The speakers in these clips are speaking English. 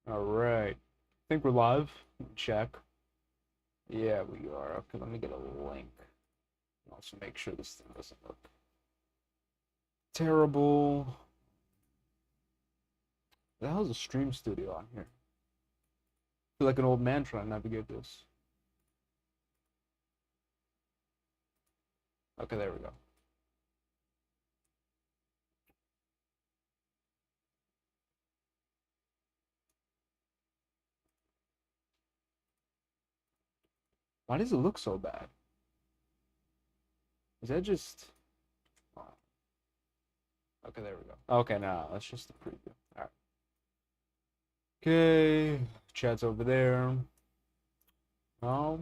All right. I think we're live. Check. Yeah, we are. Okay, let me get a link. Also make sure this thing doesn't look terrible. The hell's a stream studio on here? I feel like an old man trying to navigate this. Okay, there we go. Why does it look so bad? Is that just... Oh, okay, there we go. Okay, now that's just the preview. All right. Okay, chat's over there. I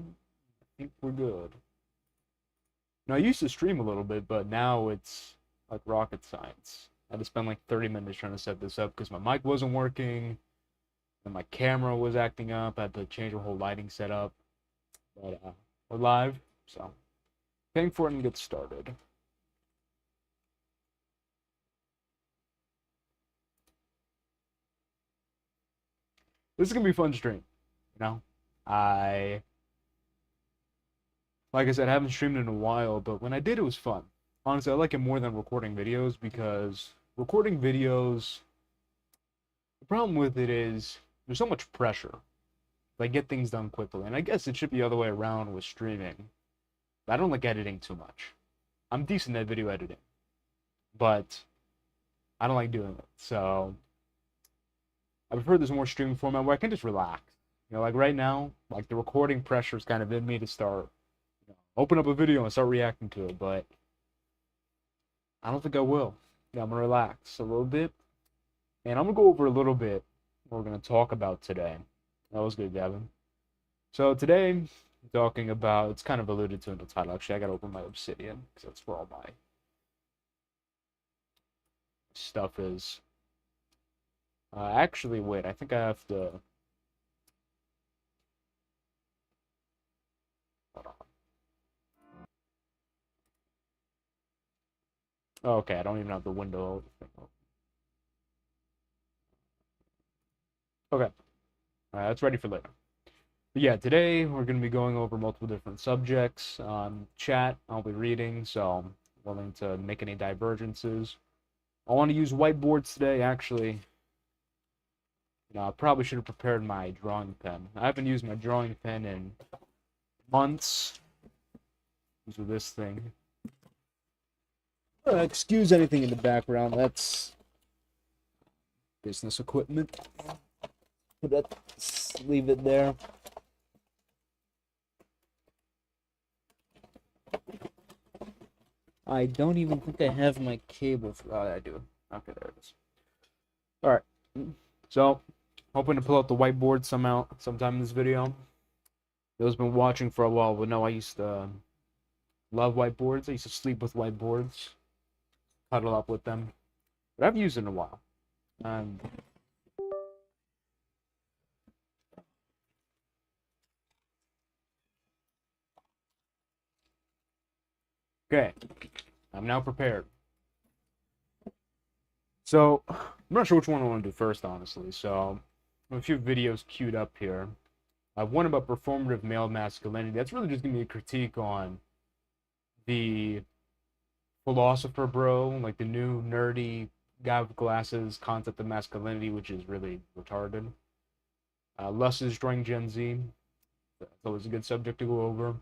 think we're good. Now, I used to stream a little bit, but now it's like rocket science. I had to spend like 30 minutes trying to set this up because my mic wasn't working and my camera was acting up. I had to change the whole lighting setup. But we're live, so paying for it and get started. This is gonna be a fun stream, you know. I Like I said, I haven't streamed in a while, but when I did, it was fun. Honestly, I like it more than recording videos because recording videos, the problem with it is there's so much pressure. Like get things done quickly. And I guess it should be the other way around with streaming. But I don't like editing too much. I'm decent at video editing, but I don't like doing it. So I prefer this more streaming format where I can just relax. You know, like right now, like the recording pressure is kind of in me to start, open up a video and start reacting to it, but I don't think I will. Yeah, I'm gonna relax a little bit, and I'm gonna go over a little bit what we're gonna talk about today. That was good, Gavin. So today, I'm talking about, it's kind of alluded to in the title. Actually, I gotta open my Obsidian because that's where all my stuff is. Actually, wait, I think I have to. Hold on. Oh, okay, I don't even have the window. Okay, that's ready for later. But yeah, today we're going to be going over multiple different subjects. Chat, I'll be reading, so I'm willing to make any divergences. I want to use whiteboards today, actually. I probably should have prepared my drawing pen. I haven't used my drawing pen in months. Use with this thing. Excuse anything in the background. That's business equipment. Let's leave it there. I don't even think I have my cable for that. I do. Okay, there it is. All right. So, hoping to pull out the whiteboard sometime in this video. Those been watching for a while will know I used to love whiteboards. I used to sleep with whiteboards, cuddle up with them. But I haven't used it in a while. Okay, I'm now prepared. So, I'm not sure which one I want to do first, honestly. So, I have a few videos queued up here. I have one about performative male masculinity. That's really just gonna be a critique on the philosopher bro, like the new nerdy guy with glasses concept of masculinity, which is really retarded. Lust is destroying Gen Z. That's always a good subject to go over.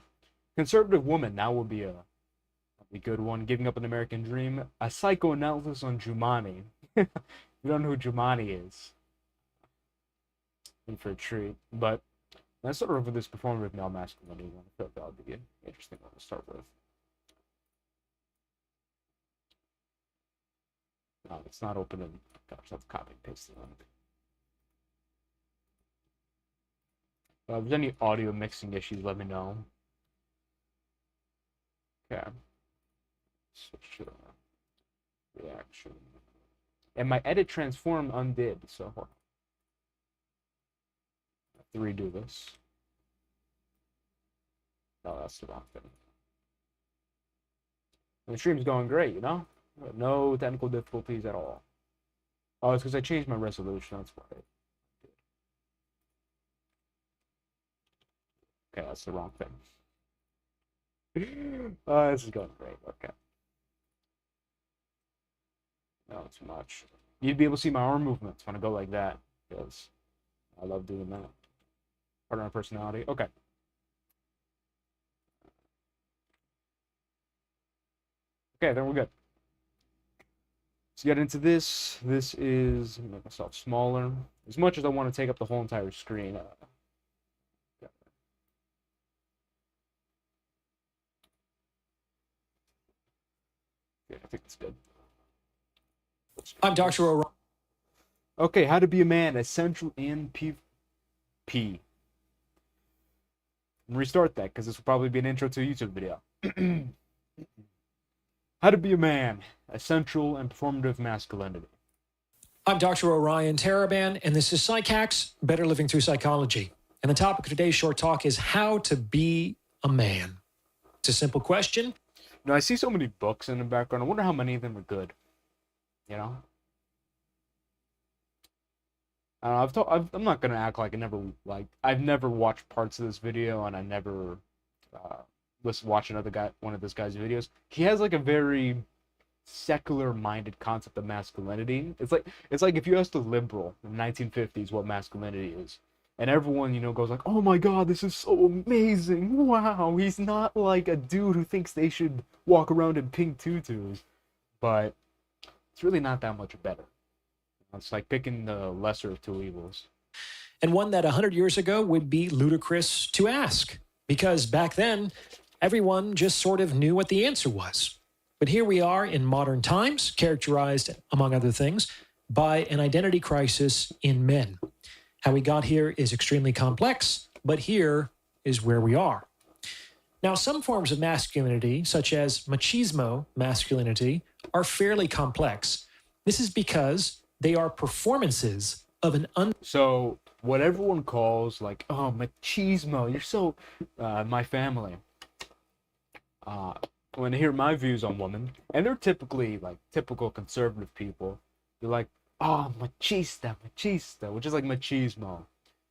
Conservative woman, that would be a good one. Giving up an American dream. A psychoanalysis on Jumani. You don't know who Jumani is. In for a treat. But let's start over this performative male masculinity one. I thought that would be an interesting one to start with. No, it's not opening. Gosh, that's copy and paste the link. If there's any audio mixing issues, let me know. Okay. Switch to reaction. And my edit transform undid, so hold on. I have to redo this. No, that's the wrong thing. And the stream's going great, you know? No technical difficulties at all. Oh, it's because I changed my resolution. That's why. Okay, that's the wrong thing. Oh, this is going great. Okay. No, too much. You'd be able to see my arm movements when I go like that, because I love doing that. Part of my personality. Okay. Okay, then we're good. Let's get into this. This is make myself smaller. As much as I want to take up the whole entire screen. Yeah. Yeah, I think it's good. I'm Dr. O'Rourke. Okay, how to be a man, essential and P. Restart that, because this will probably be an intro to a YouTube video. How to be a man, essential and performative masculinity. I'm Dr. Orion Taraban, and this is PsycHacks, Better Living Through Psychology. And the topic of today's short talk is how to be a man. It's a simple question. Now, I see so many books in the background. I wonder how many of them are good. You know? I don't know, I'm not gonna act like I've never watched parts of this video, and I never watch one of this guy's videos. He has like a very secular-minded concept of masculinity. It's like if you asked a liberal in the 1950s what masculinity is, and everyone goes like, "Oh my God, this is so amazing! Wow, he's not like a dude who thinks they should walk around in pink tutus," but it's really not that much better. It's like picking the lesser of two evils. And one that 100 years ago would be ludicrous to ask, because back then, everyone just sort of knew what the answer was. But here we are in modern times, characterized, among other things, by an identity crisis in men. How we got here is extremely complex, but here is where we are. Now, some forms of masculinity, such as machismo masculinity, are fairly complex. This is because they are performances of an So what everyone calls like, oh, machismo, you're so my family. When they hear my views on women, and they're typically like typical conservative people, they're like, oh, machista, which is like machismo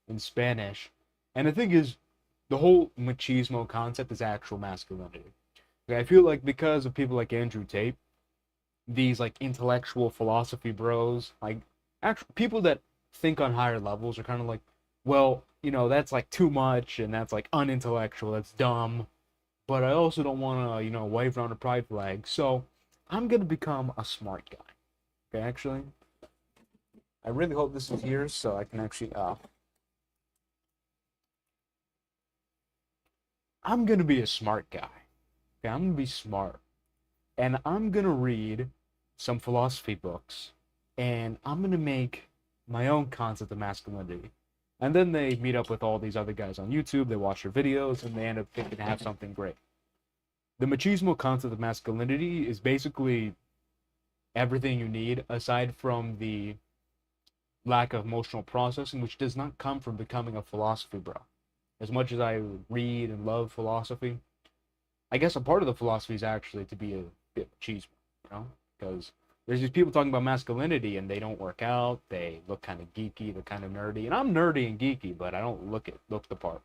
in Spanish. And the thing is, the whole machismo concept is actual masculinity. Okay, I feel like because of people like Andrew Tate, these like intellectual philosophy bros, like actual people that think on higher levels, are kind of like, well, that's like too much, and that's like unintellectual, that's dumb, but I also don't want to wave around a pride flag, so I'm gonna become a smart guy. Okay, actually, I really hope this is here so I can actually I'm gonna be a smart guy. Okay, I'm gonna be smart, and I'm gonna read some philosophy books, and I'm gonna make my own concept of masculinity. And then they meet up with all these other guys on YouTube, they watch their videos, and they end up thinking to have something great. The machismo concept of masculinity is basically everything you need, aside from the lack of emotional processing, which does not come from becoming a philosophy bro. As much as I read and love philosophy, I guess a part of the philosophy is actually to be a bit machismo, because there's these people talking about masculinity and they don't work out, they look kind of geeky, they're kind of nerdy, and I'm nerdy and geeky, but I don't look the part.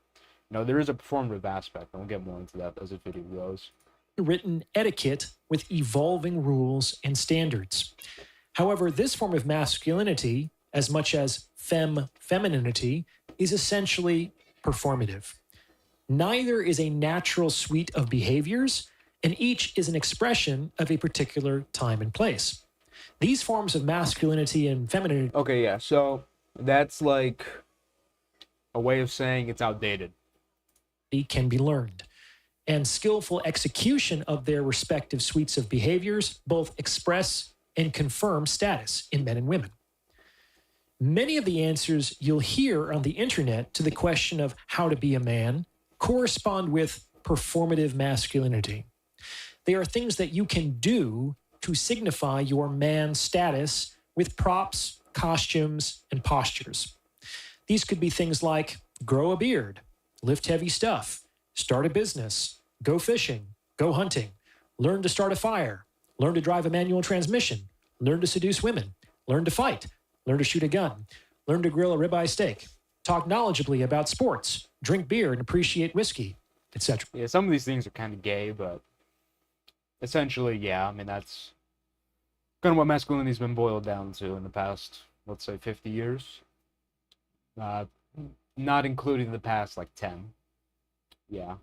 There is a performative aspect, and we'll get more into that as the video goes. Written etiquette with evolving rules and standards. However, this form of masculinity, as much as femininity, is essentially performative. Neither is a natural suite of behaviors, and each is an expression of a particular time and place. These forms of masculinity and femininity... Okay, yeah, so that's like a way of saying it's outdated. ...can be learned, and skillful execution of their respective suites of behaviors both express and confirm status in men and women. Many of the answers you'll hear on the internet to the question of how to be a man correspond with performative masculinity. They are things that you can do to signify your man status with props, costumes, and postures. These could be things like grow a beard, lift heavy stuff, start a business, go fishing, go hunting, learn to start a fire, learn to drive a manual transmission, learn to seduce women, learn to fight, learn to shoot a gun, learn to grill a ribeye steak, talk knowledgeably about sports, drink beer and appreciate whiskey, etc. Yeah, some of these things are kind of gay, but essentially, yeah, I mean, that's kind of what masculinity's been boiled down to in the past, let's say, 50 years. Uh, Not including the past, like, 10. Yeah.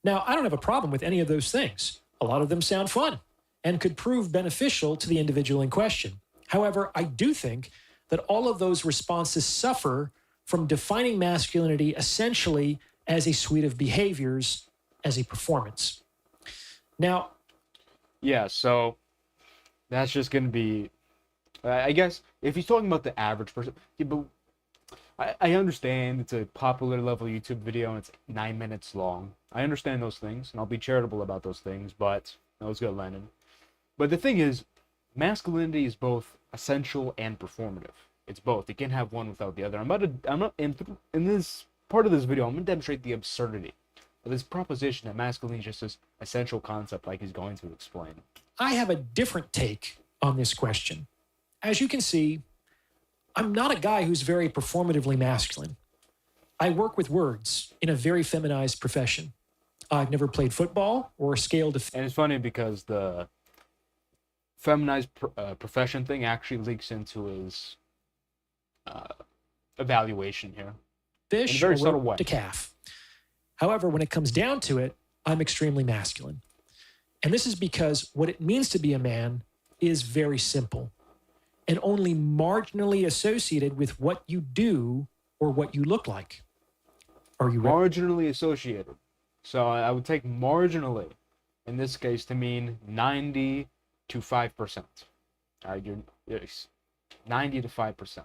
Now, I don't have a problem with any of those things. A lot of them sound fun and could prove beneficial to the individual in question. However, I do think that all of those responses suffer from defining masculinity essentially as a suite of behaviors, as a performance. Now, Yeah, so that's just going to be, I guess, if he's talking about the average person, yeah, but I understand it's a popular level YouTube video and it's 9 minutes long. I understand those things, and I'll be charitable about those things, but that was good, Lennon. But the thing is, masculinity is both essential and performative. It's both. You can't have one without the other. In this part of this video, I'm going to demonstrate the absurdity of this proposition that masculinity is just this essential concept like he's going to explain. I have a different take on this question. As you can see, I'm not a guy who's very performatively masculine. I work with words in a very feminized profession. I've never played football or scaled a... And it's funny because the feminized profession thing actually leaks into his evaluation here. Fish in a very or subtle worked way. a calf. However, when it comes down to it, I'm extremely masculine. And this is because what it means to be a man is very simple and only marginally associated with what you do or what you look like. Are you ready? Marginally associated. So I would take marginally, in this case, to mean 90 to 5%. All right, you're 90 to 5%.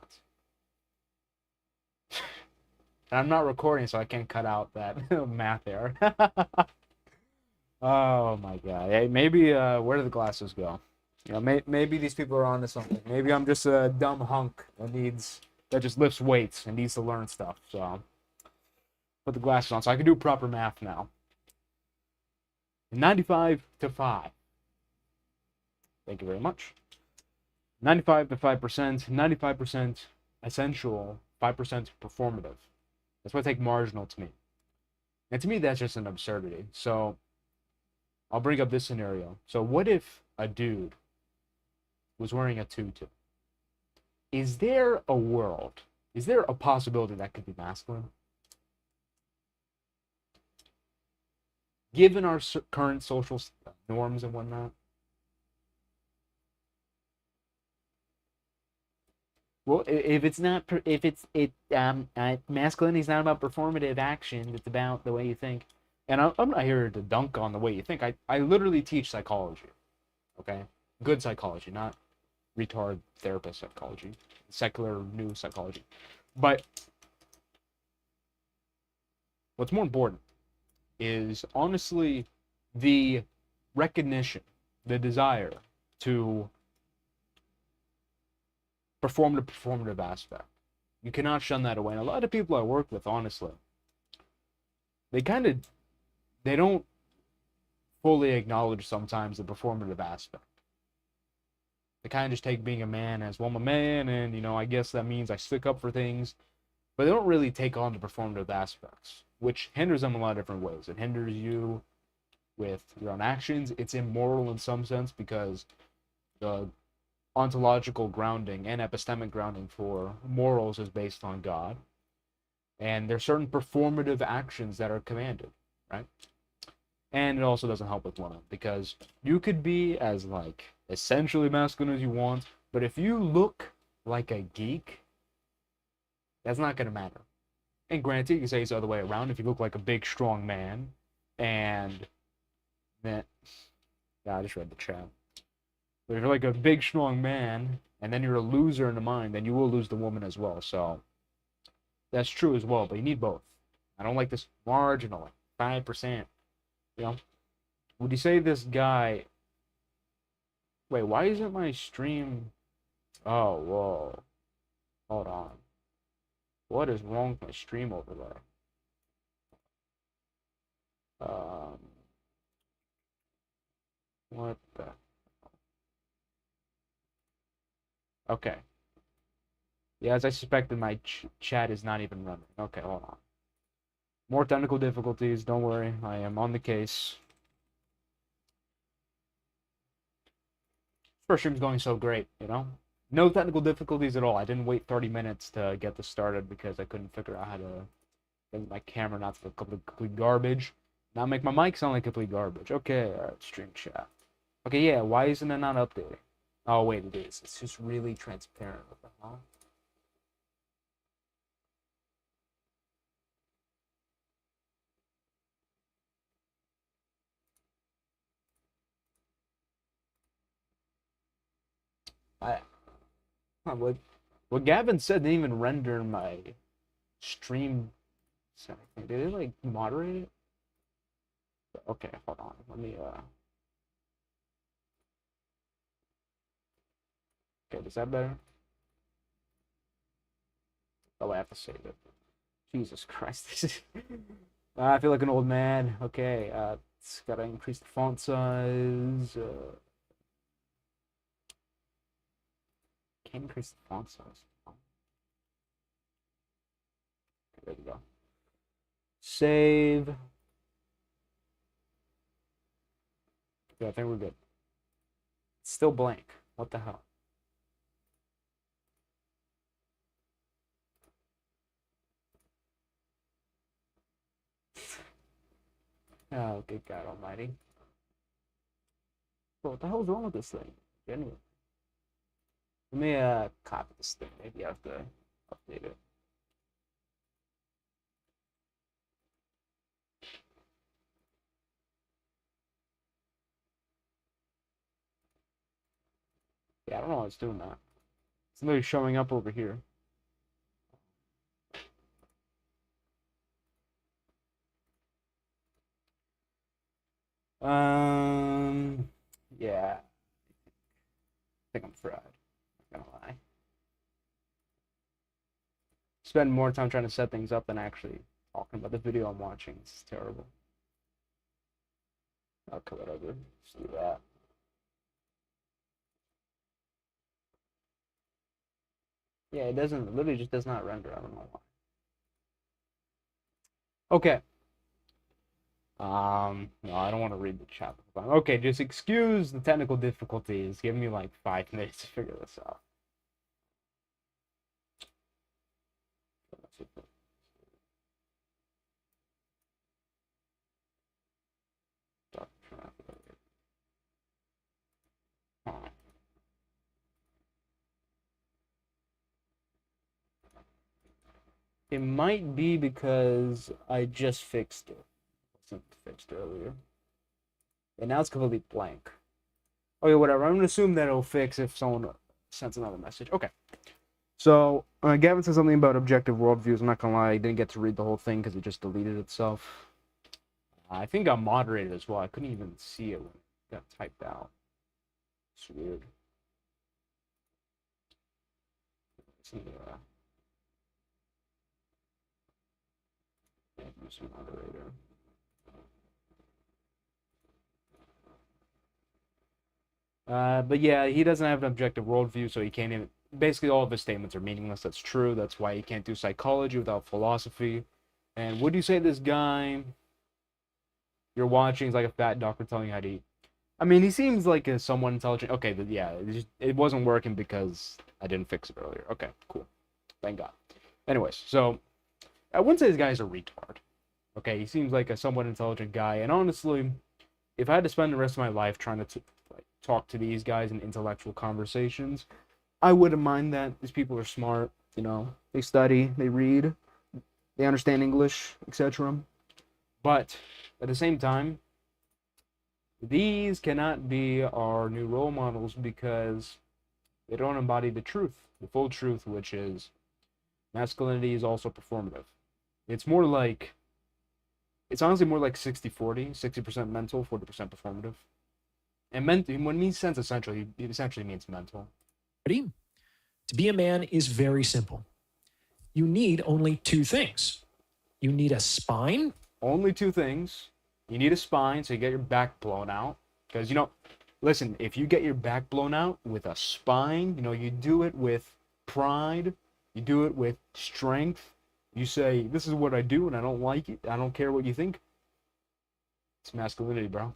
And I'm not recording, so I can't cut out that math error. Oh my god. Hey, maybe where do the glasses go? You know, maybe these people are onto something. Maybe I'm just a dumb hunk that just lifts weights and needs to learn stuff. So put the glasses on so I can do proper math now. 95 to 5. Thank you very much. 95 to 5%, 95% essential, 5% performative. That's what I take marginal to mean. And to me, that's just an absurdity. So I'll bring up this scenario. So what if a dude was wearing a tutu? Is there a world? Is there a possibility that could be masculine? Given our current social norms and whatnot? Well, if it's not, masculinity is not about performative action. It's about the way you think. And I'm not here to dunk on the way you think. I literally teach psychology. Okay? Good psychology, not retard therapist psychology. Secular new psychology. But what's more important is honestly the recognition, the desire to perform the performative aspect. You cannot shun that away. And a lot of people I work with, honestly, they don't fully acknowledge sometimes the performative aspect. They kind of just take being a man as, well, I'm a man, and, you know, I guess that means I stick up for things. But they don't really take on the performative aspects, which hinders them in a lot of different ways. It hinders you with your own actions. It's immoral in some sense because the ontological grounding and epistemic grounding for morals is based on God. And there's certain performative actions that are commanded, right? And it also doesn't help with women because you could be as like essentially masculine as you want, but if you look like a geek, that's not going to matter. And granted, you can say it's the other way around. If you look like a big, strong man, and then, yeah, I just read the chat. But if you're like a big, strong man, and then you're a loser in the mind, then you will lose the woman as well. So that's true as well, but you need both. I don't like this marginal, like 5%. You know, would you say this guy? Wait, why isn't my stream? Oh, whoa. Hold on. What is wrong with my stream over there? What the? Okay. Yeah, as I suspected, my chat is not even running. Okay, hold on. More technical difficulties. Don't worry, I am on the case. First stream's going so great, you know? No technical difficulties at all. I didn't wait 30 minutes to get this started because I couldn't figure out how to get my camera not to look complete garbage. Not make my mic sound like complete garbage. Okay, alright, stream chat. Okay, yeah, why isn't it not updating? Oh, wait, it is. It's just really transparent. What the hell? I, what Gavin said didn't even render my stream setting. Did it, like, moderate it? Okay, hold on. Let me, Okay, is that better? Oh, I have to save it. Jesus Christ. This is... I feel like an old man. Okay, it's gotta increase the font size. Can't increase the font size. Okay, there we go. Save. Yeah, I think we're good. It's still blank. What the hell? Oh, good God Almighty. Bro, what the hell's wrong with this thing? Anyway, let me copy this thing. Maybe I have to update it. Yeah, I don't know why it's doing that. It's literally showing up over here. Yeah. I think I'm fried. Not gonna lie. Spend more time trying to set things up than actually talking about the video I'm watching. It's terrible. Okay, whatever. Let's do that. Yeah, it doesn't, it literally just does not render. I don't know why. Okay. No, I don't want to read the chat. Okay, just excuse the technical difficulties. Give me like 5 minutes to figure this out. It might be because I just fixed it. It wasn't fixed earlier. And now it's completely blank. Okay, whatever. I'm gonna assume that it'll fix if someone sends another message. Okay. So, Gavin said something about objective worldviews. I'm not gonna lie, I didn't get to read the whole thing because it just deleted itself. I think I'm moderated as well. I couldn't even see it when it got typed out. It's weird. Moderator. But yeah, he doesn't have an objective worldview, so he can't even. Basically, all of his statements are meaningless. That's true. That's why he can't do psychology without philosophy. And would you say this guy you're watching is like a fat doctor telling you how to eat? I mean, he seems like a somewhat intelligent. Okay, but yeah, it wasn't working because I didn't fix it earlier. Okay, cool. Thank God. Anyways, so I wouldn't say this guy's a retard. Okay, he seems like a somewhat intelligent guy, and honestly, if I had to spend the rest of my life trying to like talk to these guys in intellectual conversations, I wouldn't mind that. These people are smart, you know, they study, they read, they understand English, etc. But at the same time, these cannot be our new role models because they don't embody the truth, the full truth, which is masculinity is also performative. It's more like, it's honestly more like 60-40, 60% mental, 40% performative. And when he means sense essential, it essentially means mental. To be a man is very simple. You need only two things. You need a spine. Only two things. You need a spine so you get your back blown out. Because, you know, listen, if you get your back blown out with a spine, you know, you do it with pride, You do it with strength. You say, this is what I do and I don't like it. I don't care what you think. It's masculinity, bro.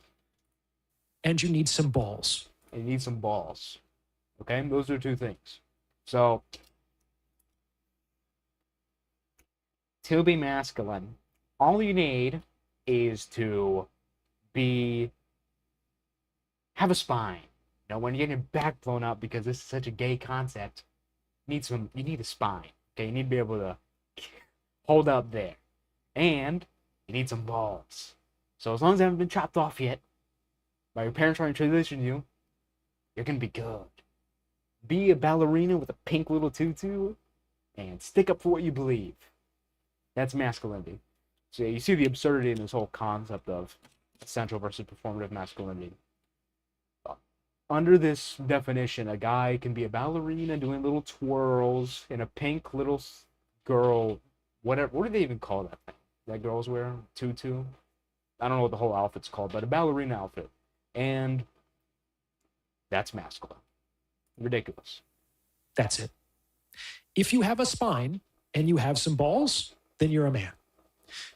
And you need some balls. And you need some balls. Okay? Those are two things. So, to be masculine, all you need is to have a spine. You know, when you're getting your back blown up because this is such a gay concept, you need a spine. Okay, you need to be able to hold up there. And you need some balls. So as long as they haven't been chopped off yet by your parents trying to transition you, you're gonna be good. Be a ballerina with a pink little tutu and stick up for what you believe. That's masculinity. So yeah, you see the absurdity in this whole concept of essential versus performative masculinity. Under this definition, a guy can be a ballerina doing little twirls in a pink little girl, whatever. What do they even call that thing that girls wear? Tutu? I don't know what the whole outfit's called, but a ballerina outfit. And that's masculine. Ridiculous. That's it. If you have a spine and you have some balls, then you're a man.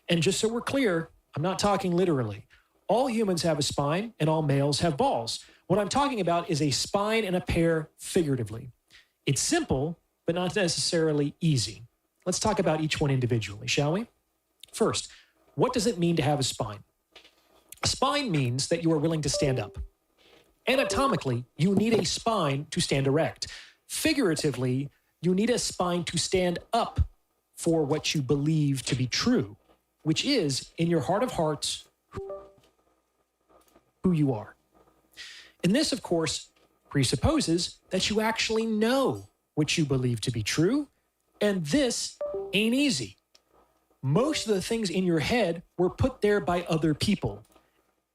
And just so we're clear, I'm not talking literally. All humans have a spine and all males have balls. What I'm talking about is a spine and a pair figuratively. It's simple, but not necessarily easy. Let's talk about each one individually, shall we? First, what does it mean to have a spine? A spine means that you are willing to stand up. Anatomically, you need a spine to stand erect. Figuratively, you need a spine to stand up for what you believe to be true, which is, in your heart of hearts, who you are. And this, of course, presupposes that you actually know what you believe to be true, and this ain't easy. Most of the things in your head were put there by other people.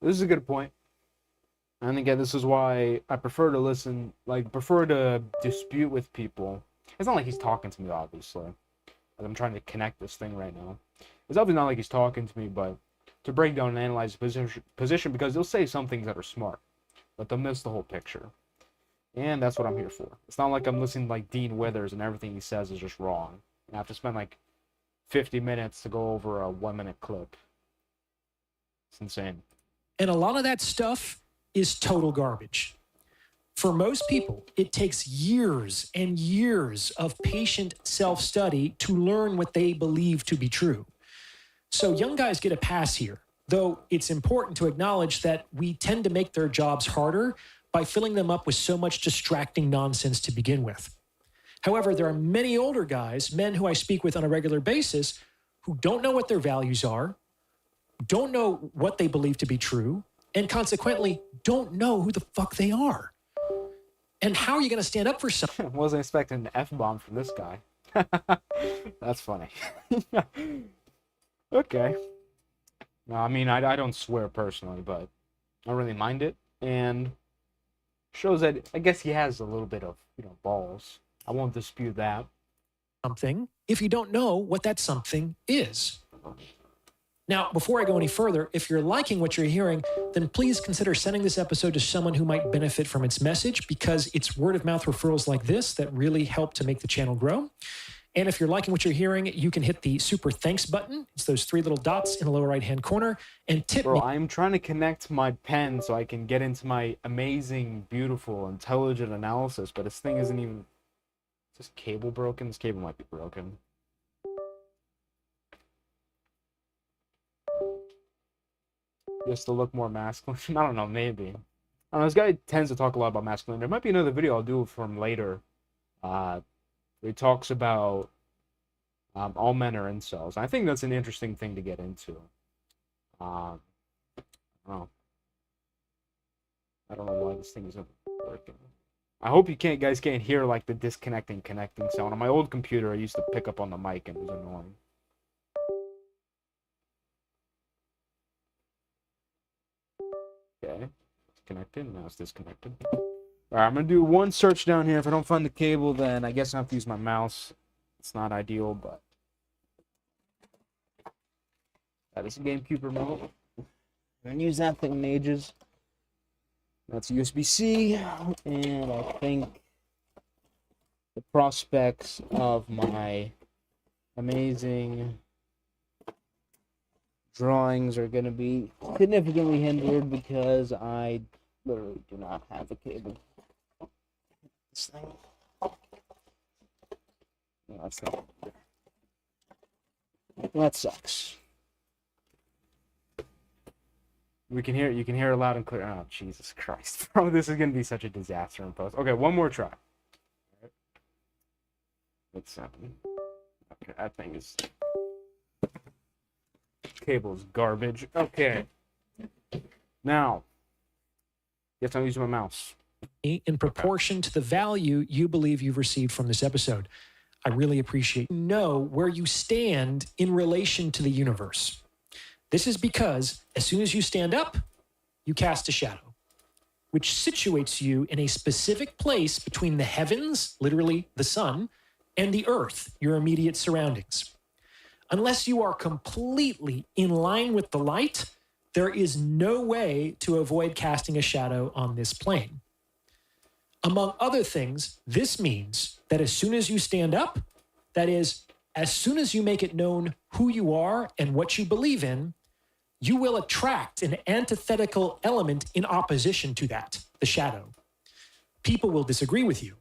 This is a good point. And again, this is why I prefer to dispute with people. It's not like he's talking to me, obviously. I'm trying to connect this thing right now. It's obviously not like he's talking to me, but to break down and analyze the position because they'll say some things that are smart, but they'll miss the whole picture. And that's what I'm here for. It's not like I'm listening to like Dean Withers and everything he says is just wrong. And I have to spend like 50 minutes to go over a 1-minute clip. It's insane. And a lot of that stuff is total garbage. For most people, it takes years and years of patient self-study to learn what they believe to be true. So young guys get a pass here, though it's important to acknowledge that we tend to make their jobs harder by filling them up with so much distracting nonsense to begin with. However, there are many older guys, men who I speak with on a regular basis, who don't know what their values are, don't know what they believe to be true, and consequently don't know who the fuck they are. And how are you going to stand up for something? Wasn't expecting an F-bomb from this guy. That's funny. Okay. No, I mean, I don't swear personally, but I don't really mind it. And shows that I guess he has a little bit of, balls. I won't dispute that. Something if you don't know what that something is. Now, before I go any further, if you're liking what you're hearing, then please consider sending this episode to someone who might benefit from its message, because it's word of mouth referrals like this that really help to make the channel grow. And if you're liking what you're hearing, you can hit the super thanks button. It's those 3 little dots in the lower right-hand corner, and tip me. I'm trying to connect my pen so I can get into my amazing, beautiful, intelligent analysis, but this thing isn't even... Is this cable broken? This cable might be broken. Just to look more masculine. I don't know, maybe. I don't know, this guy tends to talk a lot about masculine. There might be another video I'll do from later. He talks about all men are incels. I think that's an interesting thing to get into. I don't know why this thing isn't working. I hope you guys can't hear like the disconnecting, connecting sound. On my old computer, I used to pick up on the mic and it was annoying. Okay, it's connected. Now it's disconnected. Alright, I'm gonna do one search down here. If I don't find the cable, then I guess I have to use my mouse. It's not ideal, but that is a GameCube remote. I haven't used that thing in ages. That's USB-C, and I think the prospects of my amazing drawings are going to be significantly hindered because I literally do not have a cable. This thing. That's not. That sucks. You can hear it loud and clear. Oh, Jesus Christ. Bro, this is going to be such a disaster in post. Okay, one more try. It's okay, that thing is cable's garbage. Okay. Now, guess I'm using my mouse. In proportion to the value you believe you've received from this episode. I really appreciate you know where you stand in relation to the universe. This is because as soon as you stand up, you cast a shadow, which situates you in a specific place between the heavens, literally the sun, and the earth, your immediate surroundings. Unless you are completely in line with the light, there is no way to avoid casting a shadow on this plane. Among other things, this means that as soon as you stand up, that is, as soon as you make it known who you are and what you believe in, you will attract an antithetical element in opposition to that, the shadow. People will disagree with you.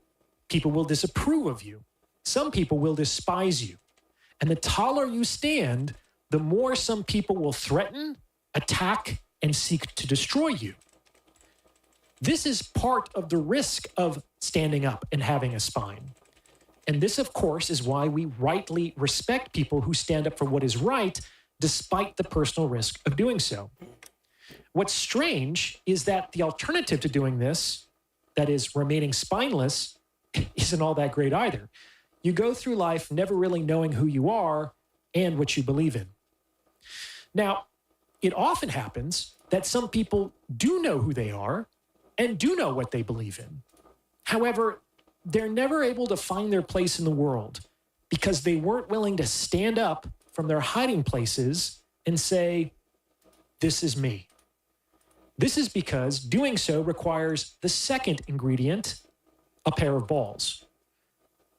People will disapprove of you. Some people will despise you. And the taller you stand, the more some people will threaten, attack, and seek to destroy you. This is part of the risk of standing up and having a spine. And this, of course, is why we rightly respect people who stand up for what is right, despite the personal risk of doing so. What's strange is that the alternative to doing this, that is remaining spineless, isn't all that great either. You go through life never really knowing who you are and what you believe in. Now, it often happens that some people do know who they are and do know what they believe in. However, they're never able to find their place in the world because they weren't willing to stand up from their hiding places and say, this is me. This is because doing so requires the second ingredient, a pair of balls.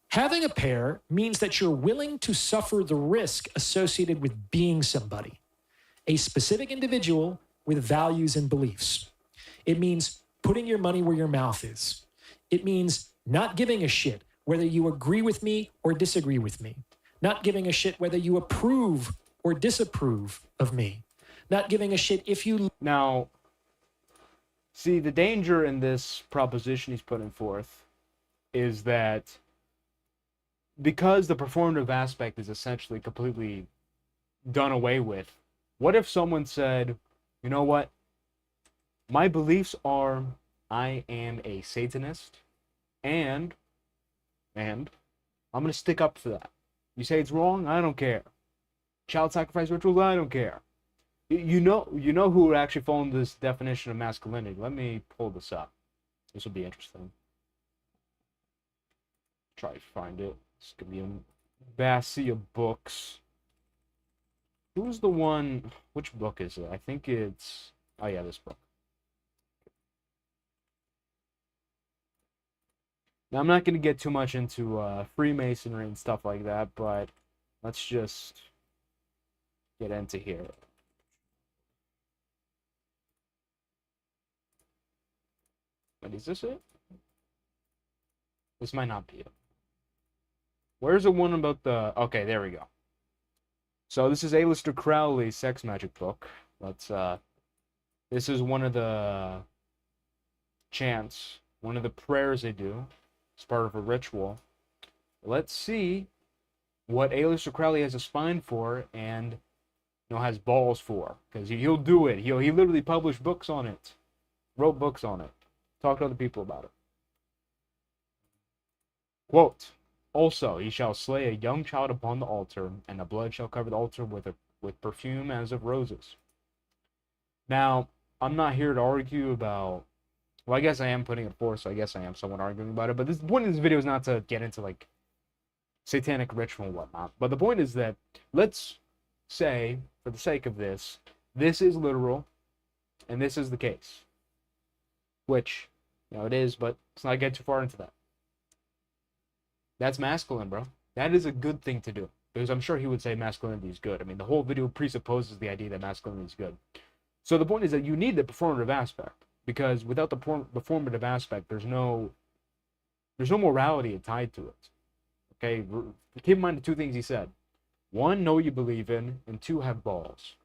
Having a pair means that you're willing to suffer the risk associated with being somebody, a specific individual with values and beliefs. It means putting your money where your mouth is. It means not giving a shit whether you agree with me or disagree with me. Not giving a shit whether you approve or disapprove of me. Not giving a shit if you... Now, see, the danger in this proposition he's putting forth is that because the performative aspect is essentially completely done away with, what if someone said, you know what? My beliefs are I am a Satanist, and I'm going to stick up for that. You say it's wrong, I don't care. Child sacrifice rituals, I don't care. You know who would actually fall into this definition of masculinity. Let me pull this up. This will be interesting. Try to find it. It's going to be a vast sea of books. Who's the one? Which book is it? I think it's... Oh yeah, this book. Now, I'm not going to get too much into Freemasonry and stuff like that, but let's just get into here. Wait, is this it? This might not be it. Where's the one about the... Okay, there we go. So this is Aleister Crowley's sex magic book. This is one of the chants, one of the prayers they do. It's part of a ritual. Let's see what Aleister Crowley has a spine for and has balls for, because he'll do it. He literally published books on it, wrote books on it, talked to other people about it. Quote, also, he shall slay a young child upon the altar, and the blood shall cover the altar with perfume as of roses. Now, I'm not here to argue about... Well, I guess I am putting it forth, so I guess I am somewhat arguing about it. But the point of this video is not to get into, like, satanic ritual and whatnot. But the point is that, let's say, for the sake of this, this is literal, and this is the case. Which, it is, but let's not get too far into that. That's masculine, bro. That is a good thing to do. Because I'm sure he would say masculinity is good. I mean, the whole video presupposes the idea that masculinity is good. So the point is that you need the performative aspect. Because without the performative aspect, there's no morality tied to it. Okay? Keep in mind the two things he said. One, know what you believe in, and two, have balls.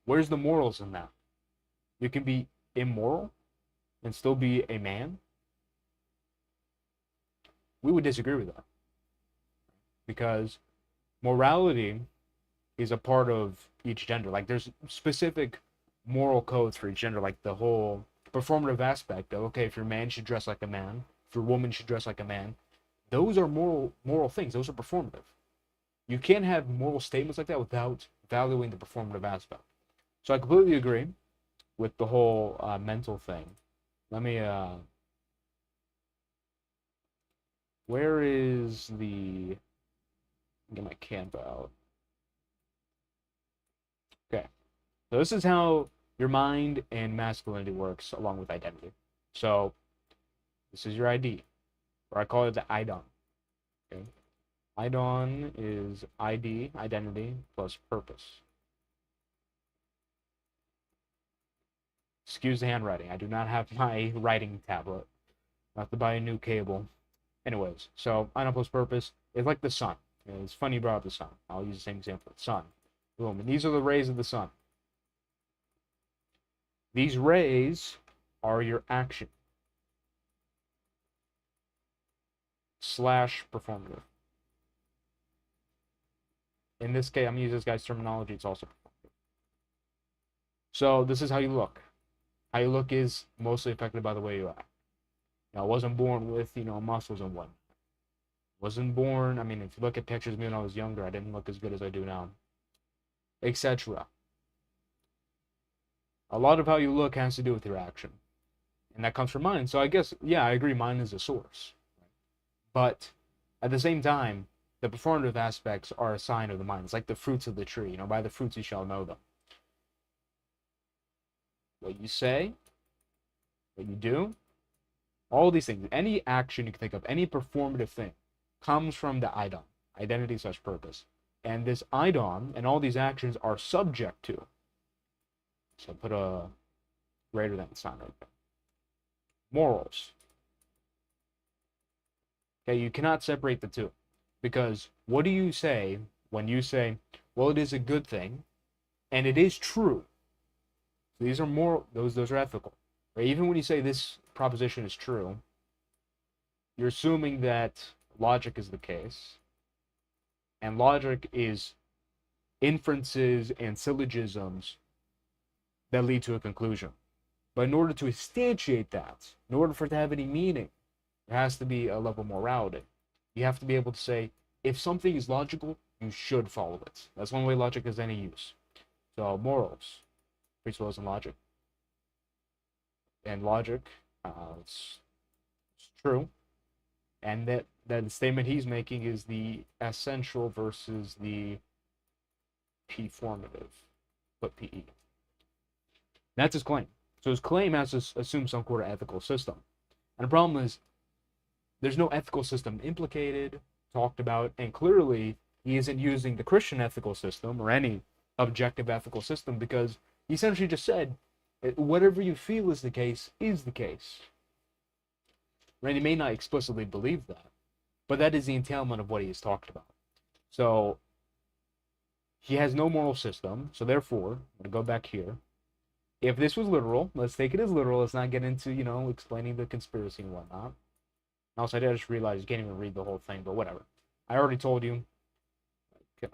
Where's the morals in that? You can be immoral and still be a man. We would disagree with that. Because morality is a part of each gender. Like there's specific moral codes for each gender, like the whole performative aspect of, okay, if your man should dress like a man, if your woman should dress like a man, those are moral things. Those are performative. You can't have moral statements like that without valuing the performative aspect. So I completely agree with the whole mental thing. Let me where is the, get my Canva out. Okay. So this is how your mind and masculinity works along with identity. So this is your ID, or I call it the IDON. Okay. IDON is ID, identity, plus purpose. Excuse the handwriting. I do not have my writing tablet. I have to buy a new cable. Anyways, so IDON plus purpose is like the sun. It's funny you brought up the sun. I'll use the same example. Sun. Boom. And these are the rays of the sun. These rays are your action / performative. In this case, I'm going to use this guy's terminology. It's also performative. So this is how you look. How you look is mostly affected by the way you act. Now, I wasn't born with, muscles and whatnot. Wasn't born, I mean, if you look at pictures of me when I was younger, I didn't look as good as I do now. Etc. A lot of how you look has to do with your action. And that comes from mind. So I guess, yeah, I agree, mind is a source. But at the same time, the performative aspects are a sign of the mind. It's like the fruits of the tree. By the fruits you shall know them. What you say, what you do, all these things, any action you can think of, any performative thing, comes from the IDON, identity / purpose. And this IDON and all these actions are subject to. So put a greater than sign right there. Morals. Okay, you cannot separate the two. Because what do you say when you say, well, it is a good thing, and it is true? So these are moral, those are ethical. Right? Even when you say this proposition is true, you're assuming that logic is the case, and logic is inferences and syllogisms that lead to a conclusion. But in order to instantiate that, in order for it to have any meaning, there has to be a level of morality. You have to be able to say, if something is logical, you should follow it. That's one way logic has any use. So morals presuppose in logic. And logic, it's true. And that the statement he's making is the essential versus the performative, but PE. That's his claim. So his claim has to assume some sort of ethical system. And the problem is, there's no ethical system implicated, talked about, and clearly he isn't using the Christian ethical system or any objective ethical system, because he essentially just said, whatever you feel is the case is the case. Right? He may not explicitly believe that, but that is the entailment of what he has talked about. So he has no moral system, so therefore, I'm going to go back here. If this was literal, let's take it as literal. Let's not get into, explaining the conspiracy and whatnot. Also, I just realized you can't even read the whole thing, but whatever. I already told you. There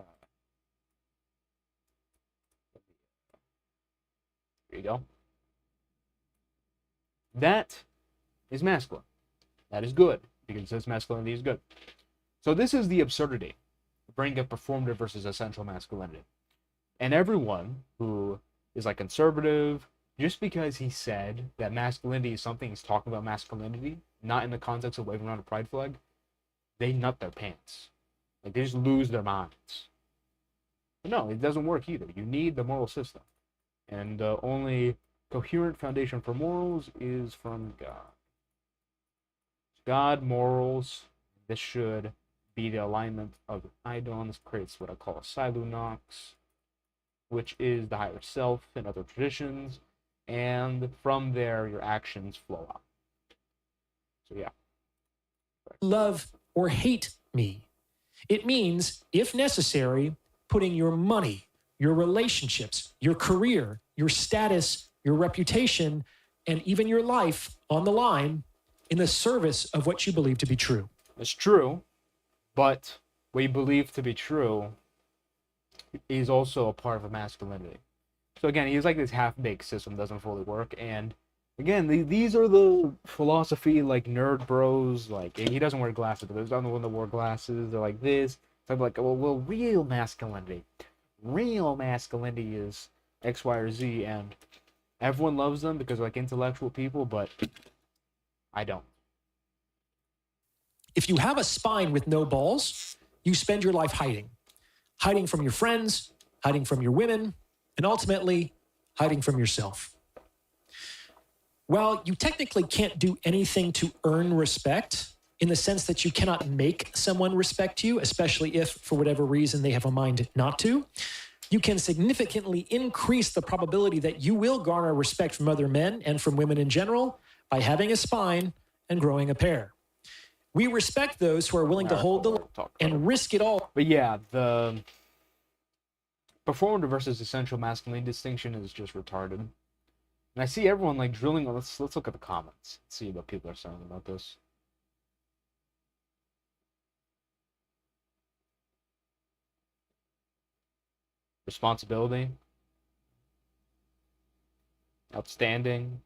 you go. That is masculine. That is good, because it says masculinity is good. So this is the absurdity, bringing up performative versus essential masculinity. And everyone who is like conservative, just because he said that masculinity is something, he's talking about masculinity, not in the context of waving around a pride flag, they nut their pants. Like, they just lose their minds. But no, it doesn't work either. You need the moral system. And the only coherent foundation for morals is from God. God, morals, This should be the alignment of idons, creates what I call a silunox, which is the higher self in other traditions, and from there your actions flow out. So yeah. Love or hate me. It means, if necessary, putting your money, your relationships, your career, your status, your reputation, and even your life on the line in the service of what you believe to be true. It's true, but what you believe to be true is also a part of a masculinity. So again, he's like this half-baked system doesn't fully work, and again, these are the philosophy like nerd bros. Like he doesn't wear glasses, but there's other one that wore glasses. They're like this. So I'm like, well, real masculinity is X, Y, or Z, and everyone loves them because they're like intellectual people, but I don't. If you have a spine with no balls, you spend your life hiding from your friends, hiding from your women, and ultimately hiding from yourself. While you technically can't do anything to earn respect, in the sense that you cannot make someone respect you, especially if, for whatever reason, they have a mind not to, you can significantly increase the probability that you will garner respect from other men and from women in general by having a spine and growing a pair. We respect those who are willing to hold the line and risk it all. But yeah, the performative versus essential masculinity distinction is just retarded. And I see everyone like drilling on. Let's look at the comments. Let's see what people are saying about this. Responsibility. Outstanding.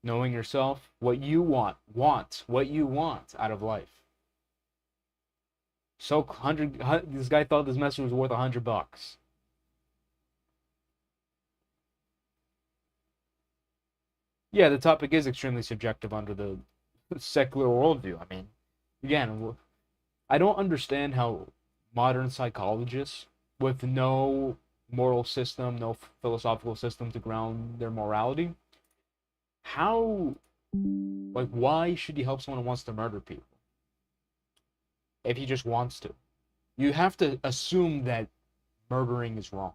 Knowing yourself, what you want what you want out of life. So this guy thought this message was worth $100. Yeah, the topic is extremely subjective under the secular worldview. I mean, again, I don't understand how modern psychologists with no moral system, no philosophical system to ground their morality, why should you help someone who wants to murder people? If he just wants to. You have to assume that murdering is wrong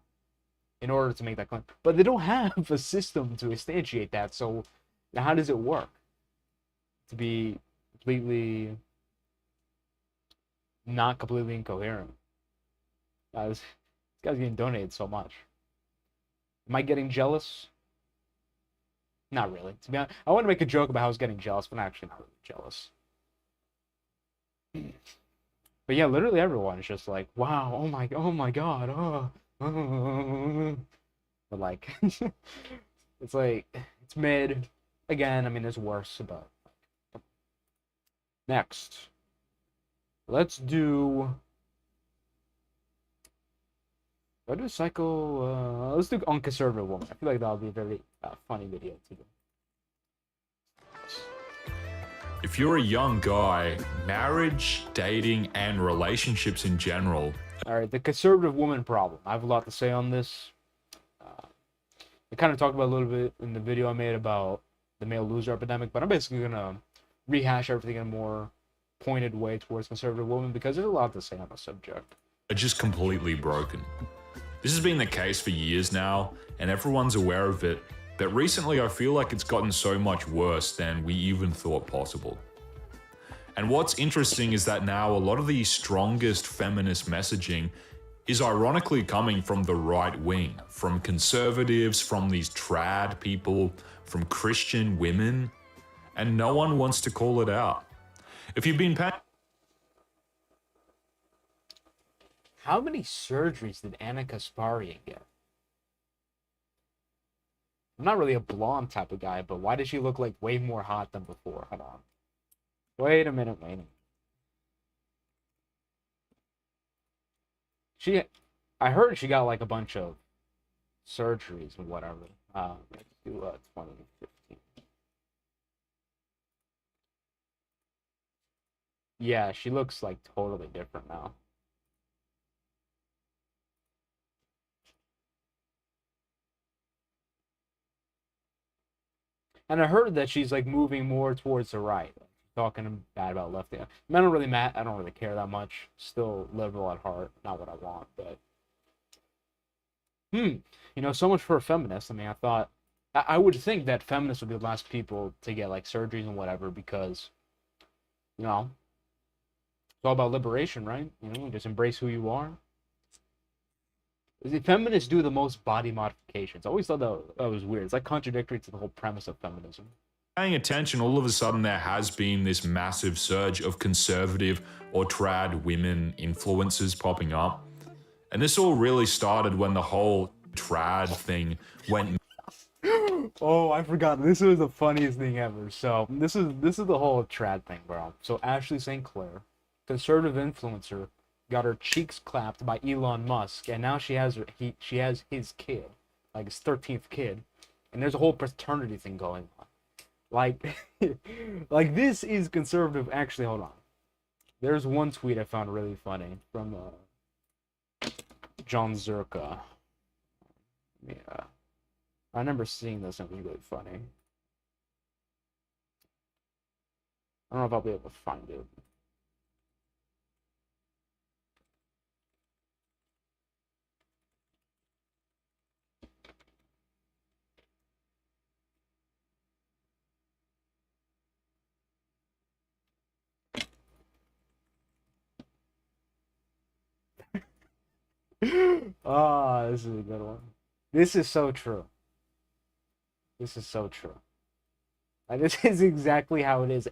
in order to make that claim. But they don't have a system to instantiate that, so how does it work? To be not completely incoherent. This guy's getting donated so much. Am I getting jealous? Not really. To be honest, I want to make a joke about how I was getting jealous, but I'm actually not really jealous. But yeah, literally everyone is just like, wow, oh my god, oh. But like, it's like, it's mid. Again, I mean, there's worse, but next. Let's do let's do unconservative woman. I feel like that'll be a very funny video to do. If you're a young guy, marriage, dating, and relationships in general. Alright, the conservative woman problem. I have a lot to say on this. I kind of talked about a little bit in the video I made about the male loser epidemic, but I'm basically going to rehash everything in a more pointed way towards conservative women because there's a lot to say on the subject. Are just completely broken. This has been the case for years now, and everyone's aware of it. But recently I feel like it's gotten so much worse than we even thought possible. And what's interesting is that now a lot of the strongest feminist messaging is ironically coming from the right wing, from conservatives, from these trad people, from Christian women, and no one wants to call it out. If you've been How many surgeries did Anna Kasparian get? I'm not really a blonde type of guy, but why does she look like way more hot than before? Hold on. Wait a minute. I heard she got like a bunch of surgeries and whatever. Let's do 2015. Yeah, she looks like totally different now. And I heard that she's like moving more towards the right. talking bad about lefty. I mean, I don't really I don't really care that much. Still liberal at heart, not what I want, but so much for a feminist. I mean, I would think that feminists would be the last people to get like surgeries and whatever because, you know, it's all about liberation, right? Just embrace who you are. The feminists do the most body modifications. I always thought that was weird. It's like contradictory to the whole premise of feminism. Paying attention, all of a sudden there has been this massive surge of conservative or trad women influencers popping up. And this all really started when the whole trad thing went. Oh, I forgot. This was the funniest thing ever. So this is the whole trad thing, bro. So Ashley St. Clair, conservative influencer, got her cheeks clapped by Elon Musk, and now she has his kid, like his 13th kid, and there's a whole paternity thing going on. Like, like this is conservative. Actually, hold on. There's one tweet I found really funny from John Zerka. Yeah, I remember seeing this and it was really funny. I don't know if I'll be able to find it. Ah, this is a good one. This is so true. This is so true. Like, this is exactly how it is.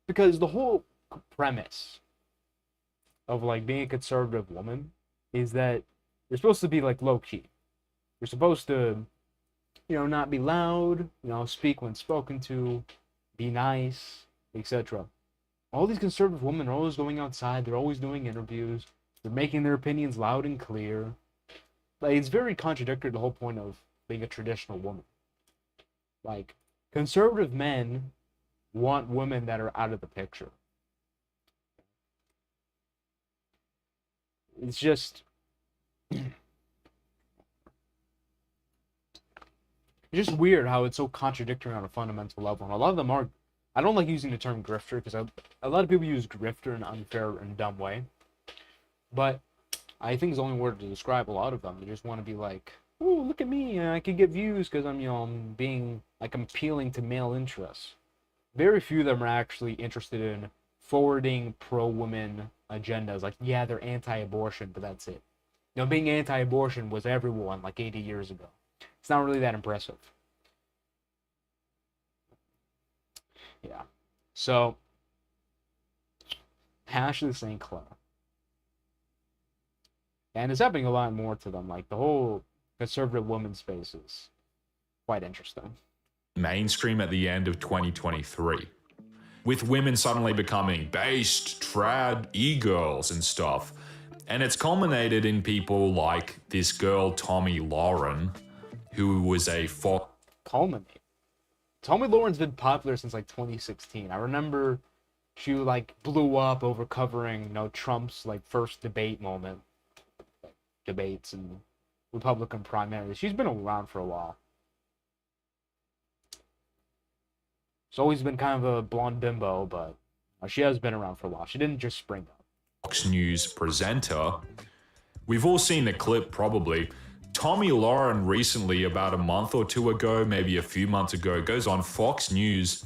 Because the whole premise of like being a conservative woman is that you're supposed to be like low key. You're supposed to, not be loud, speak when spoken to, be nice, etc. All these conservative women are always going outside, they're always doing interviews, they're making their opinions loud and clear. Like, it's very contradictory to the whole point of being a traditional woman. Like, conservative men want women that are out of the picture. It's just weird how it's so contradictory on a fundamental level. And a lot of them are. I don't like using the term grifter because a lot of people use grifter in an unfair and dumb way. But I think it's the only word to describe a lot of them. They just want to be like, oh, look at me, I can get views because I'm being, like, I'm appealing to male interests. Very few of them are actually interested in forwarding pro-women agendas. Like, yeah, they're anti-abortion, but that's it. Being anti-abortion was everyone, like, 80 years ago. It's not really that impressive. Yeah. So, Ashley St. Clair. And it's happening a lot more to them. Like, the whole conservative woman space is quite interesting. Mainstream at the end of 2023, with women suddenly becoming based, trad, e-girls and stuff. And it's culminated in people like this girl, Tomi Lahren, who was a Culminate. Tomi Lahren's been popular since like 2016. I remember she like blew up over covering, Trump's like first debate moment. Debates and Republican primaries. She's been around for a while. She's always been kind of a blonde bimbo, but she has been around for a while. She didn't just spring up. Fox News presenter. We've all seen the clip probably. Tomi Lahren recently, about a month or two ago, maybe a few months ago, goes on Fox News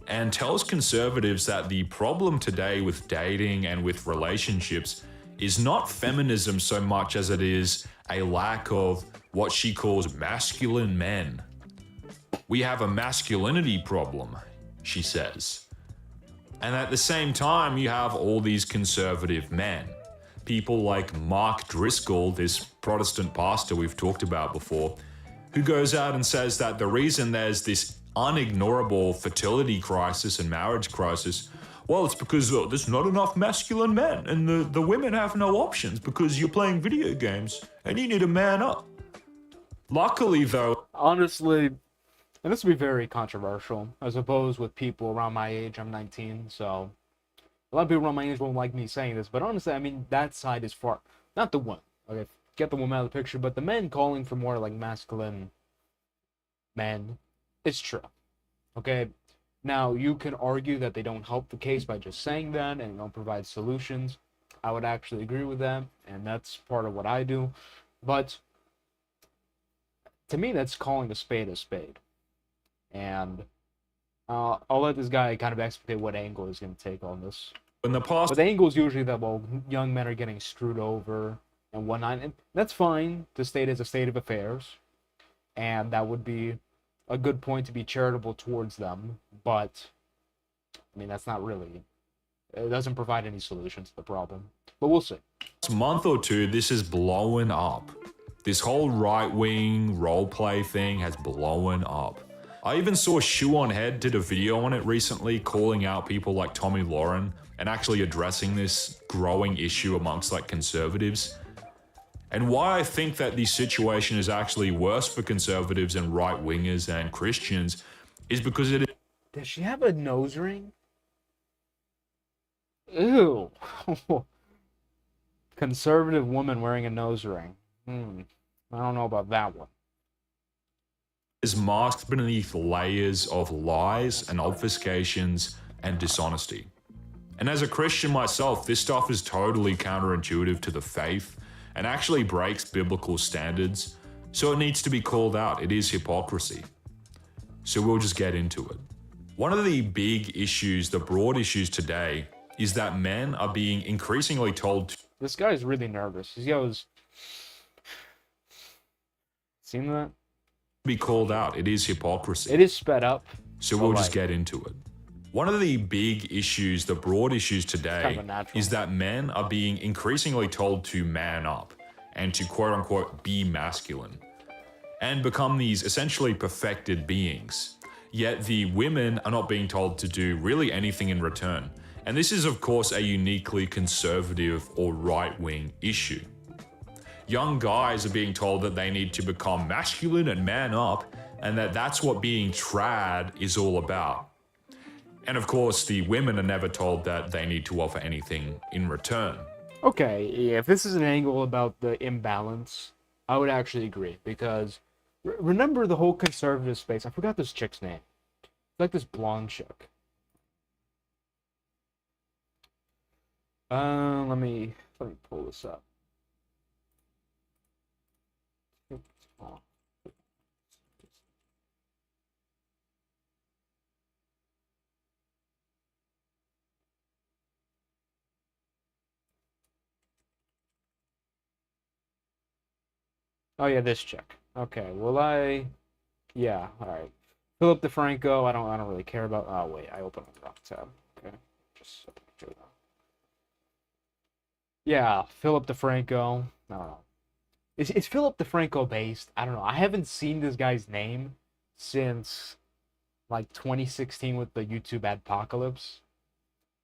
and tells conservatives that the problem today with dating and with relationships is not feminism so much as it is a lack of what she calls masculine men. We have a masculinity problem, she says. And at the same time, you have all these conservative men. People like Mark Driscoll, this Protestant pastor we've talked about before, who goes out and says that the reason there's this unignorable fertility crisis and marriage crisis, well, it's because there's not enough masculine men and the women have no options because you're playing video games and you need to man up. Luckily, though... Honestly, and this will be very controversial, I suppose, with people around my age. I'm 19, so a lot of people around my age won't like me saying this, but honestly, I mean, that side is far... Not the one, okay, get the woman out of the picture, but the men calling for more, like, masculine men, it's true, okay? Now, you can argue that they don't help the case by just saying that and don't provide solutions. I would actually agree with that, and that's part of what I do. But to me, that's calling a spade a spade. And I'll let this guy kind of explicate what angle he's going to take on this. In the past, But the angle is usually that, well, young men are getting screwed over and whatnot. And that's fine to state as a state of affairs. And that would be a good point to be charitable towards them. But, I mean, that's not really... It doesn't provide any solutions to the problem. But we'll see. month or two, this is blowing up. This whole right-wing roleplay thing has blown up. I even saw Shoe on Head did a video on it recently, calling out people like Tommy Lauren and actually addressing this growing issue amongst like conservatives. And why I think that the situation is actually worse for conservatives and right-wingers and Christians is because it is... Does she have a nose ring? Ew. Conservative woman wearing a nose ring. I don't know about that one. Is masked beneath layers of lies and obfuscations and dishonesty. And as a Christian myself, this stuff is totally counterintuitive to the faith and actually breaks biblical standards, so it needs to be called out. It is hypocrisy. So we'll just get into it. One of the big issues, the broad issues today, is that men are being increasingly told to... This guy's really nervous. He goes... Seen that? be called out. It is hypocrisy. It is sped up. So we'll just get into it. One of the big issues, the broad issues today, kind of natural. is that men are being increasingly told to man up and to quote unquote be masculine and become these essentially perfected beings. Yet the women are not being told to do really anything in return. And this is of course a uniquely conservative or right-wing issue. Young guys are being told that they need to become masculine and man up, and that that's what being trad is all about. And of course, the women are never told that they need to offer anything in return. Okay, yeah, if this is an angle about the imbalance, I would actually agree, because remember the whole conservative space. I forgot this chick's name. It's like this blonde chick. Let me pull this up. Oh yeah, this chick. Okay, yeah, alright. Philip DeFranco, I don't really care about... Oh wait, I opened the wrong tab. Okay, just here we go. Yeah, Philip DeFranco. I don't know. Is Philip DeFranco based? I don't know. I haven't seen this guy's name since like 2016 with the YouTube adpocalypse.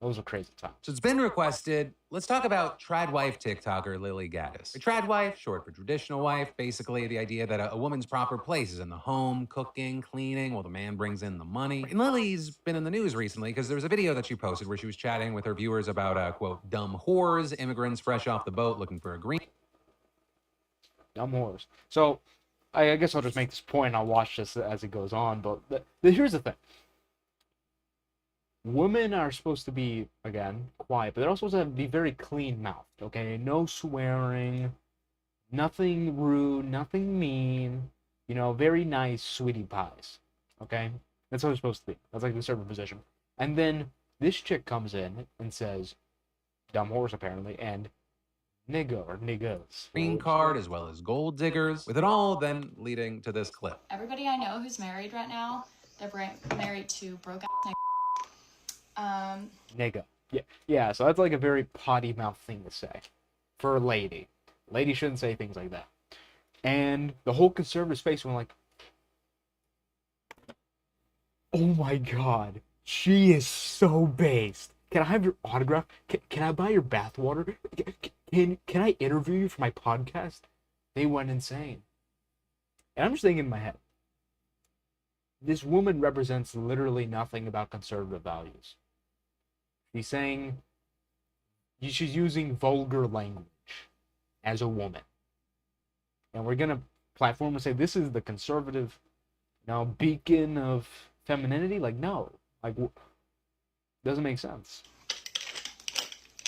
Those were crazy times. So it's been requested. Let's talk about trad wife TikToker Lily Gaddis. A trad wife, short for traditional wife, basically the idea that a woman's proper place is in the home, cooking, cleaning, while the man brings in the money. And Lily's been in the news recently because there was a video that she posted where she was chatting with her viewers about, quote, dumb whores, immigrants fresh off the boat looking for a green... Dumb whores. So, I guess I'll just make this point and I'll watch this as it goes on, but here's the thing. Women are supposed to be, again, quiet, but they're also supposed to be very clean-mouthed, okay? No swearing, nothing rude, nothing mean, you know, very nice sweetie pies, okay? That's what it's supposed to be. That's like the servant position. And then this chick comes in and says, dumb horse apparently, and nigga or niggas. Green card as well as gold diggers, with it all then leading to this clip. Everybody I know who's married right now, they're married to broke ass nigga. Yeah, so that's like a very potty mouth thing to say for a lady. Lady shouldn't say things like that. And the whole conservative space went like, oh my god, she is so based. Can I have your autograph? Can I buy your bathwater? Can I interview you for my podcast? They went insane. And I'm just thinking in my head, this woman represents literally nothing about conservative values. She's saying, she's using vulgar language as a woman. And we're going to platform and say, this is the conservative, beacon of femininity? Like, no. Like, doesn't make sense.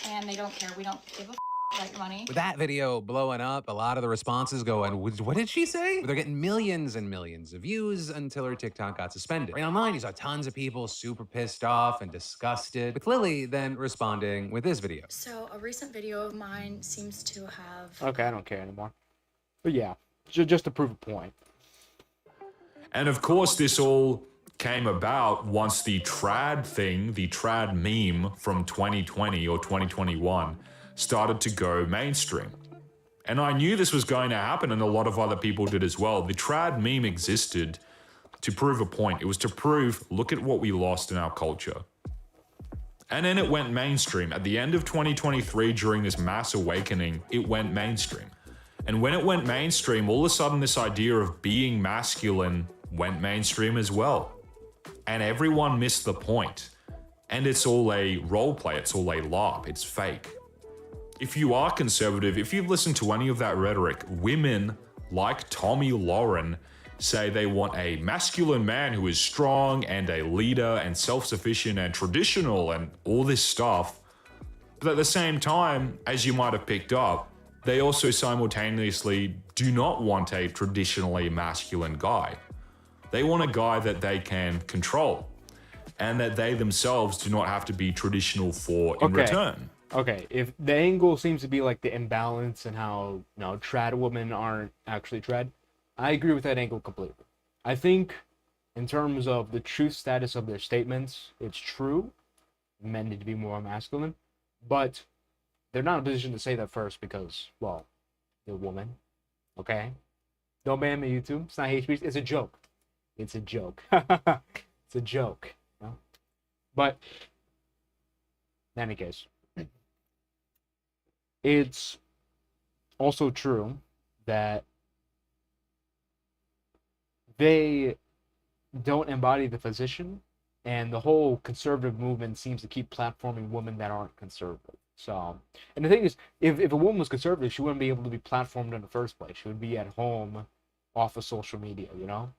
And they don't care. We don't give a about your money. With that video blowing up, a lot of the responses going, what did she say? They're getting millions and millions of views until her TikTok got suspended. Right online, you saw tons of people super pissed off and disgusted, with Lily then responding with this video. So a recent video of mine seems to have... Okay, I don't care anymore. But yeah, just to prove a point. And of course, this all came about once the trad thing, the trad meme from 2020 or 2021, started to go mainstream. And I knew this was going to happen, and a lot of other people did as well. The trad meme existed to prove a point. It was to prove, look at what we lost in our culture. And then it went mainstream. At the end of 2023, during this mass awakening, it went mainstream. And when it went mainstream, all of a sudden this idea of being masculine went mainstream as well. And everyone missed the point. And it's all a role play, it's all a LARP, it's fake. If you are conservative, if you've listened to any of that rhetoric, women like Tomi Lahren say they want a masculine man who is strong and a leader and self-sufficient and traditional and all this stuff. But at the same time, as you might have picked up, they also simultaneously do not want a traditionally masculine guy. They want a guy that they can control and that they themselves do not have to be traditional for in return. Okay, if the angle seems to be like the imbalance and how, trad women aren't actually trad, I agree with that angle completely. I think in terms of the truth status of their statements, it's true. Men need to be more masculine, but they're not in a position to say that first because, well, they're women. Okay? Don't ban me, YouTube. It's not hate speech. It's a joke. It's a joke. It's a joke. But in any case, it's also true that they don't embody the position, and the whole conservative movement seems to keep platforming women that aren't conservative. So, and the thing is, if a woman was conservative, she wouldn't be able to be platformed in the first place. She would be at home off of social media,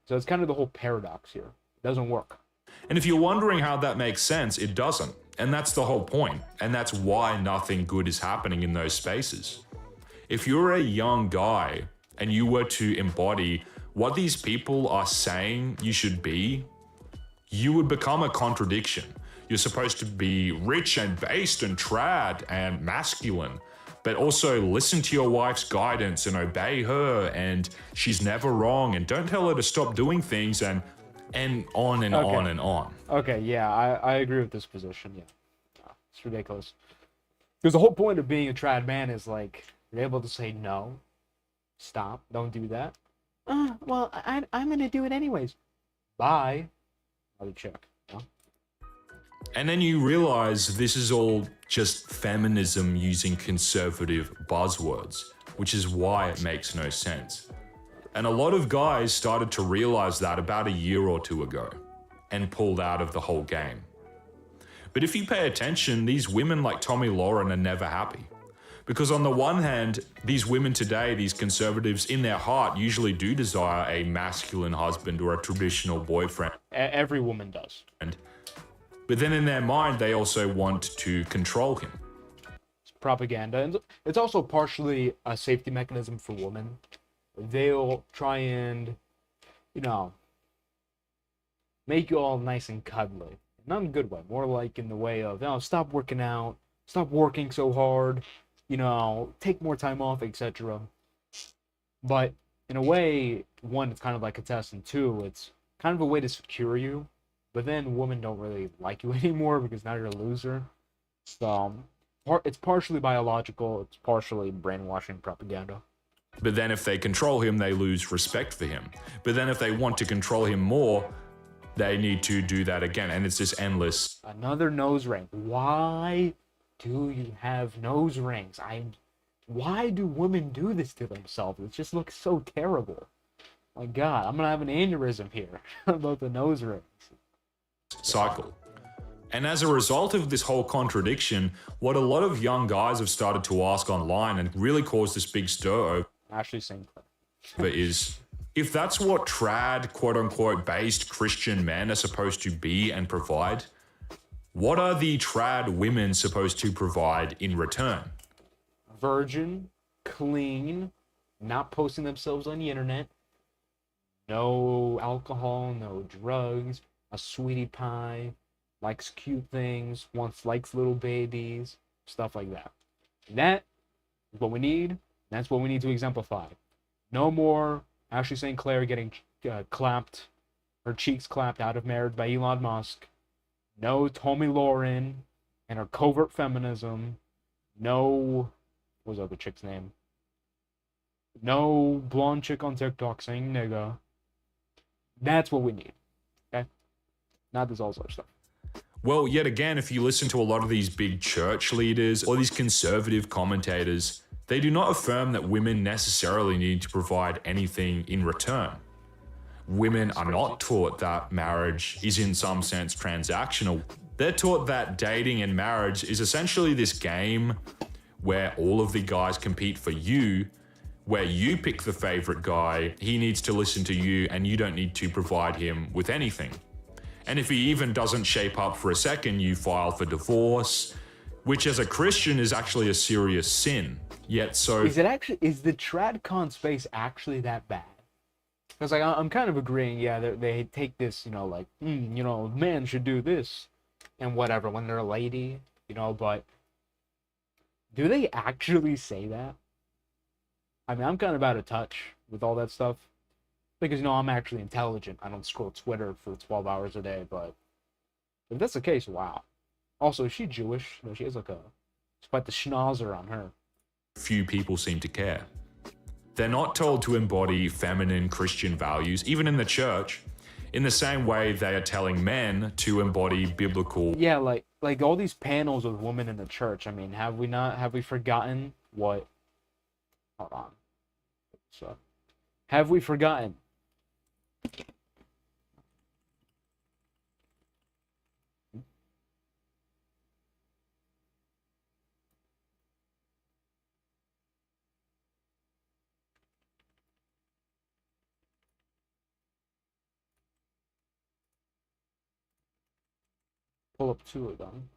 So it's kind of the whole paradox here. It doesn't work. And if you're wondering how that makes sense, it doesn't. And that's the whole point. And that's why nothing good is happening in those spaces. If you're a young guy and you were to embody what these people are saying you should be, you would become a contradiction. You're supposed to be rich and based and trad and masculine, but also listen to your wife's guidance and obey her, and she's never wrong, and don't tell her to stop doing things, and on and on and on. Okay, yeah, I agree with this position, yeah. It's ridiculous. Because the whole point of being a trad man is, like, you're able to say no, stop, don't do that. Well, I'm going to do it anyways. Bye. I'll check. And then you realize this is all just feminism using conservative buzzwords, which is why it makes no sense. And a lot of guys started to realize that about a year or two ago and pulled out of the whole game. But if you pay attention, these women like Tomi Lahren are never happy. Because on the one hand, these women today, these conservatives in their heart usually do desire a masculine husband or a traditional boyfriend. Every woman does. But then in their mind, they also want to control him. It's propaganda. And it's also partially a safety mechanism for women. They'll try and, make you all nice and cuddly. Not in a good way. More like in the way of, stop working out. Stop working so hard. Take more time off, etc. But in a way, one, it's kind of like a test, and two, it's kind of a way to secure you. But then women don't really like you anymore because now you're a loser. So it's partially biological, it's partially brainwashing propaganda. But then if they control him, they lose respect for him. But then if they want to control him more, they need to do that again. And it's this endless. Another nose ring. Why do you have nose rings? Why do women do this to themselves? It just looks so terrible. My God, I'm gonna have an aneurysm here about the nose rings. Cycle. And as a result of this whole contradiction, what a lot of young guys have started to ask online and really caused this big stir Ashley Sinclair. over is If that's what trad, quote unquote, based Christian men are supposed to be and provide, what are the trad women supposed to provide in return? Virgin, clean, not posting themselves on the internet, no alcohol, no drugs, a sweetie pie, likes cute things, likes little babies, stuff like that. That is what we need. That's what we need to exemplify. No more Ashley St. Clair getting clapped, her cheeks clapped out of marriage by Elon Musk. No Tomi Lahren and her covert feminism. No, what was the other chick's name? No blonde chick on TikTok saying nigga. That's what we need. Okay? Not this all sort of stuff. Well, yet again, if you listen to a lot of these big church leaders or these conservative commentators, they do not affirm that women necessarily need to provide anything in return. Women are not taught that marriage is in some sense transactional. They're taught that dating and marriage is essentially this game where all of the guys compete for you, where you pick the favorite guy, he needs to listen to you, and you don't need to provide him with anything. And if he even doesn't shape up for a second, you file for divorce, which as a Christian is actually a serious sin. Yet so... Is the TradCon space actually that bad? Because I'm kind of agreeing, yeah, they take this, like, man should do this and whatever when they're a lady, but do they actually say that? I mean, I'm kind of out of touch with all that stuff. Because, I'm actually intelligent. I don't scroll Twitter for 12 hours a day, but if that's the case, wow. Also, is she Jewish? No, she has it's quite the schnauzer on her. Few people seem to care. They're not told to embody feminine Christian values, even in the church, in the same way they are telling men to embody biblical... Yeah, like all these panels with women in the church. I mean, have we forgotten what... Hold on. So, have we forgotten? Pull up two of them.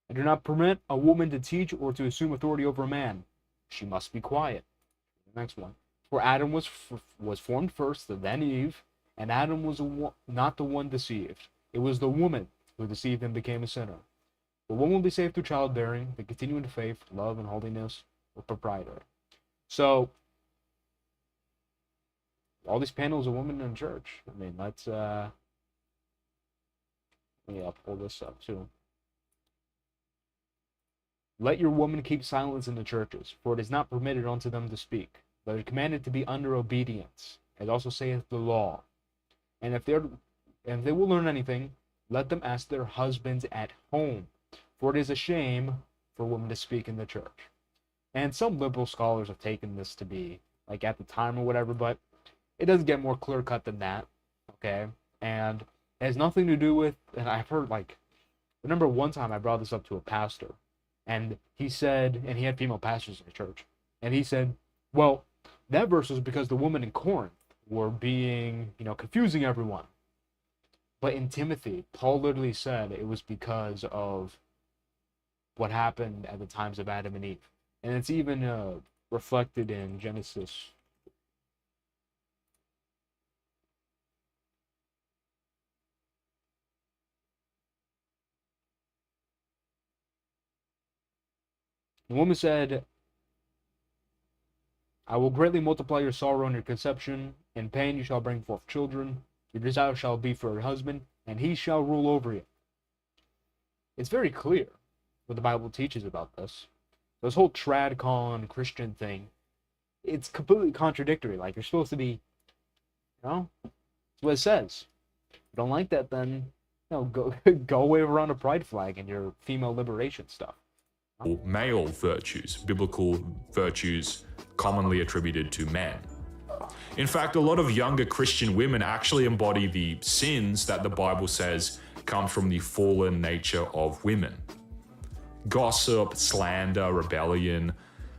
I do not permit a woman to teach or to assume authority over a man. She must be quiet. The next one. For Adam was formed first, then Eve, and Adam was not the one deceived. It was the woman who deceived and became a sinner. The woman will be saved through childbearing, the continuing faith, love, and holiness with propriety. So, all these panels of women in church. I mean, let me pull this up too. Let your woman keep silence in the churches, for it is not permitted unto them to speak, but it is commanded to be under obedience, as also saith the law. And if they will learn anything, let them ask their husbands at home, for it is a shame for women to speak in the church. And some liberal scholars have taken this to be, like, at the time or whatever, but it does get more clear-cut than that, okay? And it has nothing to do with, and I've heard, remember one time I brought this up to a pastor, and he said, and he had female pastors in the church, and he said, well, that verse was because the women in Corinth were being, confusing everyone. But in Timothy, Paul literally said it was because of what happened at the times of Adam and Eve. And it's even reflected in Genesis. The woman said, I will greatly multiply your sorrow and your conception. In pain you shall bring forth children. Your desire shall be for your husband, and he shall rule over you. It's very clear what the Bible teaches about this. This whole tradcon Christian thing, it's completely contradictory. Like, you're supposed to be, that's what it says. If you don't like that, then, go wave around a pride flag and your female liberation stuff. Male virtues, biblical virtues commonly attributed to men. In fact, a lot of younger Christian women actually embody the sins that the Bible says come from the fallen nature of women. gossip, slander, rebellion,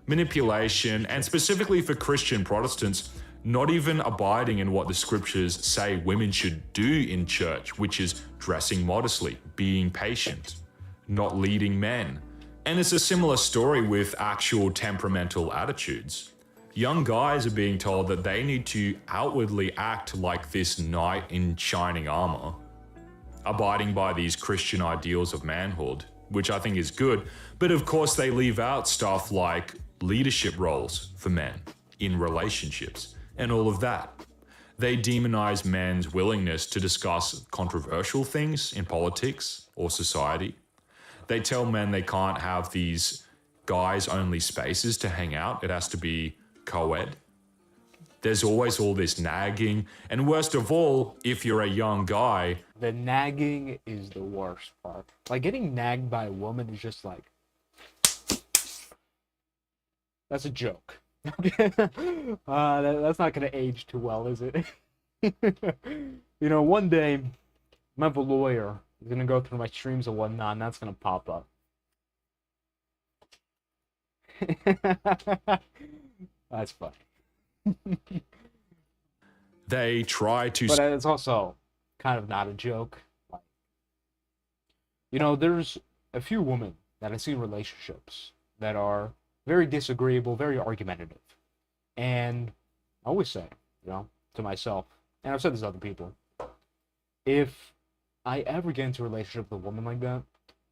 manipulation, and specifically for Christian Protestants, not even abiding in what the scriptures say women should do in church, which is dressing modestly, being patient, not leading men. And it's a similar story with actual temperamental attitudes. Young guys are being told that they need to outwardly act like this knight in shining armor, abiding by these Christian ideals of manhood, which I think is good, but of course they leave out stuff like leadership roles for men in relationships and all of that. They demonize men's willingness to discuss controversial things in politics or society. They tell men they can't have these guys-only spaces to hang out. It has to be co-ed. There's always all this nagging, and worst of all, if you're a young guy, The nagging is the worst part. Like, getting nagged by a woman is just like, that's a joke. That's not gonna age too well, is it? You know, one day, I'm gonna have a lawyer. He's gonna go through my streams and whatnot, and that's gonna pop up. That's funny. they try to But it's also kind of not a joke. Like, you know, there's a few women that I see in relationships that are very disagreeable, very argumentative. And I always say, you know, to myself, and I've said this to other people, if I ever get into a relationship with a woman like that,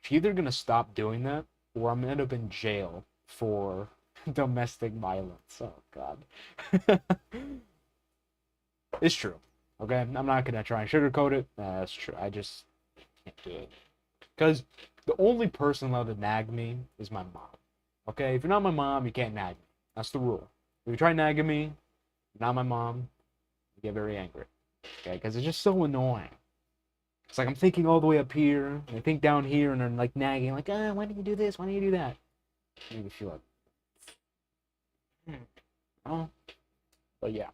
she's either gonna stop doing that, or I'm gonna end up in jail for domestic violence. Oh God. It's true. Okay, I'm not gonna try and sugarcoat it. That's true. I just can't do it. Because the only person allowed to nag me is my mom. Okay, if you're not my mom, you can't nag me. That's the rule. If you try nagging me, you're not my mom, I get very angry. Okay, because it's just so annoying. It's like I'm thinking all the way up here, and I think down here, and I'm like nagging, like, why didn't you do this? Why didn't you do that? Make me feel like, oh, but yeah.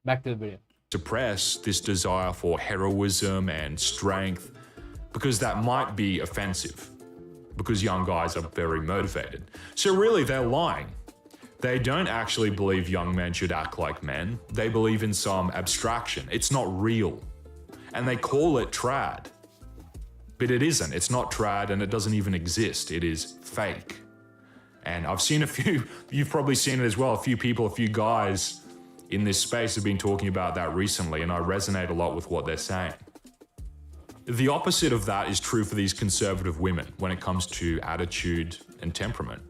Back to the video. suppress this desire for heroism and strength because that might be offensive, because young guys are very motivated. So really, they're lying. They don't actually believe young men should act like men. They believe in some abstraction. It's not real. And they call it trad. But it isn't. It's not trad, and it doesn't even exist. It is fake. And I've seen a few, you've probably seen it as well, a few people, a few guys in this space have been talking about that recently, and I resonate a lot with what they're saying. The opposite of that is true for these conservative women when it comes to attitude and temperament.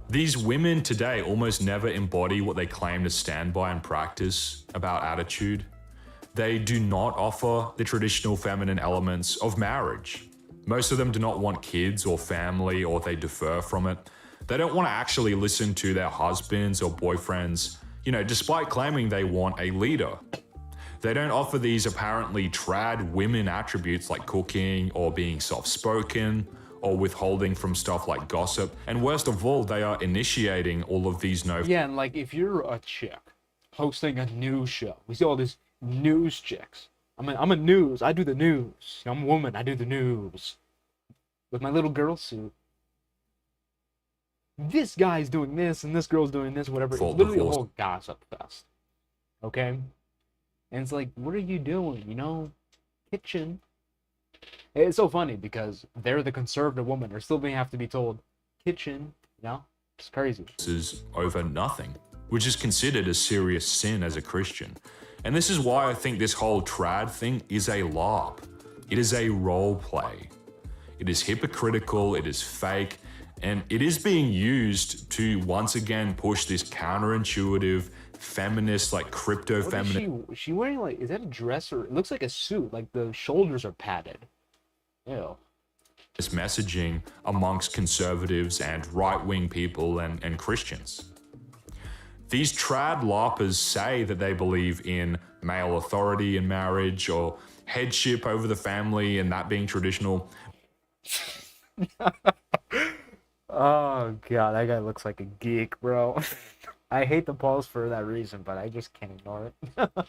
These women today almost never embody what they claim to stand by and practice about attitude. They do not offer the traditional feminine elements of marriage. Most of them do not want kids or family, or they defer from it. They don't want to actually listen to their husbands or boyfriends, you know, despite claiming they want a leader. They don't offer these apparently trad women attributes like cooking or being soft-spoken or withholding from stuff like gossip. And worst of all, they are initiating all of these Yeah, and like if you're a chick hosting a news show, we see all these news chicks. I'm a news. I do the news. I'm a woman. I do the news with my little girl suit. This guy's doing this and this girl's doing this, whatever. It's literally a whole gossip fest. Okay? And it's like, what are you doing? You know, kitchen. It's so funny because they're the conservative woman. They're still going to have to be told, kitchen. You know? It's crazy. This is over nothing, which is considered a serious sin as a Christian. And this is why I think this whole trad thing is a LARP. It is a role play. It is hypocritical, it is fake, and it is being used to once again push this counterintuitive, feminist, like crypto-feminist. Is she wearing like, is that a dress or, it looks like a suit, like the shoulders are padded. Ew. This messaging amongst conservatives and right-wing people and Christians. These trad LARPers say that they believe in male authority in marriage or headship over the family and that being traditional. Oh god, that guy looks like a geek, bro. I hate the pause for that reason, but I just can't ignore it. But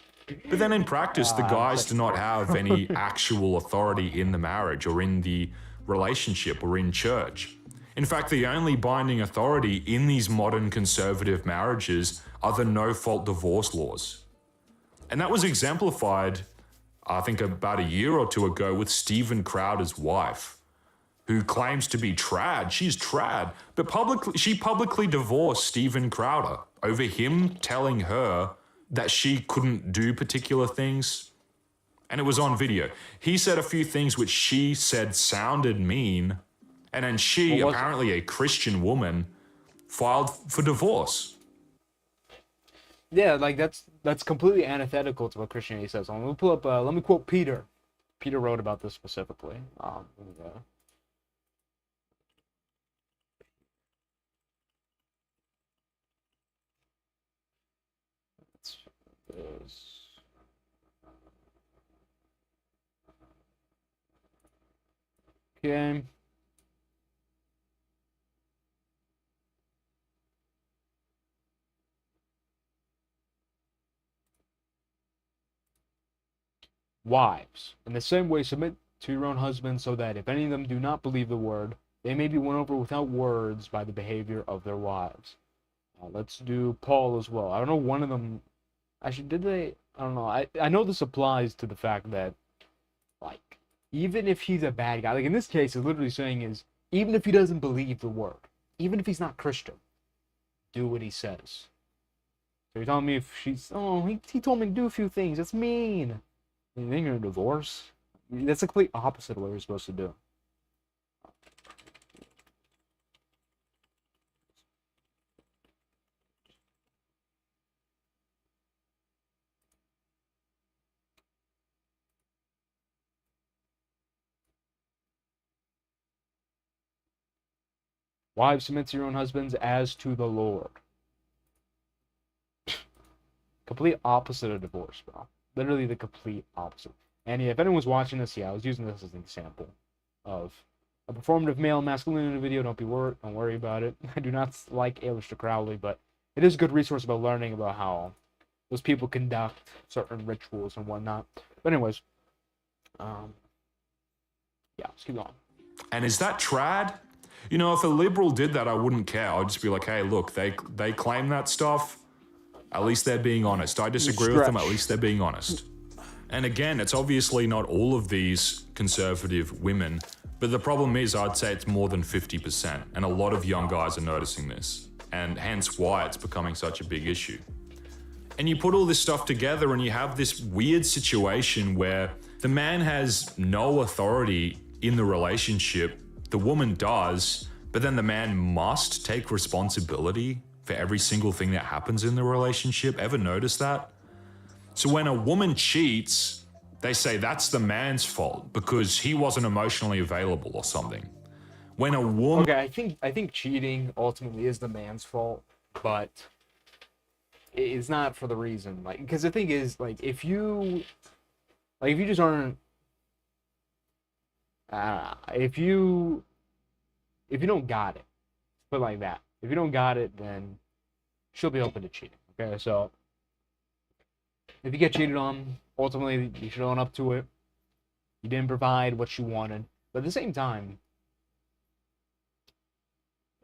then in practice, the guys do not have any actual authority in the marriage or in the relationship or in church. In fact, the only binding authority in these modern conservative marriages are the no-fault divorce laws. And that was exemplified, I think, about a year or two ago with Steven Crowder's wife, who claims to be trad. She's trad, but she publicly divorced Steven Crowder over him telling her that she couldn't do particular things. And it was on video. He said a few things which she said sounded mean, and then she, apparently a Christian woman, filed for divorce. Yeah, like that's completely antithetical to what Christianity says. Let me pull up. Let me quote Peter. Peter wrote about this specifically. Let me go. Okay. Wives, in the same way, submit to your own husbands, so that if any of them do not believe the word, they may be won over without words by the behavior of their wives. Let's do Paul as well. I don't know, one of them, actually, did they? I don't know. I know this applies to the fact that, like, even if he's a bad guy, like in this case, it's literally saying is, even if he doesn't believe the word, even if he's not Christian, do what he says. So you're telling me if she's, oh, he told me to do a few things, that's mean. You think you're gonna divorce? That's the complete opposite of what you're supposed to do. Wives, submit to your own husbands as to the Lord. Complete opposite of divorce, bro. Literally the complete opposite. And yeah, if anyone's watching this, yeah, I was using this as an example of a performative male masculinity video. Don't worry about it. I do not like Aleister Crowley, but it is a good resource about learning about how those people conduct certain rituals and whatnot. But anyways, yeah, let's keep going. And is that trad? You know, if a liberal did that, I wouldn't care. I'd just be like, hey, look, they claim that stuff. At least they're being honest. I disagree with them. At least they're being honest. And again, it's obviously not all of these conservative women, but the problem is I'd say it's more than 50%. And a lot of young guys are noticing this, and hence why it's becoming such a big issue. And you put all this stuff together and you have this weird situation where the man has no authority in the relationship. The woman does, but then the man must take responsibility for every single thing that happens in the relationship. Ever notice that? So when a woman cheats, they say that's the man's fault because he wasn't emotionally available or something. When a woman... Okay, I think cheating ultimately is the man's fault, but it's not for the reason, like, because the thing is, like, if you just aren't, if you don't got it, put it like that. If you don't got it, then she'll be open to cheating. Okay, so if you get cheated on, ultimately you should own up to it. You didn't provide what she wanted, but at the same time,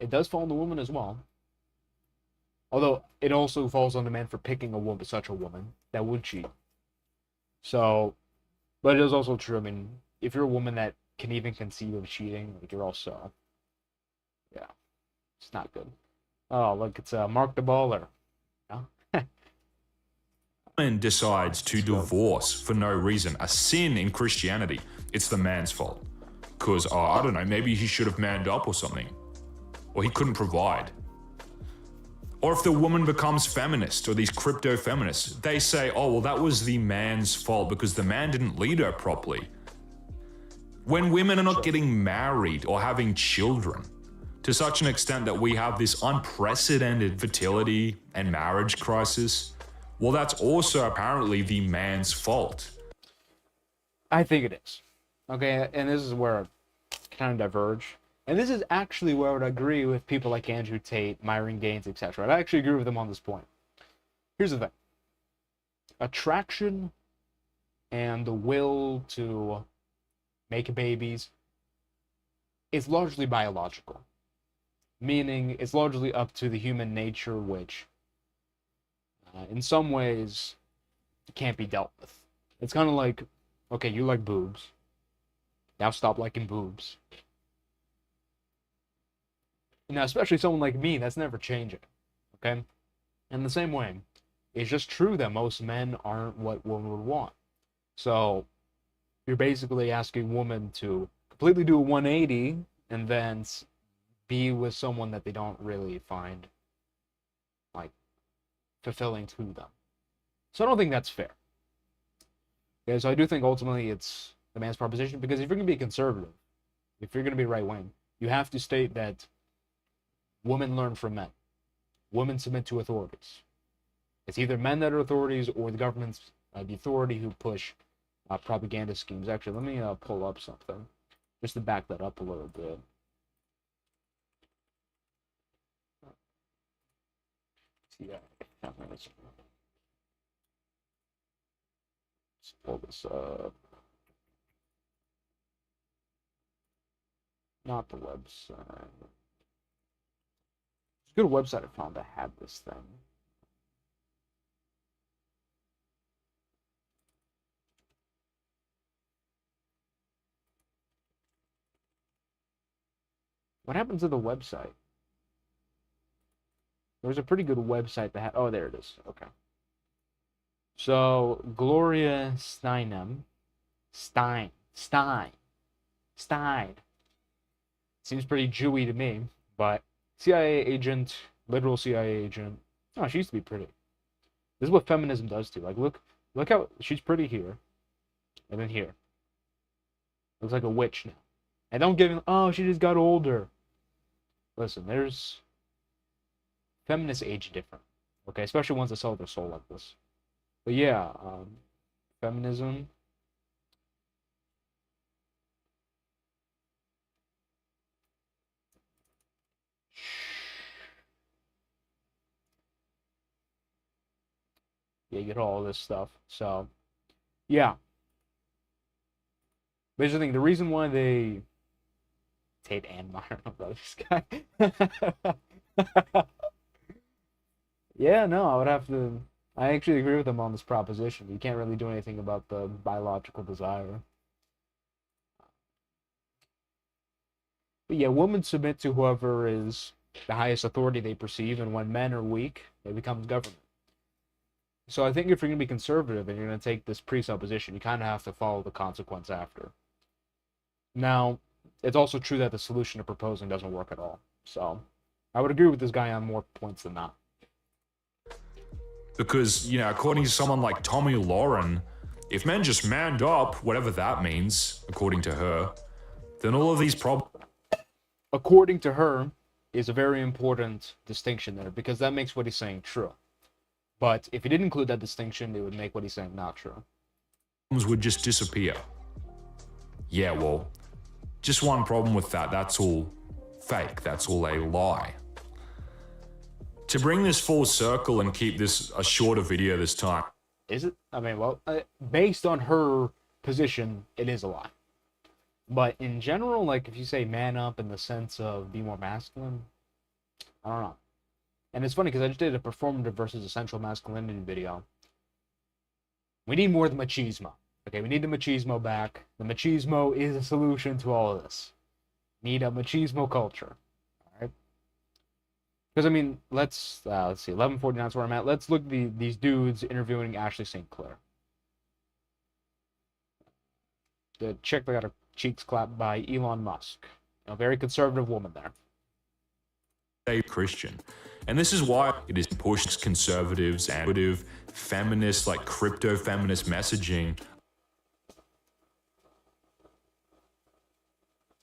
it does fall on the woman as well. Although it also falls on the man for picking a woman, such a woman that would cheat. So, but it is also true. I mean, if you're a woman that can even conceive of cheating, like, you're also, yeah, it's not good. Oh, look, it's Mark the Baller. Yeah? Woman decides to divorce for no reason, a sin in Christianity, it's the man's fault. Because, I don't know, maybe he should have manned up or something. Or he couldn't provide. Or if the woman becomes feminist or these crypto feminists, they say, oh, well, that was the man's fault because the man didn't lead her properly. When women are not getting married or having children, to such an extent that we have this unprecedented fertility and marriage crisis, well, that's also apparently the man's fault. I think it is. Okay, and this is where I kind of diverge. And this is actually where I would agree with people like Andrew Tate, Myron Gaines, etc. I actually agree with them on this point. Here's the thing. Attraction and the will to make babies is largely biological. meaning it's largely up to the human nature, which in some ways can't be dealt with. It's kind of like, okay, you like boobs. Now stop liking boobs. Now, especially someone like me, that's never changing. Okay? In the same way, it's just true that most men aren't what women would want. So, you're basically asking women to completely do a 180 and then be with someone that they don't really find, like, fulfilling to them. So I don't think that's fair. Okay, so I do think ultimately it's the man's proposition, because if you're going to be conservative, if you're going to be right-wing, you have to state that women learn from men. Women submit to authorities. It's either men that are authorities or the government's the authority who push propaganda schemes. Actually, let me pull up something just to back that up a little bit. Yeah, let's pull this up. Not the website. It's a good website I found that had this thing. What happened to the website? There was a pretty good website that had... Oh, there it is. Okay. So, Gloria Steinem. Stein. Seems pretty Jewy to me, but CIA agent, literal CIA agent. Oh, she used to be pretty. This is what feminism does too. Like, look how she's pretty here, and then here. Looks like a witch now. And don't give him, oh, she just got older. Listen, there's feminists age different, okay? Especially ones that sell their soul like this. But yeah, feminism. Yeah, you get all this stuff. So, yeah. But here's the thing, the reason why they... Tate and Meyer, brother, this guy. Yeah, no, I would have to... I actually agree with them on this proposition. You can't really do anything about the biological desire. But yeah, women submit to whoever is the highest authority they perceive, and when men are weak, they become government. So I think if you're going to be conservative and you're going to take this presupposition, you kind of have to follow the consequence after. Now, it's also true that the solution to proposing doesn't work at all. So I would agree with this guy on more points than that. Because, you know, according to someone like Tommy Lauren, if men just manned up, whatever that means, according to her, then all of these problems... According to her is a very important distinction there, because that makes what he's saying true. But if he didn't include that distinction, it would make what he's saying not true. would just disappear. Yeah, well, just one problem with that. That's all fake. That's all a lie. To bring this full circle and keep this a shorter video this time. Is it? I mean, well, based on her position, it is a lie. But in general, like, if you say man up in the sense of be more masculine, I don't know. And it's funny because I just did a performative versus essential masculinity video. We need more of the machismo. Okay, we need the machismo back. The machismo is a solution to all of this. Need a machismo culture. Alright? Because, I mean, let's see, 1149 is where I'm at. Let's look at these dudes interviewing Ashley St. Clair. The chick that got her cheeks clapped by Elon Musk. A very conservative woman there. A Christian. And this is why it is pushed conservatives and feminist, like crypto-feminist messaging.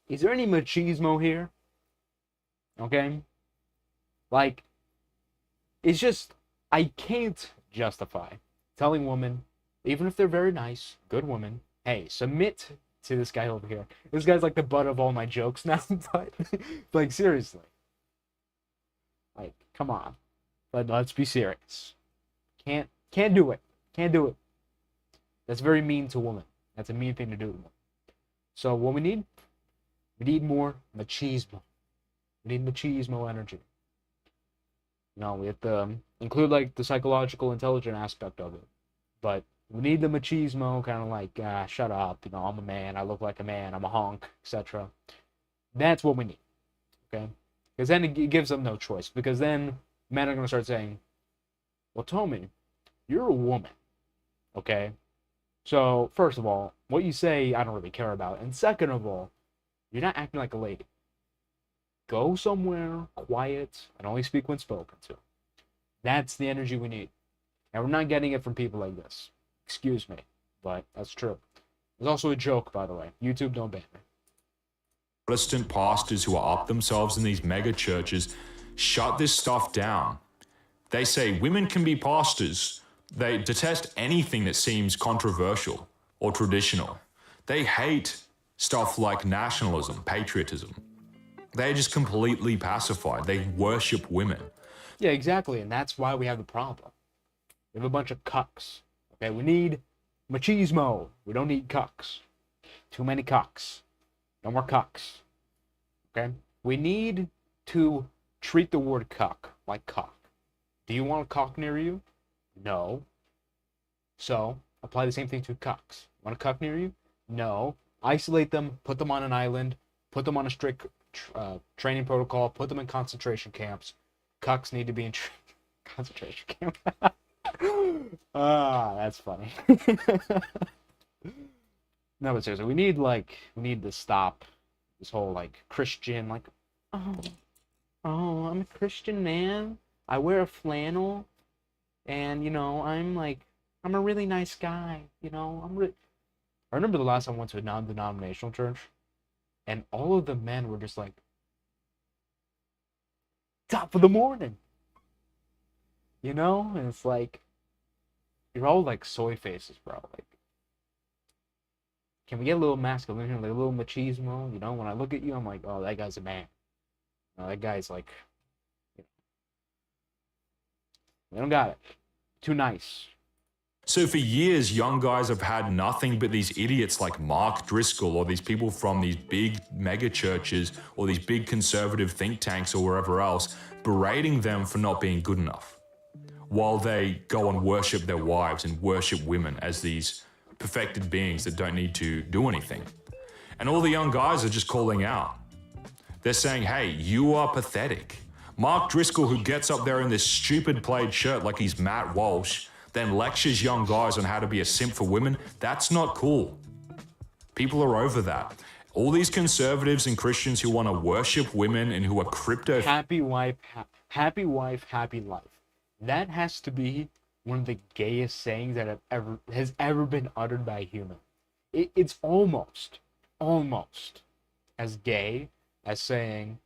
Is there any machismo here? Okay? Like, it's just, I can't justify telling women, even if they're very nice, good women, hey, submit to this guy over here. This guy's like the butt of all my jokes now, but, like, seriously. Like, come on. But let's be serious. Can't do it. Can't do it. That's very mean to women. That's a mean thing to do. So what we need more machismo. We need machismo energy. We have to include like the psychological intelligent aspect of it. But we need the machismo, kind of like, shut up, I'm a man, I look like a man, I'm a honk, etc. That's what we need, okay? Because then it gives them no choice. Because then men are going to start saying, well, Tommy, you're a woman, okay? So, first of all, what you say, I don't really care about. And second of all, you're not acting like a lady. Go somewhere quiet and only speak when spoken to. That's the energy we need. And we're not getting it from people like this. Excuse me, but that's true. There's also a joke, by the way. YouTube, don't ban me. Protestant pastors who are up themselves in these mega churches shut this stuff down. They say women can be pastors. They detest anything that seems controversial or traditional. They hate stuff like nationalism, patriotism. They're just completely pacified. They worship women. Yeah, exactly, and that's why we have the problem. We have a bunch of cucks. Okay, we need machismo. We don't need cucks. Too many cucks. No more cucks. Okay? We need to treat the word cuck like cock. Do you want a cock near you? No. So, apply the same thing to cucks. Want a cuck near you? No. Isolate them, put them on an island, put them on a strict training protocol, put them in concentration camps. Cucks need to be in concentration camp. That's funny. No, but seriously, we need to stop this whole like Christian, like, oh, I'm a Christian man. I wear a flannel, and I'm a really nice guy. I remember the last time I went to a non-denominational church, and all of the men were just like, top of the morning. And it's like, you're all like soy faces, bro. Like, can we get a little masculinity, like a little machismo? When I look at you, I'm like, oh, that guy's a man. That guy's like, we don't got it. Too nice. So for years, young guys have had nothing but these idiots like Mark Driscoll or these people from these big mega churches or these big conservative think tanks or wherever else berating them for not being good enough, while they go and worship their wives and worship women as these perfected beings that don't need to do anything. And all the young guys are just calling out. They're saying, hey, you are pathetic. Mark Driscoll, who gets up there in this stupid plaid shirt like he's Matt Walsh, then lectures young guys on how to be a simp for women, that's not cool. People are over that. All these conservatives and Christians who want to worship women and who are crypto... Happy wife, happy life. That has to be one of the gayest sayings that has ever been uttered by a human. It's almost as gay as saying,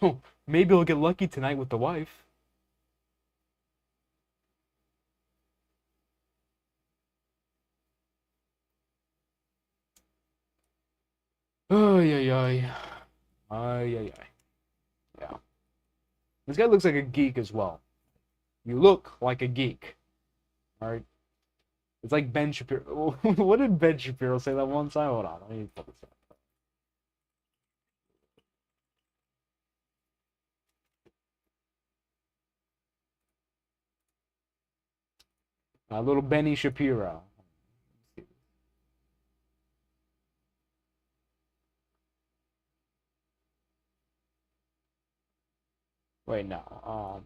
oh, maybe I'll get lucky tonight with the wife. Oh, yeah. Yeah. This guy looks like a geek as well. You look like a geek. Alright? It's like Ben Shapiro. What did Ben Shapiro say that one time? Hold on, let me pull this up. Little Benny Shapiro. Wait, no.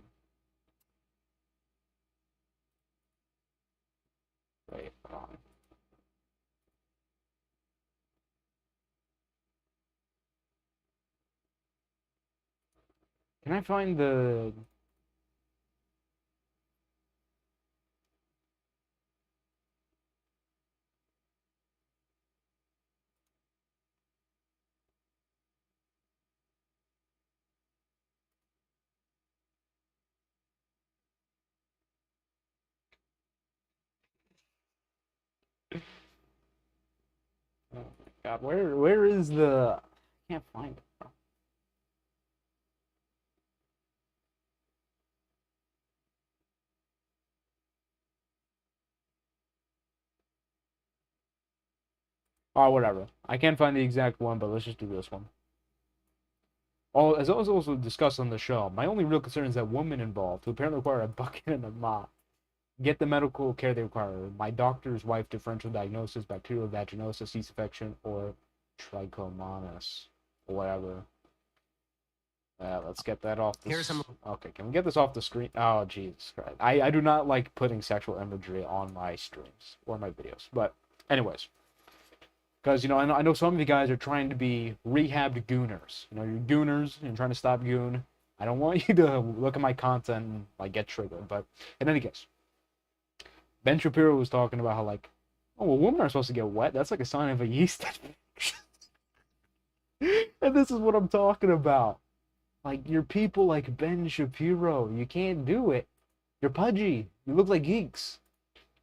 Wait, hold on. Can I find the... Oh my god, where is the... I can't find it, bro. Oh, whatever. I can't find the exact one, but let's just do this one. as I was also discussed on the show, my only real concern is that women involved, who apparently require a bucket and a mop, get the medical care they require. My doctor's wife differential diagnosis, bacterial vaginosis, yeast infection, or trichomonas, or whatever. Let's get that off the Okay, can we get this off the screen? Oh, Jesus Christ. I do not like putting sexual imagery on my streams or my videos. But anyways. Because, I know some of you guys are trying to be rehabbed gooners. You're gooners and trying to stop goon. I don't want you to look at my content and, get triggered. But in any case, Ben Shapiro was talking about how, oh, well, women are supposed to get wet. That's like a sign of a yeast infection. And this is what I'm talking about. You're people like Ben Shapiro. You can't do it. You're pudgy. You look like geeks.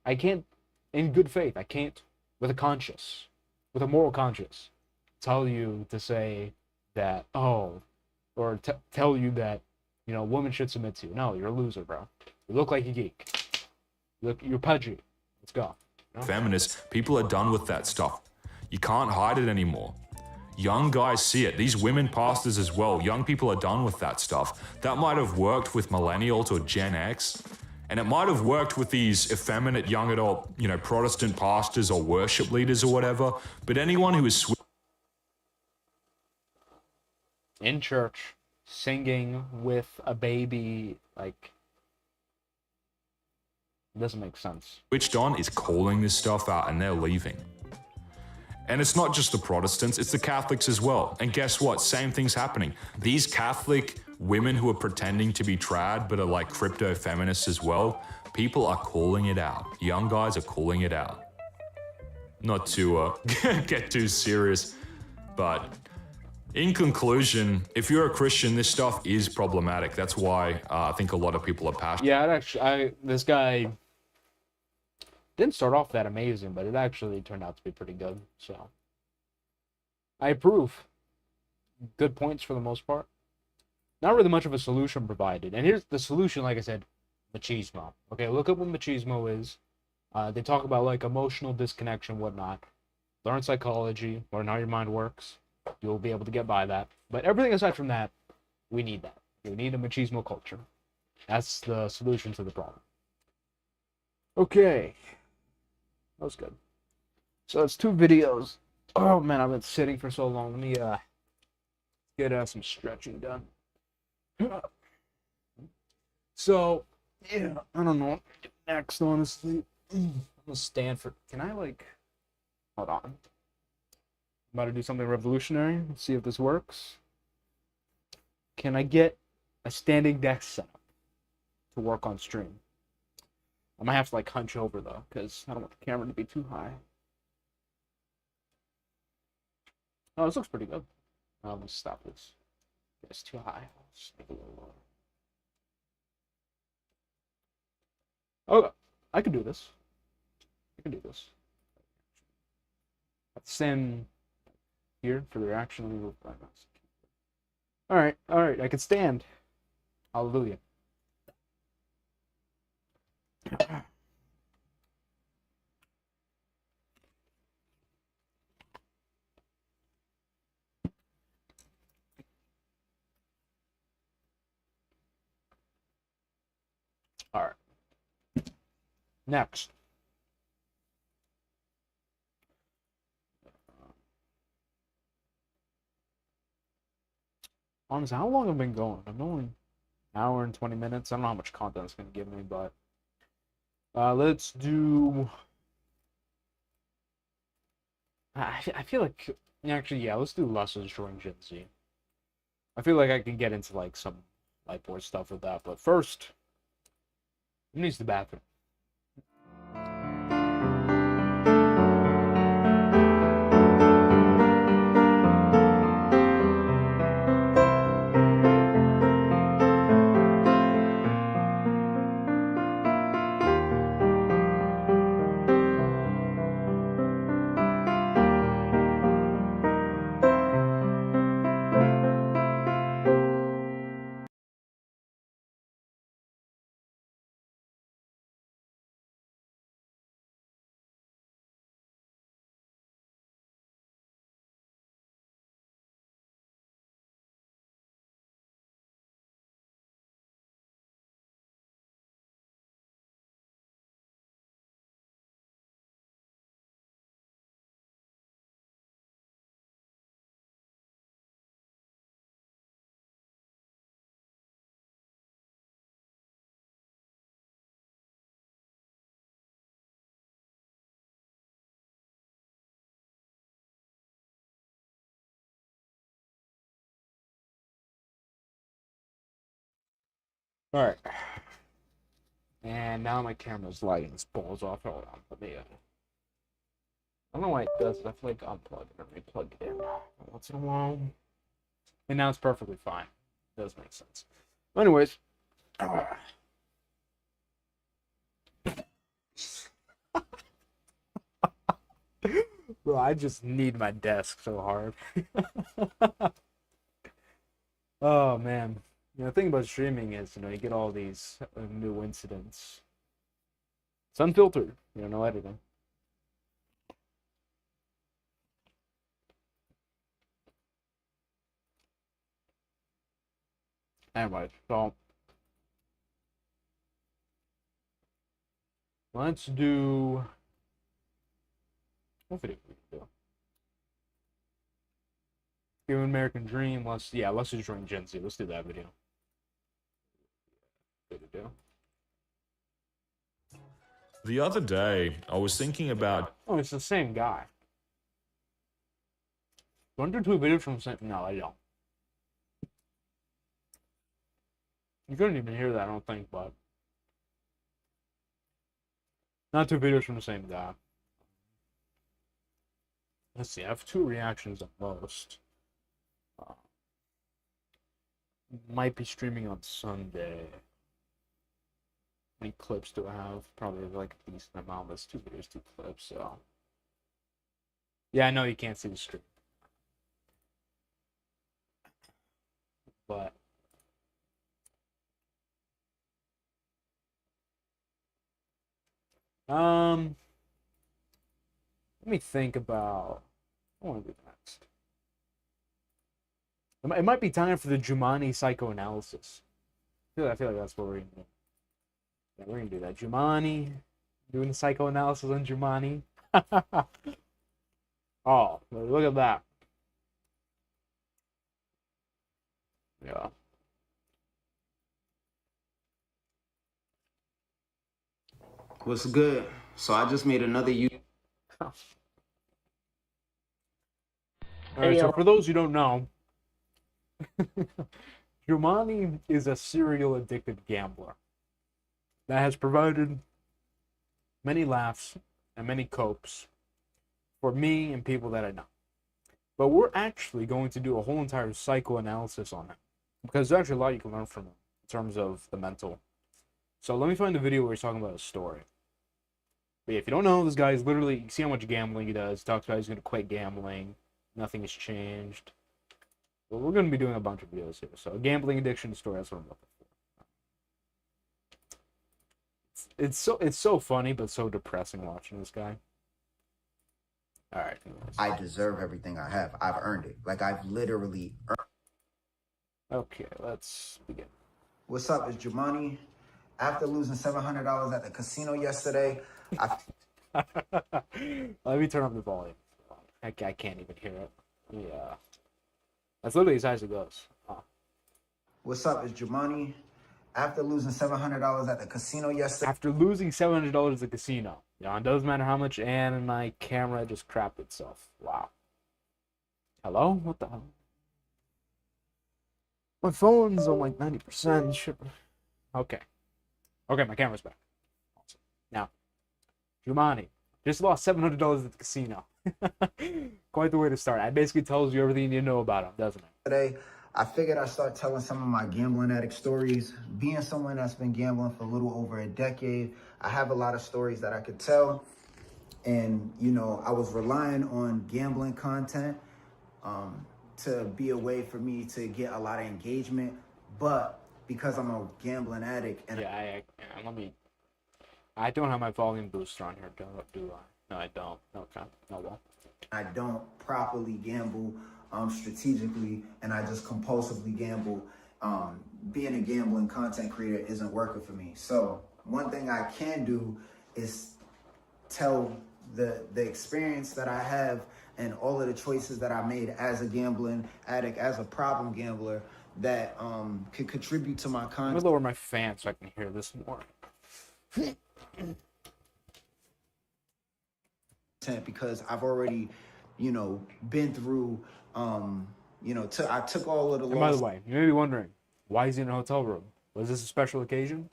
I can't, in good faith, I can't, with a moral conscience, tell you to say that, or tell you that, women should submit to you. No, you're a loser, bro. You look like a geek. You're pudgy. Let's go. Feminists, people are done with that stuff. You can't hide it anymore. Young guys see it. These women pastors as well. Young people are done with that stuff. That might have worked with millennials or Gen X, and it might have worked with these effeminate young adult, Protestant pastors or worship leaders or whatever. But anyone who is in church, singing with a baby, doesn't make sense. switched on is calling this stuff out, and they're leaving. And it's not just the Protestants, it's the Catholics as well. And guess what? Same thing's happening. These Catholic women who are pretending to be trad but are crypto feminists as well, people are calling it out. Young guys are calling it out. Not to get too serious, but in conclusion, if you're a Christian, this stuff is problematic. That's why I think a lot of people are passionate. Yeah, this guy didn't start off that amazing, but it actually turned out to be pretty good. So I approve. Good points for the most part. Not really much of a solution provided. And here's the solution, like I said, machismo. Okay, look up what machismo is. They talk about emotional disconnection, whatnot. Learn psychology, learn how your mind works. You'll be able to get by that. But everything aside from that, we need that. We need a machismo culture. That's the solution to the problem. Okay. That was good. So it's 2 videos. Oh man, I've been sitting for so long. Let me get some stretching done. So yeah, I don't know what to do next, honestly. I'm gonna stand for. Can I hold on? I'm about to do something revolutionary. Let's see if this works. Can I get a standing desk set up to work on stream? I might have to hunch over though, because I don't want the camera to be too high. Oh, this looks pretty good. Let me stop this. It's too high. I'll just make it a little lower. Oh, I can do this. I can do this. I have to stand here for the reaction. All right, I can stand. Hallelujah. All right. Next. Honestly, how long have I been going? I'm only an hour and 20 minutes. I don't know how much content it's going to give me, but let's do. I feel like actually, yeah, let's do lessons during Gen Z. I feel like I can get into some light board stuff with that, but first, who needs the bathroom? All right. And now my camera's lighting its balls off. Hold on. Let me. I don't know why it does it. I feel like unplug it or replug it in once in a while. And now it's perfectly fine. It does make sense. Anyways. Bro, I just need my desk so hard. Oh, man. The thing about streaming is, you get all these new incidents. It's unfiltered, no editing. Anyway, so let's do. What video we do? Give American Dream. Let's just join Gen Z. Let's do that video. Good to do. The other day, I was thinking about. Oh, it's the same guy. Don't do two videos from the same. No, I don't. You couldn't even hear that, I don't think, but. Not two videos from the same guy. Let's see, I have 2 reactions at most. Might be streaming on Sunday. How many clips do I have? Probably like a decent amount. That's 2 videos, 2 clips, so. Yeah, I know you can't see the stream. But. Let me think about what I want to do next. It might be time for the Jumanji psychoanalysis. I feel like that's what we're gonna do. Yeah, we're gonna do that. Jumanji, doing the psychoanalysis on Jumanji. Oh, look at that. Yeah. What's good? So I just made another All right, so for those who don't know, Jumanji is a serial addicted gambler that has provided many laughs and many copes for me and people that I know. But we're actually going to do a whole entire psychoanalysis on it because there's actually a lot you can learn from it in terms of the mental. So let me find the video where he's talking about a story. But yeah, if you don't know, this guy is literally, you see how much gambling he does. He talks about he's going to quit gambling. Nothing has changed. Well, we're going to be doing a bunch of videos here. So, a gambling addiction story, that's what I'm looking for. It's so funny, but so depressing watching this guy. All right. I deserve everything I have. I've earned it. Like, I've literally earned. Okay, let's begin. What's up? It's Jumanji. After losing $700 at the casino yesterday, Let me turn up the volume. I can't even hear it. Yeah. That's literally as high as it goes. Oh. What's up? It's Jumanji. After losing $700 at the casino yesterday. After losing $700 at the casino. Yeah, it doesn't matter how much, and my camera just crapped itself. Wow. Hello? What the hell? My phone's on like 90%. Okay. Okay, my camera's back. Awesome. Now, Jumanji just lost $700 at the casino. Quite the way to start. It basically tells you everything you need to know about him, doesn't it? Today, I figured I'd start telling some of my gambling addict stories. Being someone that's been gambling for a little over a decade, I have a lot of stories that I could tell. And, I was relying on gambling content to be a way for me to get a lot of engagement. But because I'm a gambling addict and I don't have my volume booster on here, do I? No, I don't. Okay. No, well. I don't properly gamble strategically, and I just compulsively gamble. Being a gambling content creator isn't working for me. So one thing I can do is tell the experience that I have and all of the choices that I made as a gambling addict, as a problem gambler, that could contribute to my content. Let me lower my fan so I can hear this more. Because I've already, been through, I took all of the And by the way, you may be wondering, why is he in a hotel room Was this a special occasion?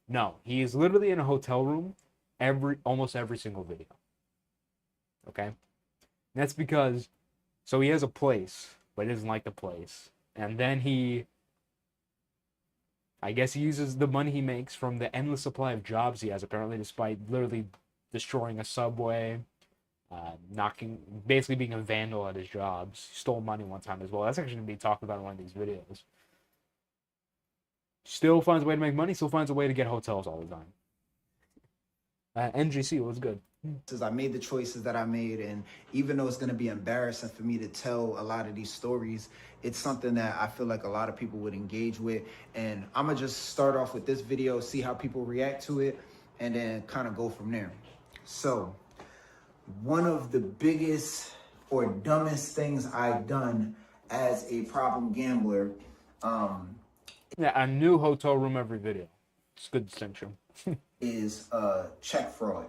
No. He is literally in a hotel room almost every single video. Okay? And that's because, so he has a place, but he doesn't like the place. And then I guess he uses the money he makes from the endless supply of jobs he has, apparently, despite literally destroying a subway, basically being a vandal at his jobs. He stole money one time as well. That's actually going to be talked about in one of these videos. Still finds a way to make money, still finds a way to get hotels all the time. NGC was good. I made the choices that I made, and even though it's going to be embarrassing for me to tell a lot of these stories, it's something that I feel like a lot of people would engage with. And I'm going to just start off with this video, see how people react to it, and then kind of go from there. So, one of the biggest or dumbest things I've done as a problem gambler, yeah, a new hotel room every video. It's a good distinction. is check fraud.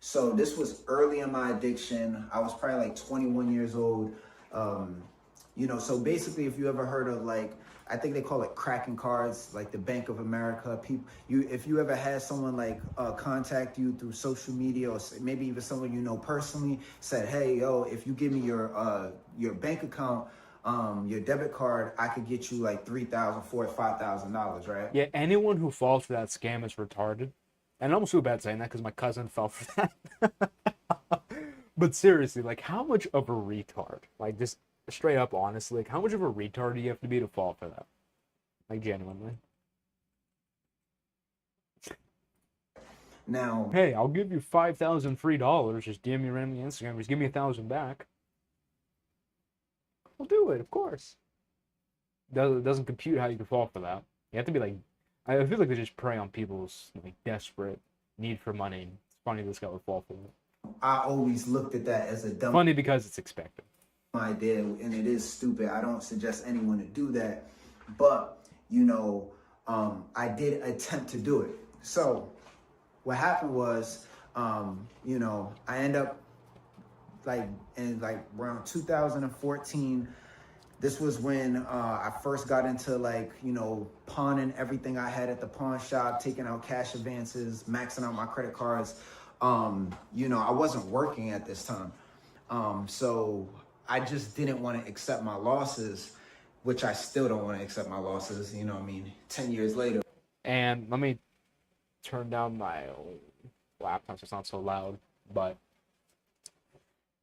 So this was early in my addiction. I was probably like 21 years old. So basically, if you ever heard of, like, I think they call it cracking cards, like the Bank of America. If you ever had someone like contact you through social media, or maybe even someone you know personally, said, "Hey, yo, if you give me your bank account, your debit card, I could get you like $3,000, $4,000, $5,000, right?" Yeah, anyone who falls for that scam is retarded. And I almost feel bad saying that because my cousin fell for that. But seriously, like, how much of a retard? Like, just straight up, honestly, like, how much of a retard do you have to be to fall for that? Like, genuinely. Now, hey, I'll give you $5,000 free dollars. Just DM me randomly on Instagram. Just give me 1,000 back. I'll do it, of course. It doesn't compute how you can fall for that. You have to be like, I feel like they just prey on people's like desperate need for money. It's funny this guy would fall for it. I always looked at that as a dumb Funny because it's expected. idea, and it is stupid. I don't suggest anyone to do that, but I did attempt to do it. So what happened was, I end up in around 2014. This was when I first got into pawning everything I had at the pawn shop, taking out cash advances, maxing out my credit cards. I wasn't working at this time. So I just didn't want to accept my losses, which I still don't want to accept my losses, 10 years later. And let me turn down my laptop so it's not so loud. But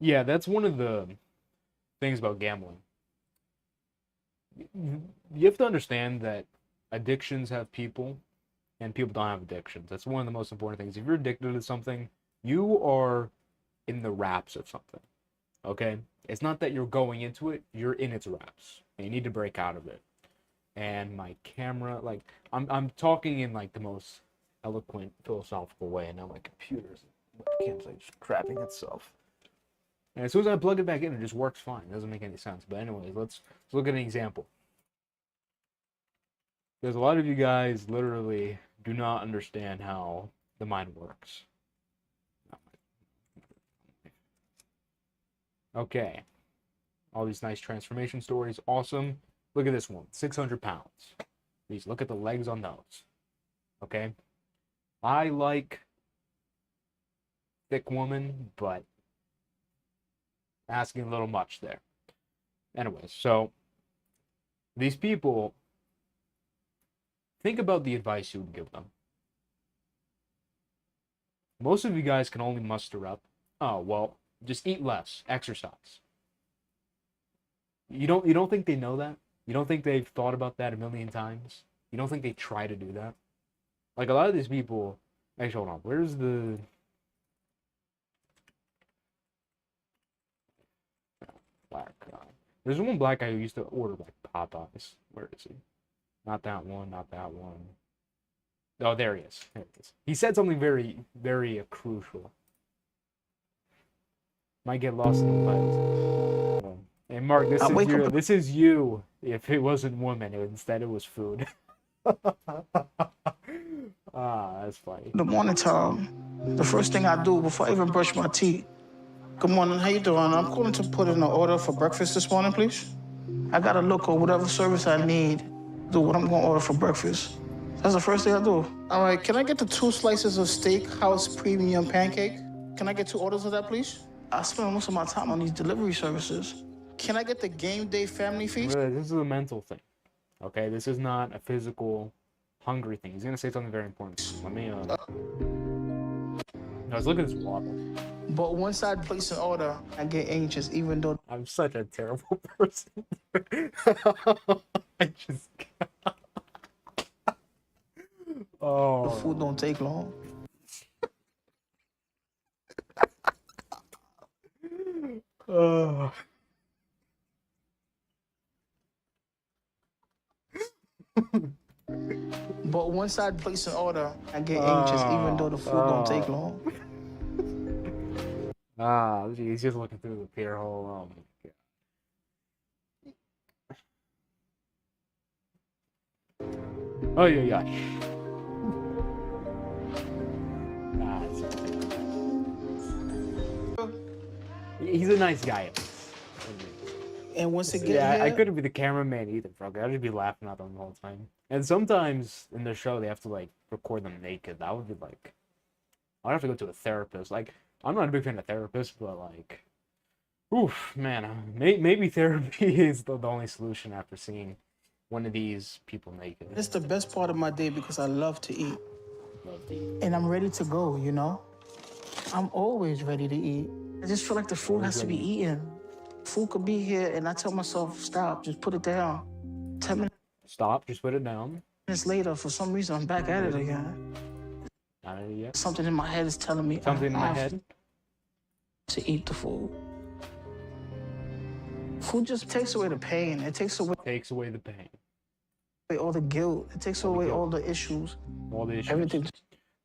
yeah, that's one of the things about gambling. You have to understand that addictions have people and people don't have addictions. That's one of the most important things. If you're addicted to something, you are in the wraps of something. Okay? It's not that you're going into it, you're in its wraps. And you need to break out of it. And my camera, I'm talking in the most eloquent, philosophical way, and now my computer's just crapping itself. And as soon as I plug it back in, it just works fine. It doesn't make any sense. But anyways, let's look at an example. Because a lot of you guys literally do not understand how the mind works. Okay. All these nice transformation stories. Awesome. Look at this one. 600 pounds. Please look at the legs on those. Okay. I like thick woman, but asking a little much there. Anyways, so these people, think about the advice you would give them. Most of you guys can only muster up, oh, well, just eat less, exercise. You don't think they know that? You don't think they've thought about that a million times? You don't think they try to do that? Like, a lot of these people, actually, hold on, where's the... Black guy. There's one black guy who used to order Popeyes. Where is he? Not that one, not that one. Oh, there he is. There he is. He said something very, very crucial. Might get lost in the legs. Hey, Mark, this is you. If it wasn't woman, instead it was food. That's funny. The morning time, the first thing I do before I even brush my teeth. Good morning, how you doing? I'm calling to put in an order for breakfast this morning, please. I gotta look at whatever service I need, do what I'm gonna order for breakfast. That's the first thing I do. All right, can I get the 2 slices of steakhouse premium pancake? Can I get 2 orders of that, please? I spend most of my time on these delivery services. Can I get the game day family feast? Really, this is a mental thing. Okay, this is not a physical hungry thing. He's gonna say something very important. Let me guys, look at this water. But once I place an order, I get anxious, even though I'm such a terrible person. I just the food don't take long. Oh. But once I place an order, I get anxious, even though the food don't take long. He's just looking through the peer hole. Oh my god. Oh yeah. He's a nice guy. And once it gets Yeah, here, I couldn't be the cameraman either, bro. I'd just be laughing at them the whole time. And sometimes in the show, they have to like record them naked. That would be like, I'd have to go to a therapist. Like, I'm not a big fan of therapists, but like, oof, man, maybe therapy is the only solution after seeing one of these people naked. it's the best part of my day because I love to eat. Love to eat. And I'm ready to go, you know? I'm always ready to eat. I just feel like the food has to be eaten. Food could be here, and I tell myself, stop, just put it down. 10 Stop, just put it down. minutes later, for some reason, I'm back at it again. Not ready yet. Something in my head is telling me Something in I my have head. to eat the food. Food just takes away the pain. It takes away Takes away the pain. all the guilt. It takes away all the issues. All the issues. Everything.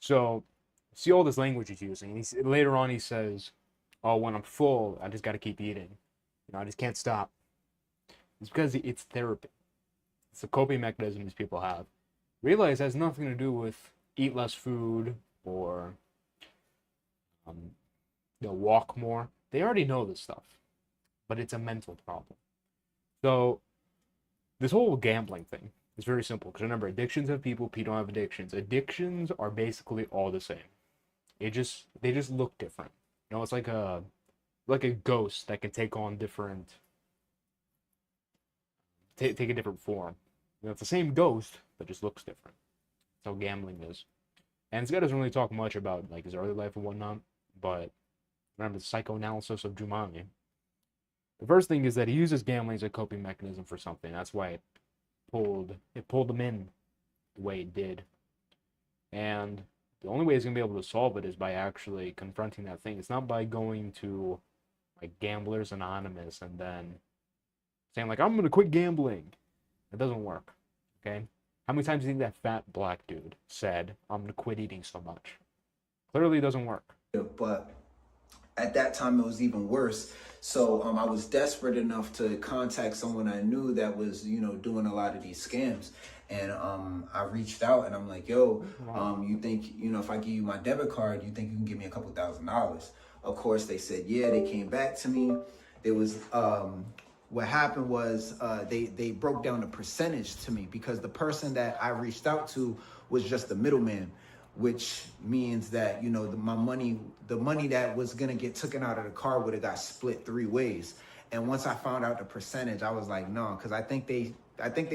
So, see all this language he's using. Later on, he says, "Oh, when I'm full, I just got to keep eating. You know, I just can't stop." It's because it's therapy. It's a coping mechanism these people have. Realize it has nothing to do with eat less food or walk more. They already know this stuff, but it's a mental problem. So, this whole gambling thing is very simple. Because remember, addictions have people don't have addictions. Addictions are basically all the same. They just look different. You know, it's like a ghost that can take on different take a different form. You know, it's the same ghost, but just looks different. That's how gambling is. And this guy doesn't really talk much about like his early life and whatnot, but remember the psychoanalysis of Jumanji. The first thing is that he uses gambling as a coping mechanism for something. That's why it pulled him in the way it did. And the only way he's gonna be able to solve it is by actually confronting that thing. It's not by going to like Gamblers Anonymous and then saying like, I'm gonna quit gambling. It doesn't work. Okay? How many times do you think that fat black dude said, I'm gonna quit eating so much? Clearly it doesn't work. But at that time it was even worse. So I was desperate enough to contact someone I knew that was, doing a lot of these scams. And I reached out and I'm like, yo, you think, if I give you my debit card, you think you can give me a couple $1,000s? Of course, they said, yeah. They came back to me. There was, what happened was they broke down the percentage to me because the person that I reached out to was just the middleman, which means that, the money that was going to get taken out of the car would have got split 3 ways. And once I found out the percentage, I was like, no, because I think they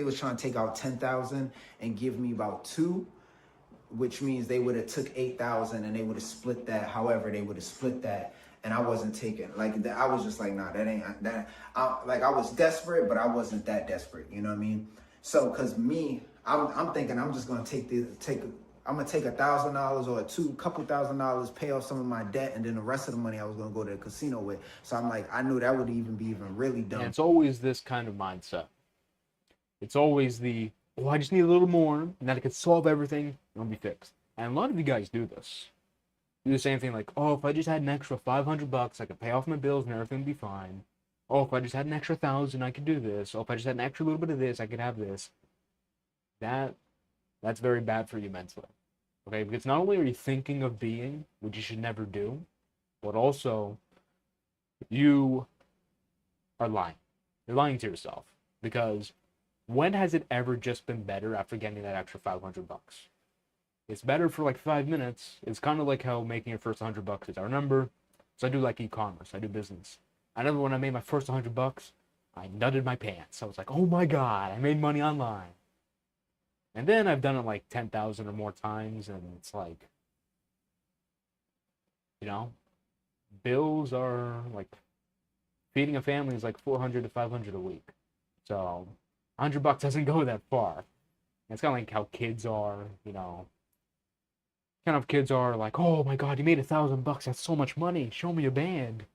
was trying to take out 10,000 and give me about 2, which means they would have took 8,000 and they would have split that. However, they would have split that, and I wasn't taking I was just like, nah, that ain't that. I was desperate, but I wasn't that desperate. You know what I mean? So, cause me, I'm thinking I'm just gonna I'm gonna take $1,000 or couple $1,000, pay off some of my debt, and then the rest of the money I was gonna go to the casino with. So I'm like, I knew that would even be really dumb. And it's always this kind of mindset. It's always I just need a little more, and then I can solve everything, and it'll be fixed. And a lot of you guys do this. Do the same thing like, oh, if I just had an extra $500, I could pay off my bills and everything would be fine. Oh, if I just had an extra 1,000, I could do this. Oh, if I just had an extra little bit of this, I could have this. That's very bad for you mentally. Okay, because not only are you thinking of being, which you should never do, but also you are lying. You're lying to yourself. Because When has it ever just been better after getting that extra $500? It's better for like 5 minutes. It's kind of like how making your first $100 is. I remember, so I do like e-commerce, I do business. I remember when I made my first $100, I nutted my pants. I was like, oh my God, I made money online. And then I've done it like 10,000 or more times, and it's like, you know, bills are like, feeding a family is like 400 to 500 a week. So $100 doesn't go that far. It's kind of like how kids are, you know, kind of kids are like, oh my God, you made $1,000. That's so much money. Show me a band.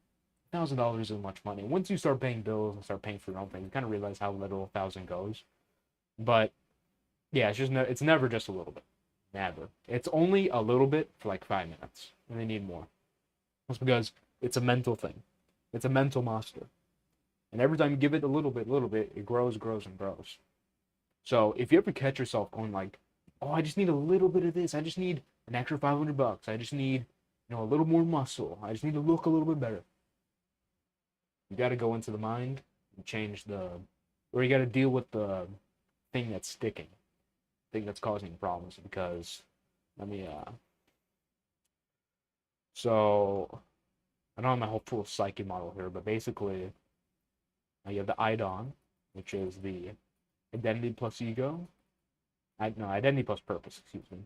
$1,000 isn't much money. Once you start paying bills and start paying for your own thing, you kind of realize how little 1,000 goes. But yeah, it's never just a little bit. Never. It's only a little bit for like 5 minutes, and they need more. That's because it's a mental thing. It's a mental monster. And every time you give it a little bit, it grows, grows, and grows. So if you ever catch yourself going like, oh, I just need a little bit of this. I just need an extra $500. I just need, you know, a little more muscle. I just need to look a little bit better. You got to go into the mind and change or you got to deal with the thing that's sticking, thing that's causing problems. Because, so I don't have my whole full psyche model here, but basically, you have the IDON, which is the identity plus ego. Identity plus purpose, excuse me.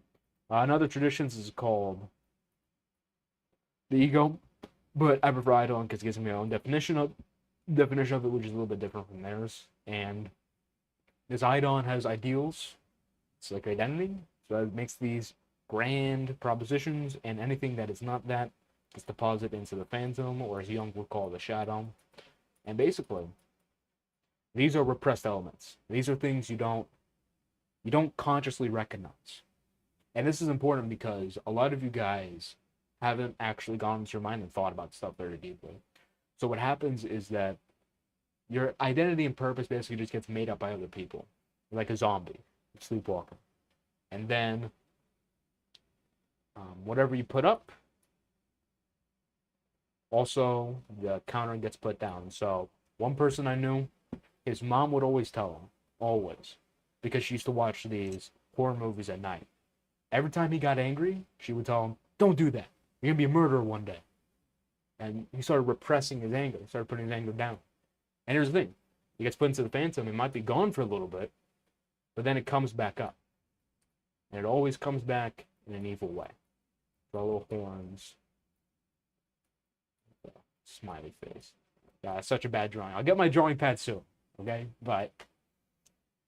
In other traditions, is called the ego, but I prefer IDON because it gives me my own definition of it, which is a little bit different from theirs. And this IDON has ideals. It's like identity, so it makes these grand propositions, and anything that is not that is deposited into the phantom, or as Jung would call the shadow. And basically, these are repressed elements. These are things you don't consciously recognize. And this is important because a lot of you guys haven't actually gone into your mind and thought about stuff very deeply. So what happens is that your identity and purpose basically just gets made up by other people. You're like a zombie, sleepwalker. And then whatever you put up, also the counter gets put down. So one person I knew, his mom would always tell him, always, because she used to watch these horror movies at night. Every time he got angry, she would tell him, don't do that. You're going to be a murderer one day. And he started repressing his anger. He started putting his anger down. And here's the thing. He gets put into the phantom. It might be gone for a little bit, but then it comes back up. And it always comes back in an evil way. Draw little horns. Smiley face. Yeah, it's such a bad drawing. I'll get my drawing pad soon. Okay? But,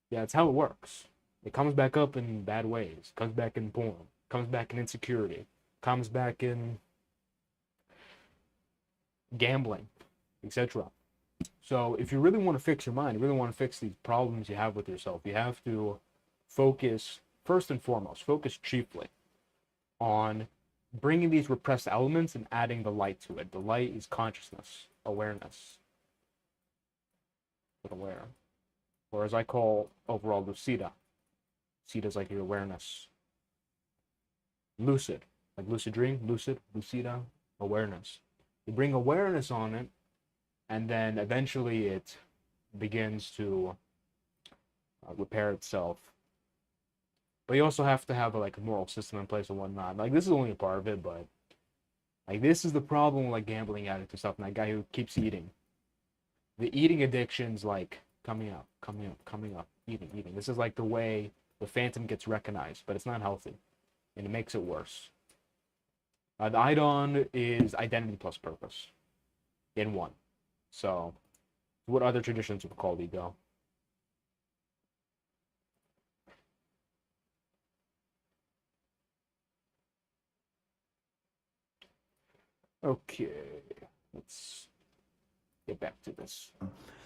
yeah, that's how it works. It comes back up in bad ways. It comes back in porn. It comes back in insecurity. It comes back in gambling, etc. So if you really want to fix your mind, you really want to fix these problems you have with yourself, you have to focus, first and foremost, focus chiefly on bringing these repressed elements and adding the light to it. The light is consciousness, awareness. Aware. Or as I call overall lucida. Lucida is like your awareness. Lucid, like lucid dream, lucid, lucida, awareness. You bring awareness on it, and then eventually it begins to repair itself. But you also have to have a moral system in place and whatnot. Like, this is only a part of it, but like, this is the problem with like gambling addict and stuff, and that guy who keeps eating. The eating addiction's like coming up, eating. This is like the way the phantom gets recognized, but it's not healthy, and it makes it worse. The IDON is identity plus purpose in one. So, what other traditions would call ego? Okay, let's get back to this.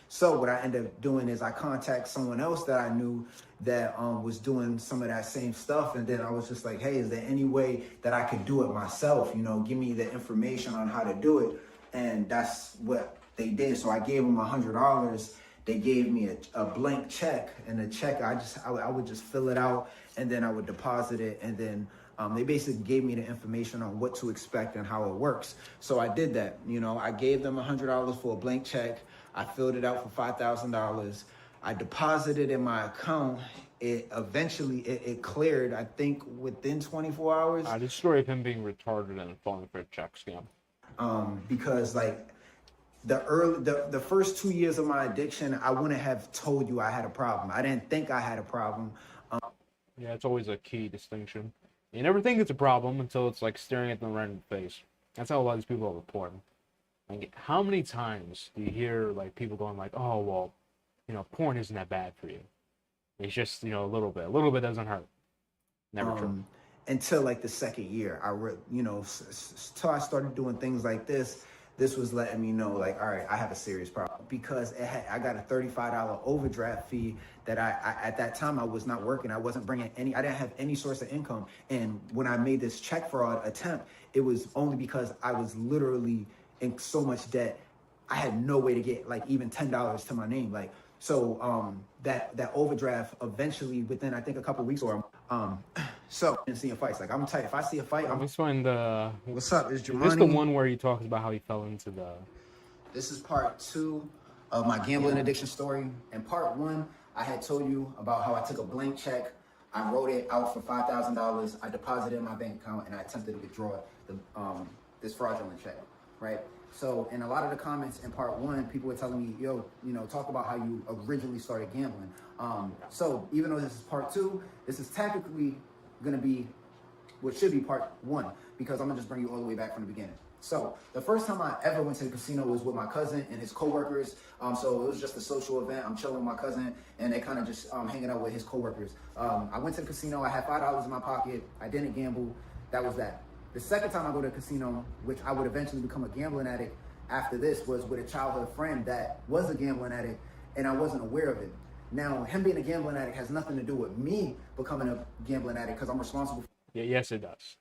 So what I end up doing is I contact someone else that I knew that was doing some of that same stuff. And then I was just like, hey, is there any way that I could do it myself? You know, give me the information on how to do it. And that's what they did. So I gave them $100. They gave me a blank check, and the check, I would just fill it out, and then I would deposit it. And then they basically gave me the information on what to expect and how it works. So I did that. You know, I gave them $100 for a blank check. I filled it out for $5,000. I deposited in my account. It eventually it cleared, I think within 24 hours. The story of him being retarded and falling for a check scam. Because like the first 2 years of my addiction, I wouldn't have told you I had a problem. I didn't think I had a problem. Yeah, it's always a key distinction. You never think it's a problem until it's like staring at them right in the face. That's how a lot of these people are reporting. Like, how many times do you hear like people going like, "Oh, well, you know, porn isn't that bad for you. It's just, you know, a little bit. A little bit doesn't hurt." Never true. Until like the second year, till I started doing things like this. This was letting me know, like, all right, I have a serious problem, because I got a $35 overdraft fee that I at that time I was not working. I wasn't bringing any. I didn't have any source of income. And when I made this check fraud attempt, it was only because I was literally in so much debt. I had no way to get like even $10 to my name. Like, so that overdraft eventually within, I think, a couple weeks or so in seeing fights. Like, I'm tight. If I see a fight, Let's find the. What's up? Is This Jamani? the one where he talks about how he fell into the. This is part 2 of my gambling addiction story. In part 1, I had told you about how I took a blank check. I wrote it out for $5,000. I deposited it in my bank account and I attempted to withdraw this fraudulent check, right? So in a lot of the comments in part 1, people were telling me, yo, you know, talk about how you originally started gambling. So even though this is part 2, this is technically gonna be what should be part 1, because I'm gonna just bring you all the way back from the beginning. So the first time I ever went to the casino was with my cousin and his coworkers. So it was just a social event. I'm chilling with my cousin and they kind of just hanging out with his coworkers. I went to the casino. I had $5 in my pocket. I didn't gamble. That was that. The second time I go to the casino, which I would eventually become a gambling addict after this, was with a childhood friend that was a gambling addict and I wasn't aware of it. Now, him being a gambling addict has nothing to do with me becoming a gambling addict, because I'm responsible. Yeah, yes, it does.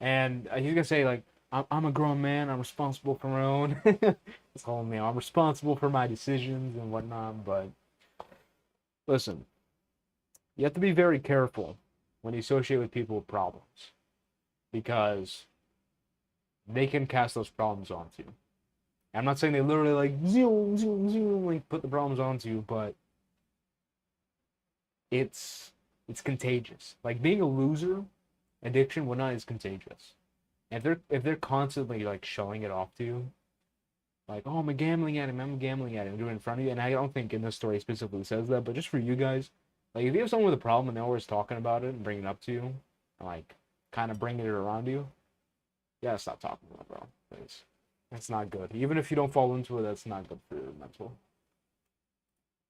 And he's gonna say like, I'm a grown man. I'm responsible for my own. It's all me. I'm responsible for my decisions and whatnot. But listen, you have to be very careful when you associate with people with problems, because they can cast those problems onto you. I'm not saying they literally like zoom, zoom, zoom, like put the problems onto you, but it's contagious. Like being a loser, addiction, whatnot, is contagious. And if they're constantly like showing it off to you, like, oh, I'm a gambling addict, I'm a gambling addict, and doing it in front of you, and I don't think in this story specifically says that, but just for you guys, like if you have someone with a problem and they're always talking about it and bringing it up to you, and like kind of bringing it around you, you gotta stop talking about it, bro. That's not good. Even if you don't fall into it, that's not good for your mental.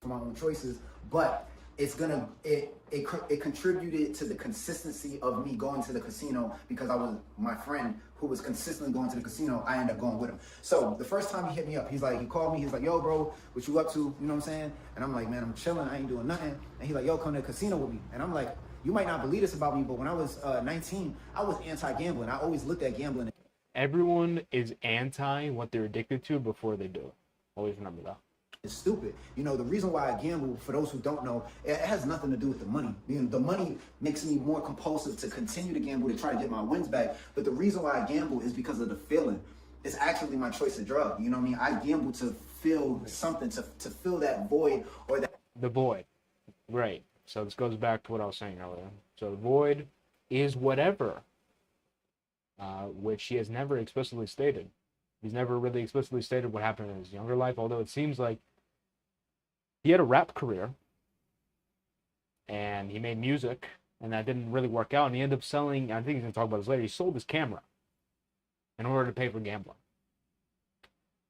For my own choices, but it's gonna it contributed to the consistency of me going to the casino, because I was my friend who was consistently going to the casino. I ended up going with him. So the first time he hit me up, he called me, he's like, yo bro, what you up to? You know what I'm saying? And I'm like, man, I'm chilling, I ain't doing nothing. And he's like, yo, come to the casino with me. And I'm like, you might not believe this about me, but when I was 19, I was anti-gambling. I always looked at gambling. Everyone is anti what they're addicted to before they do it. Always remember that. It's stupid. You know, the reason why I gamble, for those who don't know, it has nothing to do with the money. You know, the money makes me more compulsive to continue to gamble, to try to get my wins back. But the reason why I gamble is because of the feeling. It's actually my choice of drug. You know what I mean? I gamble to feel something, to fill that void, or that. The void. Right. So this goes back to what I was saying earlier. So the void is whatever, which he has never explicitly stated. He's never really explicitly stated what happened in his younger life, although it seems like he had a rap career and he made music and that didn't really work out. And he ended up selling, I think he's going to talk about this later, he sold his camera in order to pay for gambling.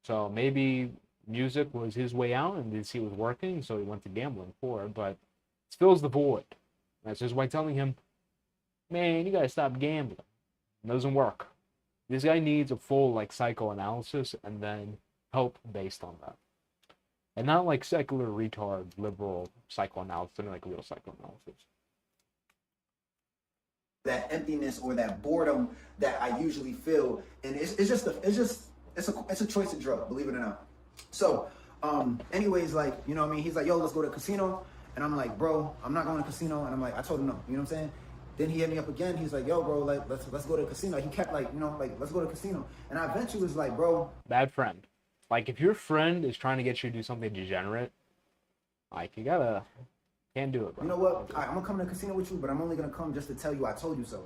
So maybe music was his way out and didn't see it was working, so he went to gambling for it, but it fills the void. That's his way telling him, man, you got to stop gambling. It doesn't work. This guy needs a full like psychoanalysis and then help based on that. And not like secular, retard, liberal psychoanalysis, but like real psychoanalysis. That emptiness or that boredom that I usually feel, and it's a choice of drug, believe it or not. So, anyways, like, you know what I mean? He's like, yo, let's go to the casino. And I'm like, bro, I'm not going to casino. And I'm like, I told him no, you know what I'm saying? Then he hit me up again. He's like, yo, bro, like, let's go to the casino. He kept like, you know, like, let's go to the casino. And I eventually was like, bro. Bad friend. Like, if your friend is trying to get you to do something degenerate, Like, can't do it, bro. You know what? All right, I'm gonna come to the casino with you, but I'm only gonna come just to tell you I told you so.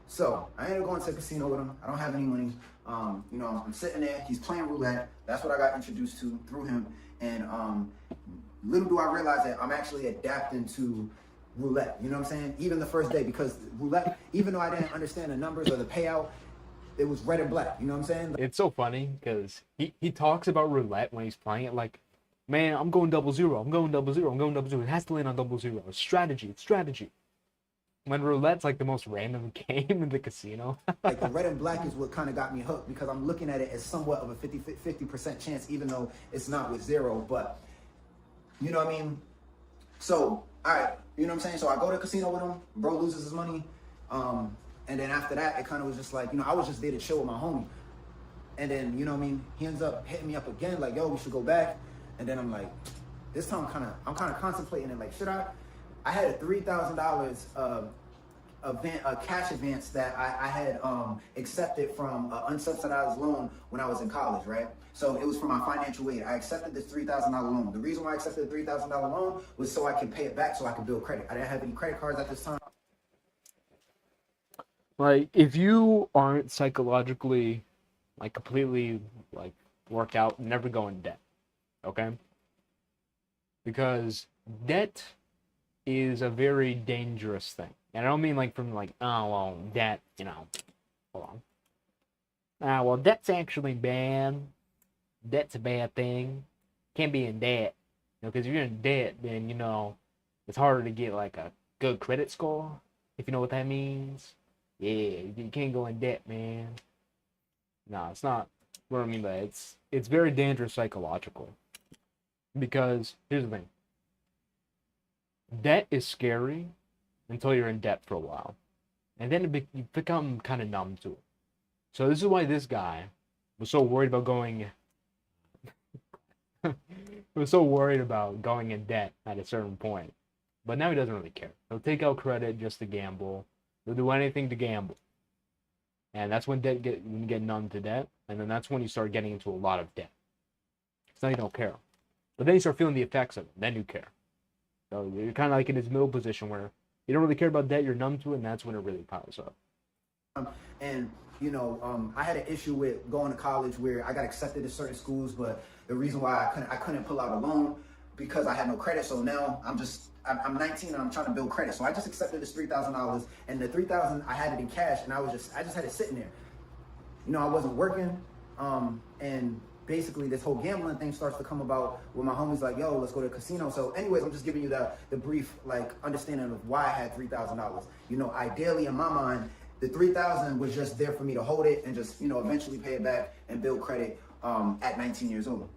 So I ended up going to the casino with him. I don't have any money. You know, I'm sitting there. He's playing roulette. That's what I got introduced to through him. And little do I realize that I'm actually adapting to roulette. You know what I'm saying? Even the first day, because roulette, even though I didn't understand the numbers or the payout, it was red and black. You know what I'm saying? It's so funny because he talks about roulette when he's playing it like, man, I'm going 0-0. I'm going 0-0. I'm going 0-0. It has to land on 0-0. It's strategy. It's strategy. When roulette's like the most random game in the casino. Like the red and black is what kind of got me hooked, because I'm looking at it as somewhat of a 50% chance, even though it's not with zero. But you know what I mean? So, all right, you know what I'm saying? So I go to the casino with him. Bro loses his money. And then after that, it kind of was just like, you know, I was just there to chill with my homie. And then, you know what I mean? He ends up hitting me up again, like, yo, we should go back. And then I'm like, this time I'm kind of contemplating it, like, should I? I had a $3,000 cash advance that I had accepted from an unsubsidized loan when I was in college, right? So it was for my financial aid. I accepted this $3,000 loan. The reason why I accepted the $3,000 loan was so I could pay it back, so I could build credit. I didn't have any credit cards at this time. Like, if you aren't psychologically, like, completely, like, worked out, never go in debt, okay? Because debt is a very dangerous thing. And I don't mean, like, from, like, oh, well, debt, you know, hold on. Well, debt's actually bad. Debt's a bad thing. Can't be in debt. You know, because if you're in debt, then, you know, it's harder to get, like, a good credit score, if you know what that means. Yeah, you can't go in debt, man. No, it's not what I mean by it. It's very dangerous psychological. Because, here's the thing. Debt is scary until you're in debt for a while. And then you become kind of numb to it. So this is why this guy was so worried about going... was so worried about going in debt at a certain point. But now he doesn't really care. He'll take out credit just to gamble. He'll do anything to gamble. And that's when you get numb to debt. And then that's when you start getting into a lot of debt. So now you don't care. But then you start feeling the effects of it. Then you care. So you're kind of like in this middle position where you don't really care about debt. You're numb to it. And that's when it really piles up. And, you know, I had an issue with going to college where I got accepted to certain schools. But the reason why I couldn't pull out a loan because I had no credit. So now I'm 19 and I'm trying to build credit. So I just accepted this $3,000, and the $3,000 I had it in cash, and I just had it sitting there. You know, I wasn't working, and basically this whole gambling thing starts to come about where my homie's like, yo, let's go to a casino. So anyways, I'm just giving you the brief, like, understanding of why I had $3,000. You know, ideally in my mind, the $3,000 was just there for me to hold it and just, you know, eventually pay it back and build credit at 19 years old.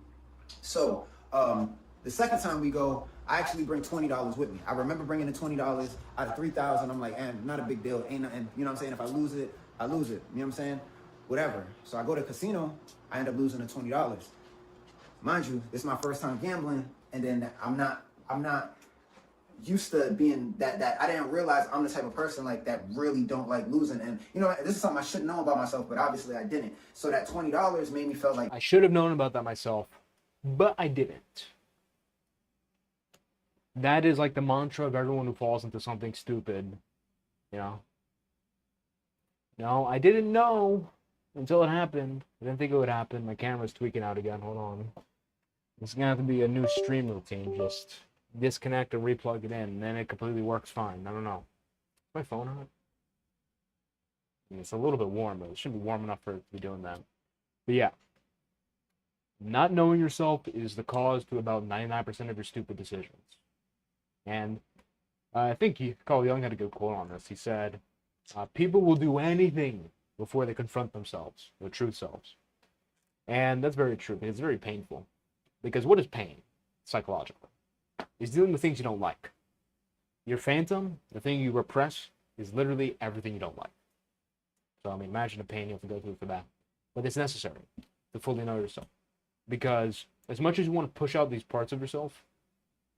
So the second time we go, I actually bring $20 with me. I remember bringing the $20 out of $3,000. I'm like, not a big deal. Ain't nothing. You know what I'm saying? If I lose it, I lose it. You know what I'm saying? Whatever. So I go to the casino. I end up losing the $20. Mind you, this is my first time gambling, and then I'm not used to being that. I didn't realize I'm the type of person like that really don't like losing. And you know, this is something I should know about myself, but obviously I didn't. So that $20 made me feel like I should have known about that myself, but I didn't. That is like the mantra of everyone who falls into something stupid, you know? No, I didn't know until it happened. I didn't think it would happen. My camera's tweaking out again. Hold on. It's going to have to be a new stream routine. Just disconnect and replug it in, and then it completely works fine. I don't know. Is my phone on? I mean, it's a little bit warm, but it shouldn't be warm enough for it to be doing that. But yeah. Not knowing yourself is the cause to about 99% of your stupid decisions. And I think Carl Jung had a good quote on this. He said, people will do anything before they confront themselves, their true selves. And that's very true, because it's very painful. Because what is pain, psychologically? It's dealing with things you don't like. Your phantom, the thing you repress, is literally everything you don't like. So, I mean, imagine the pain you have to go through for that. But it's necessary to fully know yourself. Because as much as you want to push out these parts of yourself,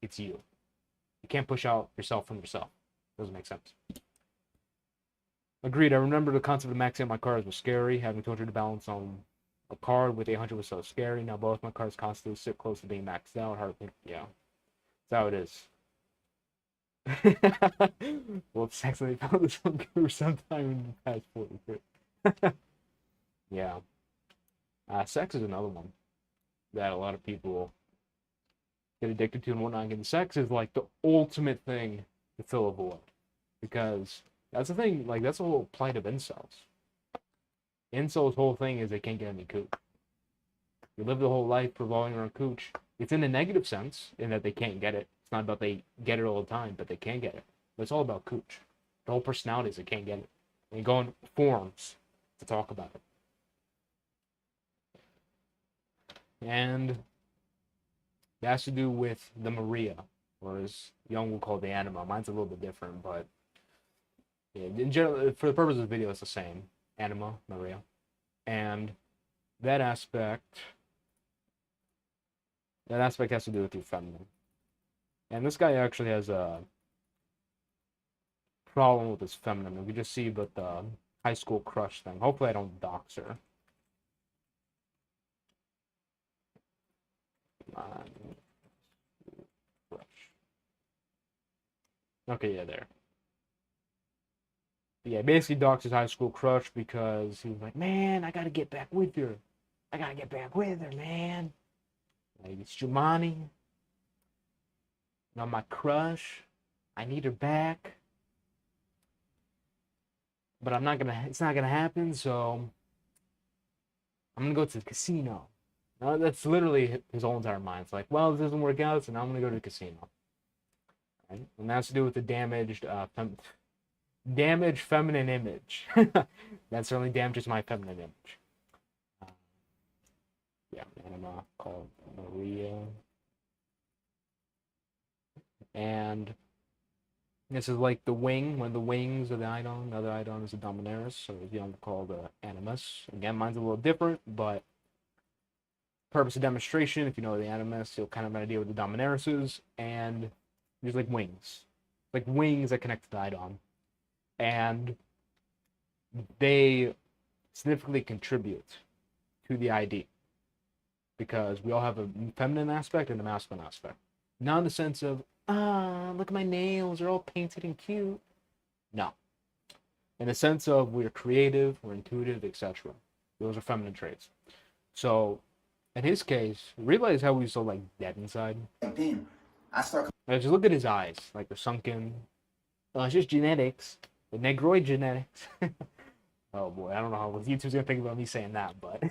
it's you. You can't push out yourself from yourself. Doesn't make sense. Agreed. I remember the concept of maxing out my cars was scary. Having 200 to balance on a card with 800 was so scary. Now both my cars constantly sit close to being maxed out. Hard to think, yeah. That's how it is. Well, sex they found this on Google sometime in the past 40 years. Yeah. Sex is another one that a lot of people get addicted to and whatnot. And sex is like the ultimate thing to fill a void. Because that's the thing, like, that's the whole plight of incels. Incels' whole thing is they can't get any cooch. You live the whole life revolving around cooch. It's in a negative sense, in that they can't get it. It's not about they get it all the time, but they can get it. But it's all about cooch. The whole personality is they can't get it. And you go on forums to talk about it. And it has to do with the Maria, or as Young will call it, the anima. Mine's a little bit different, but yeah, in general, for the purpose of the video, it's the same. Anima, Maria. And that aspect has to do with your feminine. And this guy actually has a problem with his feminine. We just see about the high school crush thing. Hopefully I don't dox her. Crush. Okay, yeah, there. But yeah, basically doxed his high school crush because he was like, man, I gotta get back with her. I gotta get back with her, man. Like, it's Jumani. Not my crush. I need her back. But it's not gonna happen, so I'm gonna go to the casino. Now, that's literally his whole entire mind. It's like, well, this doesn't work out, so now I'm gonna go to the casino. Right? And that's to do with the damaged feminine image. That certainly damages my feminine image. Yeah, anima called Maria. And this is like the wing, one of the wings of the Idon. Another Idon is a Dominaris, so it's called Animus. Again, mine's a little different, but purpose of demonstration, if you know the Animus, you'll kind of have an idea what the Dominaris is. And there's like wings. Like wings that connect to the Idon. And they significantly contribute to the ID. Because we all have a feminine aspect and a masculine aspect. Not in the sense of, look at my nails, they're all painted and cute. No. In the sense of we're creative, we're intuitive, etc. Those are feminine traits. So, in his case, realize how he's so, like, dead inside. Damn, Just look at his eyes. Like, they're sunken. Oh, it's just genetics. The negroid genetics. Oh, boy, I don't know how YouTube's gonna think about me saying that, but...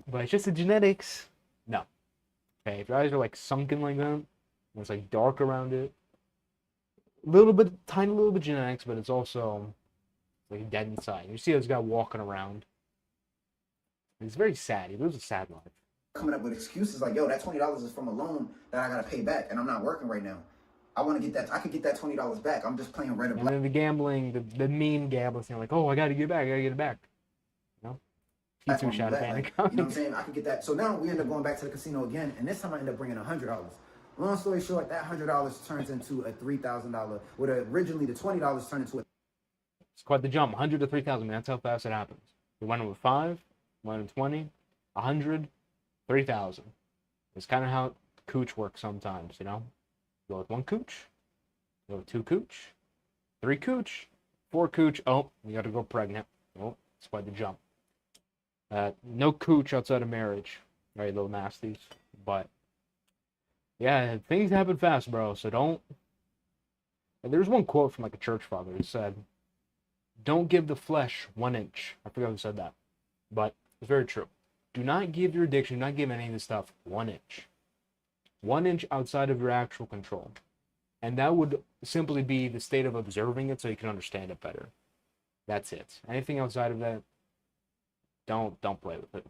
But it's just the genetics. No. Okay, if your eyes are like sunken like that, and it's like dark around it, tiny little bit genetics, but it's also like dead inside. You see this guy walking around. It's very sad. He lives a sad life. Coming up with excuses like, yo, that $20 is from a loan that I gotta pay back, and I'm not working right now. I want to get that. I could get that $20 back. I'm just playing red and black. And then the gambling, the mean gambling thing, like, oh, I gotta get it back. I gotta get it back. You know? He's too shy to panic. You know what I'm saying? I could get that. So now we end up going back to the casino again, and this time I end up bringing $100. Long story short, that $100 turns into a $3,000. What originally the $20 turned into a... It's quite the jump. 100 to 3,000. That's how fast it happens. We went with 5, went with 20, 100, 3,000. It's kind of how cooch works sometimes, you know? Go with 1 cooch, go with 2 cooch, 3 cooch, 4 cooch. Oh, you got to go pregnant. Oh, it's quite the jump. No cooch outside of marriage. Right, little nasties. But, yeah, things happen fast, bro. So don't... There's one quote from, like, a church father who said, don't give the flesh 1 inch. I forgot who said that. But it's very true. Do not give your addiction, do not give any of this stuff 1 inch. 1 inch outside of your actual control. And that would simply be the state of observing it so you can understand it better. That's it. Anything outside of that, don't play with it.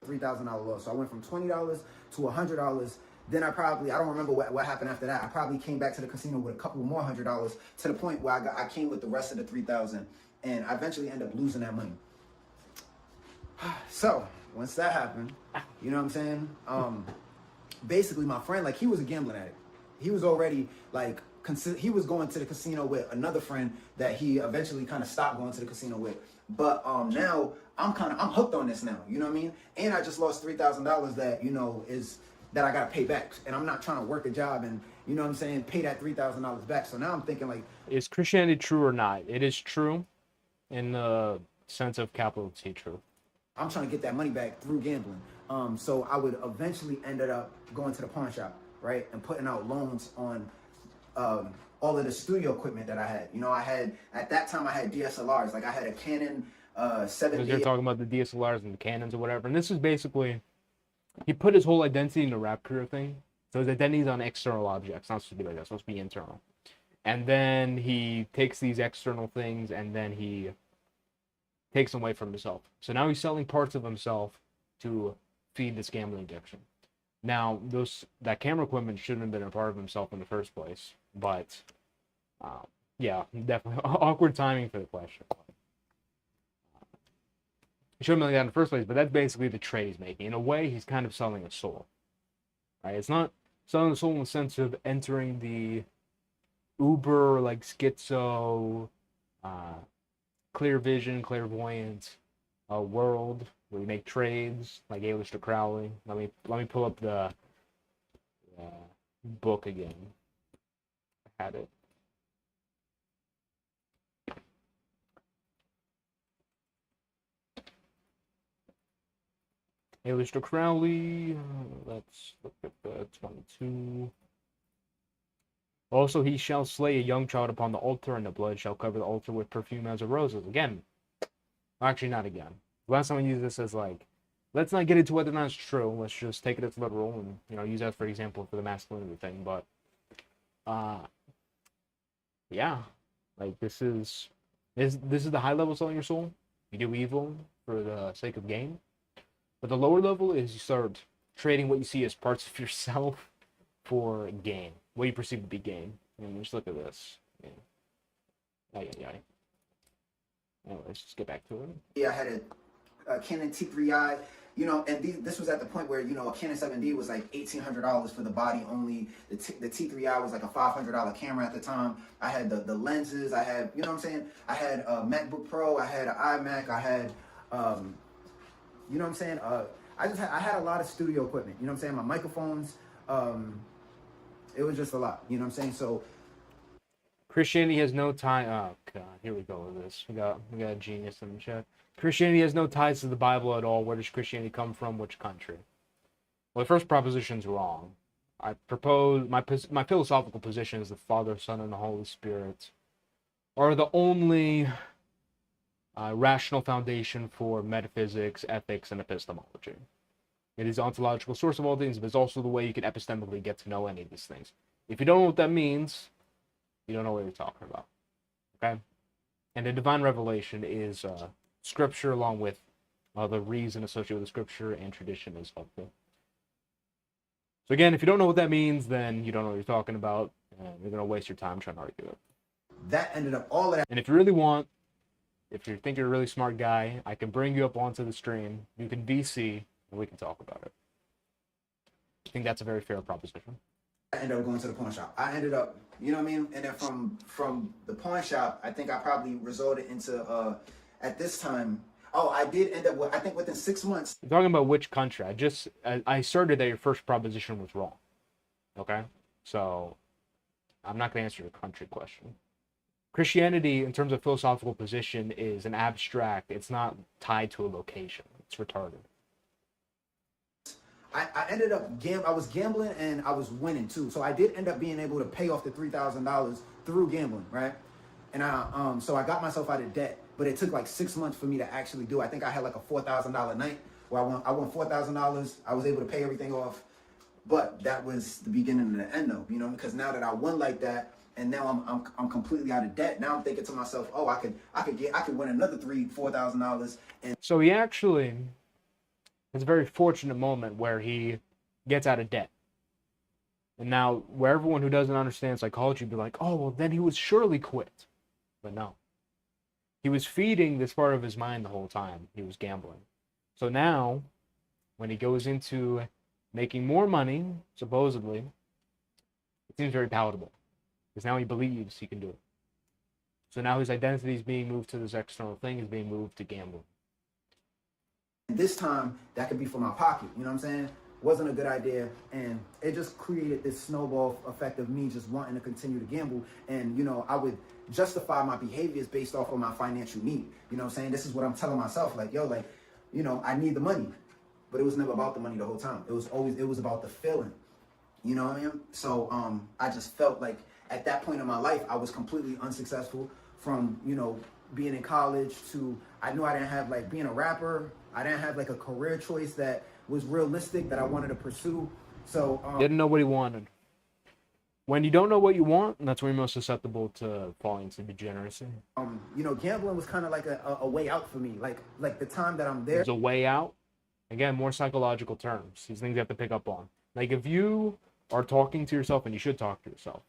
$3,000 loss. So I went from $20 to $100. Then I don't remember what happened after that. I probably came back to the casino with a couple more $100 to the point where I came with the rest of the $3,000, and I eventually ended up losing that money. So once that happened, you know what I'm saying? Basically my friend, like, he was a gambling addict. He was already like, he was going to the casino with another friend that he eventually kind of stopped going to the casino with. But now I'm hooked on this now, you know what I mean? And I just lost $3,000 that, you know, is that I gotta pay back, and I'm not trying to work a job and, you know what I'm saying, pay that $3,000 back. So now I'm thinking like, is Christianity true or not? It is true in the sense of capital T true. I'm trying to get that money back through gambling. So I would eventually ended up going to the pawn shop, right, and putting out loans on all of the studio equipment that I had. You know, I had, at that time I had DSLRs. Like I had a Canon 7D. Because they're talking about the DSLRs and the Canons or whatever. And this is basically, he put his whole identity in the rap career thing. So his identity is on external objects, not supposed to be like that, it's supposed to be internal. And then he takes these external things and then he takes them away from himself. So now he's selling parts of himself to feed this gambling addiction. Now, that camera equipment shouldn't have been a part of himself in the first place, but yeah, definitely awkward timing for the question. He shouldn't have been like that in the first place, but that's basically the trade he's making. In a way, he's kind of selling a soul, right? It's not selling the soul in the sense of entering the uber, like schizo, clear vision, clairvoyant world where you make trades like Aleister Crowley. Let me pull up the book again. I had it. Aleister Crowley. Let's look at the 22. Also, he shall slay a young child upon the altar, and the blood shall cover the altar with perfume as of roses. Again. Actually, not again. Last time I used this as like, let's not get into whether or not it's true. Let's just take it as literal and, you know, use that for example for the masculinity thing. But, yeah, like this is the high level selling your soul. You do evil for the sake of gain. But the lower level is you start trading what you see as parts of yourself for gain. What you perceive to be gain. And just look at this. Yeah. Anyways, let's get back to it. Yeah, I had a Canon T3i, you know, and this was at the point where, you know, a Canon 7D was like $1,800 for the body only. The T3i was like a $500 camera at the time. I had the lenses. I had, you know what I'm saying? I had a MacBook Pro. I had an iMac. I had, you know what I'm saying? I had a lot of studio equipment. You know what I'm saying? My microphones. It was just a lot. You know what I'm saying? So. Christianity has no tie. Oh god, here we go with this. We got a genius in the chat. Christianity has no ties to the Bible at all. Where does Christianity come from? Which country? Well, the first proposition's wrong. I propose my philosophical position is the Father, Son, and the Holy Spirit are the only rational foundation for metaphysics, ethics, and epistemology. It is the ontological source of all things, but it's also the way you can epistemically get to know any of these things. If you don't know what that means, you don't know what you're talking about, okay? And the divine revelation is scripture along with the reason associated with the scripture and tradition is helpful. So again, if you don't know what that means, then you don't know what you're talking about, and you're going to waste your time trying to argue it. That ended up all of that. And if you really want, if you think you're a really smart guy, I can bring you up onto the stream. You can VC, and we can talk about it. I think that's a very fair proposition. I ended up going to the pawn shop. I ended up, you know what I mean? And then from the pawn shop, I think I probably resorted into, at this time, I did end up, I think within 6 months. You're talking about which country? I started that your first proposition was wrong. Okay? So, I'm not going to answer your country question. Christianity, in terms of philosophical position, is an abstract. It's not tied to a location. It's retarded. I ended up I was gambling and I was winning too. So I did end up being able to pay off the $3,000 through gambling, right? And so I got myself out of debt, but it took like 6 months for me to actually do it. I think I had like a $4,000 night where I won $4,000. I was able to pay everything off, but that was the beginning and the end though, you know, because now that I won like that, and now I'm completely out of debt. Now I'm thinking to myself, oh, I could win another $4,000. And so he actually. It's a very fortunate moment where he gets out of debt. And now, where everyone who doesn't understand psychology would be like, oh, well, then he would surely quit. But no. He was feeding this part of his mind the whole time. He was gambling. So now, when he goes into making more money, supposedly, it seems very palatable. Because now he believes he can do it. So now his identity is being moved to this external thing, is being moved to gambling. This time, that could be for my pocket, you know what I'm saying? wasn't a good idea, and it just created this snowball effect of me just wanting to continue to gamble. And I would justify my behaviors based off of my financial need. You know what I'm saying? This is what I'm telling myself, like, yo, like, I need the money. But it was never about the money the whole time. It was about the feeling. You know what I mean? So I just felt like at that point in my life, I was completely unsuccessful from, being in college to, I knew I didn't have, like, being a rapper. I didn't have, like, a career choice that was realistic that I wanted to pursue. So Didn't know what he wanted. When you don't know what you want, that's when you're most susceptible to falling into degeneracy. Gambling was kind of like a way out for me. Like the time that I'm there. There's a way out. Again, more psychological terms. These things you have to pick up on. Like, if you are talking to yourself, and you should talk to yourself,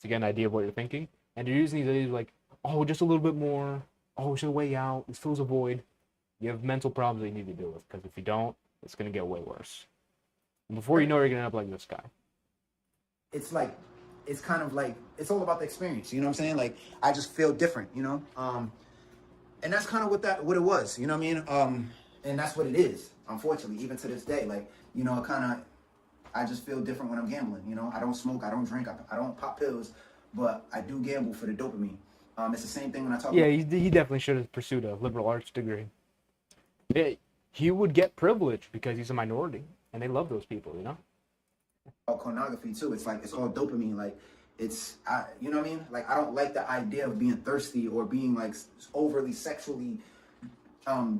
to get an idea of what you're thinking, and you're using these ideas like, oh, just a little bit more, oh, it's a way out, this fills a void, you have mental problems that you need to deal with, because if you don't, it's going to get way worse. And before you know, you're going to end up like this guy. It's like, it's kind of like, it's all about the experience, you know what I'm saying? Like, I just feel different, and that's kind of what it was, you know what I mean? And that's what it is, unfortunately, even to this day. Like, I just feel different when I'm gambling, I don't smoke, I don't drink, I don't pop pills, but I do gamble for the dopamine. It's the same thing when I talk about... he definitely should have pursued a liberal arts degree. He would get privilege because he's a minority, and they love those people, Pornography too. It's like, it's all dopamine. Like, you know what I mean? Like, I don't like the idea of being thirsty or being like overly sexually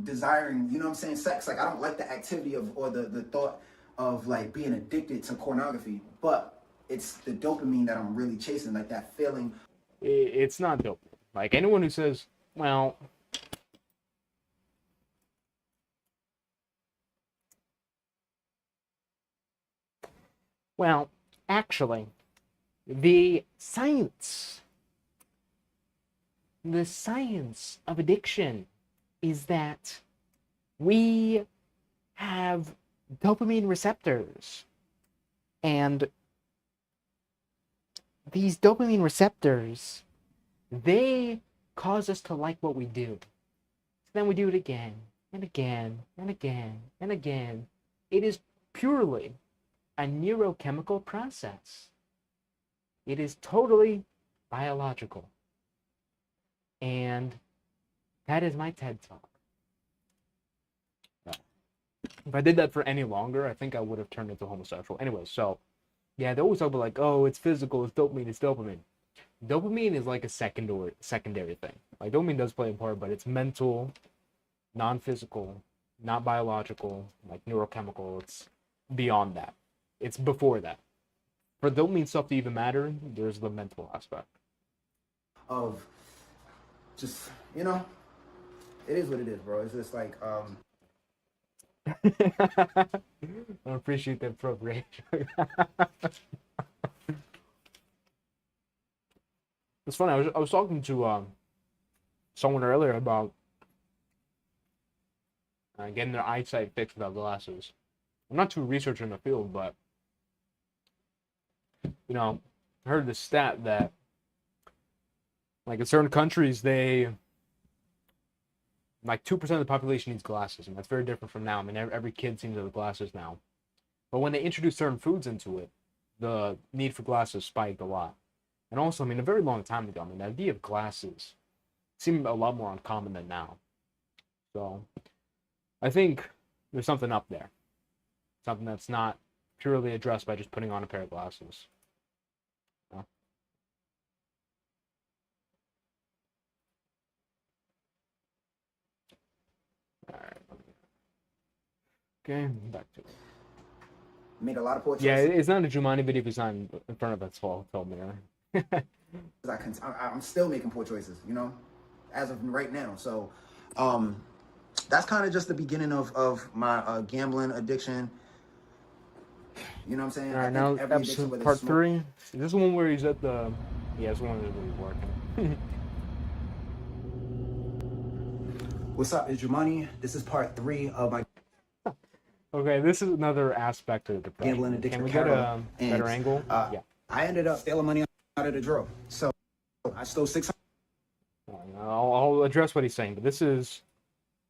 desiring, you know what I'm saying, sex. Like, I don't like the activity of, or the thought of, like, being addicted to pornography. But it's the dopamine that I'm really chasing, like that feeling. It's not dopamine. Like, anyone who says, well, actually, the science of addiction is that we have dopamine receptors, and these dopamine receptors, they cause us to like what we do. So then we do it again and again and again and again. It is purely a neurochemical process. It is totally biological. And that is my TED Talk. If I did that for any longer, I think I would have turned into homosexual. Anyway, so, yeah, they always talk about, like, oh, it's physical, it's dopamine. Dopamine is like a secondary thing. Like, dopamine does play a part, but it's mental, non-physical, not biological, like neurochemical. It's beyond that. It's before that. For dopamine stuff to even matter, there's the mental aspect. Of just, it is what it is, bro. It's just like, I appreciate the appropriation. It's funny. I was talking to someone earlier about getting their eyesight fixed without glasses. I'm not too researched in the field, but I heard the stat that, like, in certain countries, like 2% of the population needs glasses, and that's very different from now. I mean, every kid seems to have glasses now. But when they introduced certain foods into it, the need for glasses spiked a lot. And also, I mean, a very long time ago, I mean, the idea of glasses seemed a lot more uncommon than now. So, I think there's something up there. Something that's not purely addressed by just putting on a pair of glasses. Alright. Okay, back to it. Made a lot of poor choices. Yeah, it's not a Jumanji video if it's not in front of its full mirror. I'm still making poor choices, as of right now. So, that's kind of just the beginning of my gambling addiction. You know what I'm saying? All right, now episode part 3. Is this the one where he's at the... Yeah, it's the one where he's working. What's up, it's Jumanji. This is part 3 of my... Okay, this is another aspect of depression. Gambling addiction. Can we get a better angle? Yeah. I ended up stealing money out of the drawer. So I stole $600. I'll address what he's saying, but this is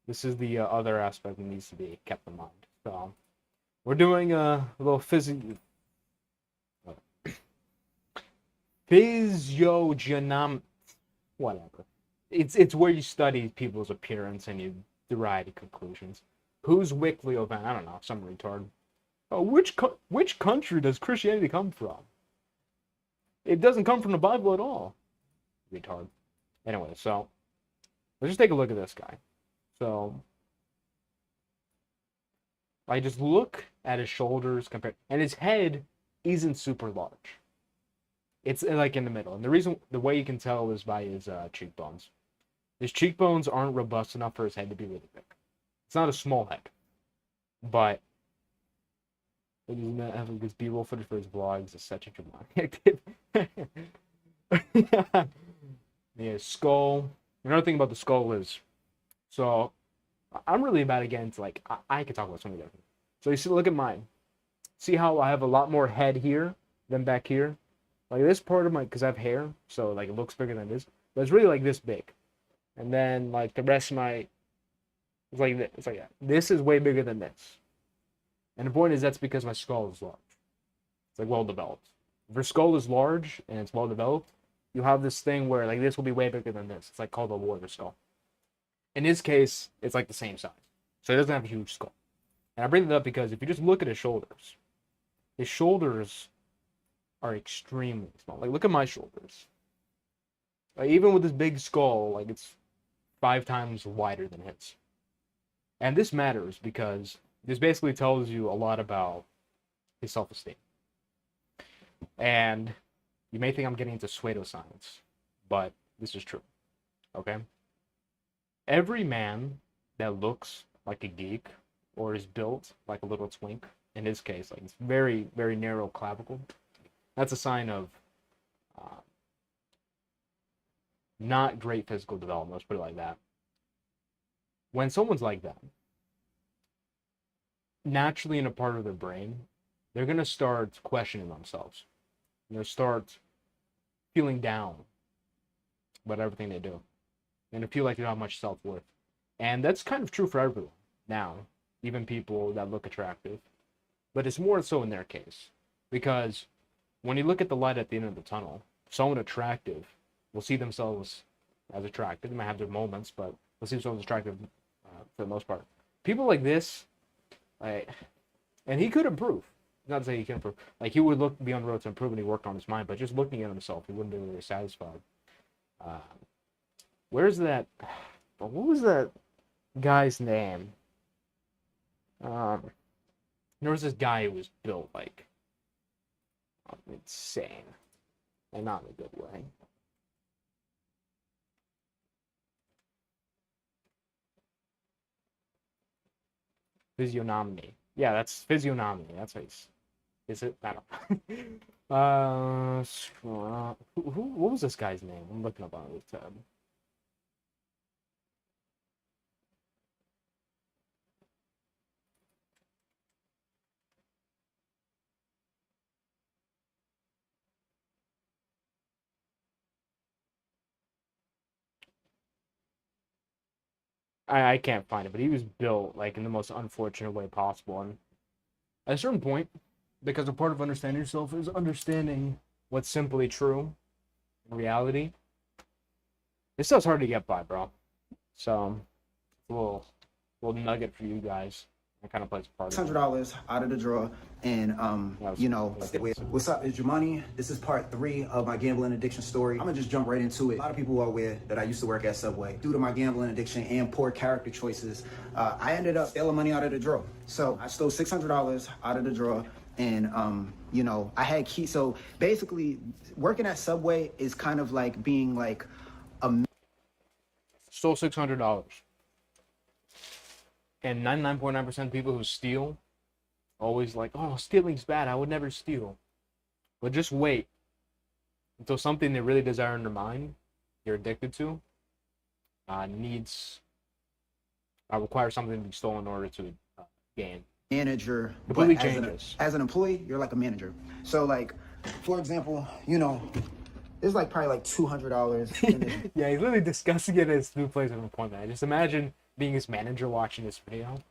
the other aspect that needs to be kept in mind. So We're doing a little physiognom, whatever. It's where you study people's appearance and you derive conclusions. Who's Wycliffe? I don't know, some retard. Oh, which country does Christianity come from? It doesn't come from the Bible at all. Retard. Anyway, so let's just take a look at this guy. So I just look at his shoulders compared, and his head isn't super large. It's like in the middle, and the way you can tell is by his cheekbones. His cheekbones aren't robust enough for his head to be really big. It's not a small head, but it does not have this B-roll footage for his vlogs. It's such a dramatic. Yeah, skull. Another thing about the skull is, so I'm really bad against like I could talk about something different. So you see, look at mine. See how I have a lot more head here than back here. Like this part of my, because I have hair, so like it looks bigger than this, but it's really like this big. And then like the rest of my, it's like this. It's like that. This is way bigger than this. And the point is that's because my skull is large. It's like well developed. If your skull is large and it's well developed, you have this thing where like this will be way bigger than this. It's like called a warrior skull. In his case, it's like the same size. So he doesn't have a huge skull. And I bring it up because if you just look at his shoulders are extremely small. Like look at my shoulders. Like, even with this big skull, like it's 5 times wider than his. And this matters because this basically tells you a lot about his self-esteem. And you may think I'm getting into pseudoscience, but this is true. Okay? Every man that looks like a geek or is built like a little twink, in his case, like it's very, very narrow clavicle, that's a sign of not great physical development, let's put it like that. When someone's like that, naturally in a part of their brain, they're going to start questioning themselves. They're going to start feeling down about everything they do. And to feel like they don't have much self-worth. And that's kind of true for everyone now, even people that look attractive. But it's more so in their case. Because when you look at the light at the end of the tunnel, someone attractive will see themselves as attractive. They might have their moments, but they'll see themselves attractive for the most part. People like this, like, and he could improve. Not to say he can improve. Like, he would be on the road to improve and he worked on his mind, but just looking at himself, he wouldn't be really satisfied. Where's that? What was that guy's name? There was this guy who was built like insane, and not in a good way. Physiognomy. Yeah, that's physiognomy. That's how is it? I don't know. What was this guy's name? I'm looking up on this tab. I can't find it, but he was built like in the most unfortunate way possible. And at a certain point, because a part of understanding yourself is understanding what's simply true in reality, this stuff's hard to get by, bro. So, a little nugget for you guys. It kind of plays a part. $600 out of the drawer, and you know, what's up? It's Jumani. This is part 3 of my gambling addiction story. I'm gonna just jump right into it. A lot of people are aware that I used to work at Subway. Due to my gambling addiction and poor character choices, I ended up stealing money out of the drawer. So I stole $600 out of the drawer, and you know, I had keys. So basically, working at Subway is kind of like being like a stole $600. And 99.9% of people who steal always like, oh, stealing's bad. I would never steal. But just wait until something they really desire in their mind, you're addicted to, requires something to be stolen in order to gain. Manager, completely but changes. As an employee, you're like a manager. So like, for example, you know, there's like probably like $200. Yeah, he's literally discussing it at his new place of employment. I just imagine being his manager watching this video.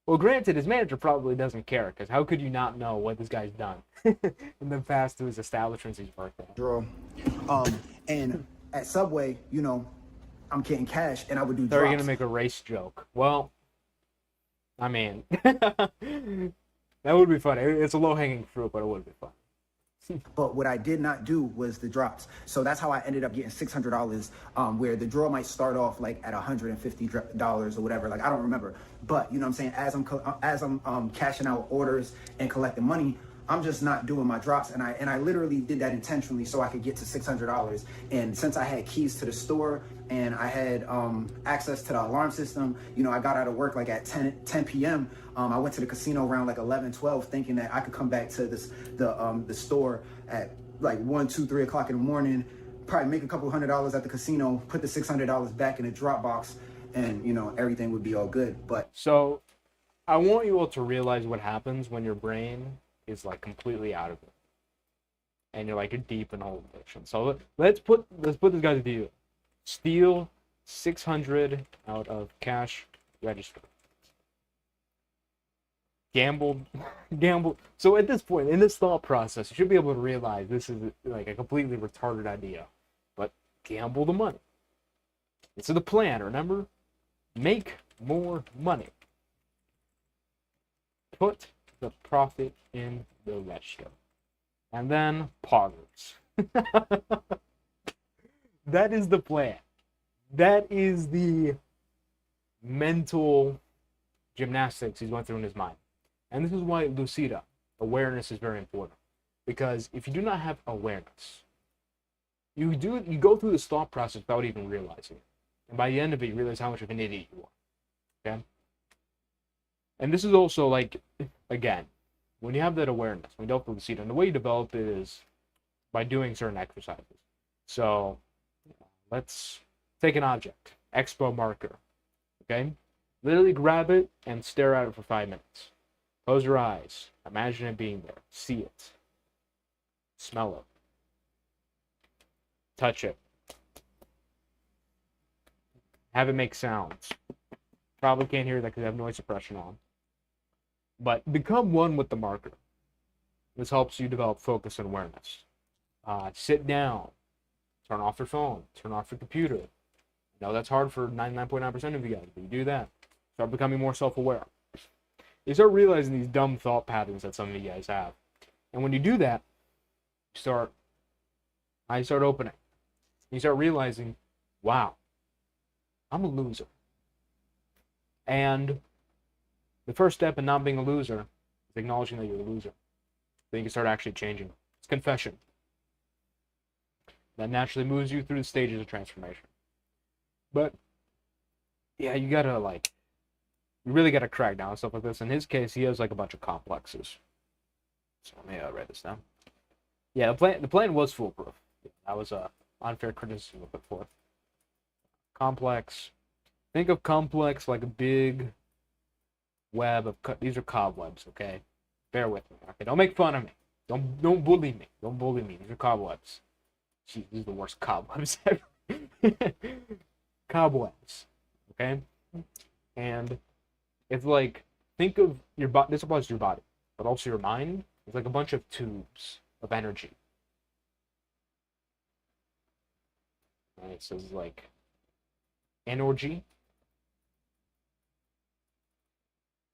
Well, granted, his manager probably doesn't care, because how could you not know what this guy's done in the past to his establishments he's worked at? Draw. And at Subway, you know, I'm getting cash, and I would do They're drops. gonna make a race joke. Well, I mean, that would be funny. It's a low-hanging fruit, but it would be fun. But what I did not do was the drops. So that's how I ended up getting $600, where the draw might start off like at $150 or whatever. Like, I don't remember. But you know what I'm saying? As I'm cashing out orders and collecting money, I'm just not doing my drops. And I literally did that intentionally so I could get to $600. And since I had keys to the store and I had access to the alarm system, you know, I got out of work like at 10 p.m. I went to the casino around like 11, 12, thinking that I could come back to the store at like 1, 2, 3 o'clock in the morning, probably make a couple $100 at the casino, put the $600 back in the drop box, and you know, everything would be all good. But So, I want you all to realize what happens when your brain is like completely out of it, and you're deep in whole addiction. So let's put this guy to view. Steal 600 out of cash register. Gamble. So at this point, in this thought process, you should be able to realize this is like a completely retarded idea. But gamble the money. This is the plan, remember? Make more money. Put the profit in the register. And then poggers. That is the plan. That is the mental gymnastics he's going through in his mind. And this is why Lucida, awareness, is very important. Because if you do not have awareness, you go through this thought process without even realizing it. And by the end of it, you realize how much of an idiot you are. Okay? And this is also like, again, when you have that awareness, when you develop Lucida, and the way you develop it is by doing certain exercises. So, let's take an object, Expo marker. Okay? Literally grab it and stare at it for 5 minutes. Close your eyes. Imagine it being there. See it. Smell it. Touch it. Have it make sounds. Probably can't hear that because I have noise suppression on. But become one with the marker. This helps you develop focus and awareness. Sit down. Turn off your phone. Turn off your computer. I know that's hard for 99.9% of you guys, but you do that. Start becoming more self-aware. You start realizing these dumb thought patterns that some of you guys have. And when you do that, eyes start opening. You start realizing, wow, I'm a loser. And the first step in not being a loser is acknowledging that you're a loser. Then you can start actually changing. It's confession. That naturally moves you through the stages of transformation. But, yeah, you really gotta crack down on stuff like this. In his case, he has a bunch of complexes. So let me write this down. Yeah, the plan was foolproof. That was a unfair criticism of it for. Complex. Think of complex like a big web of these are cobwebs, okay? Bear with me. Okay, don't make fun of me. Don't bully me. Don't bully me. These are cobwebs. Jeez, these are the worst cobwebs ever. Cobwebs. Okay? And it's think of your body. This applies to your body, but also your mind. It's like a bunch of tubes of energy. And it says energy.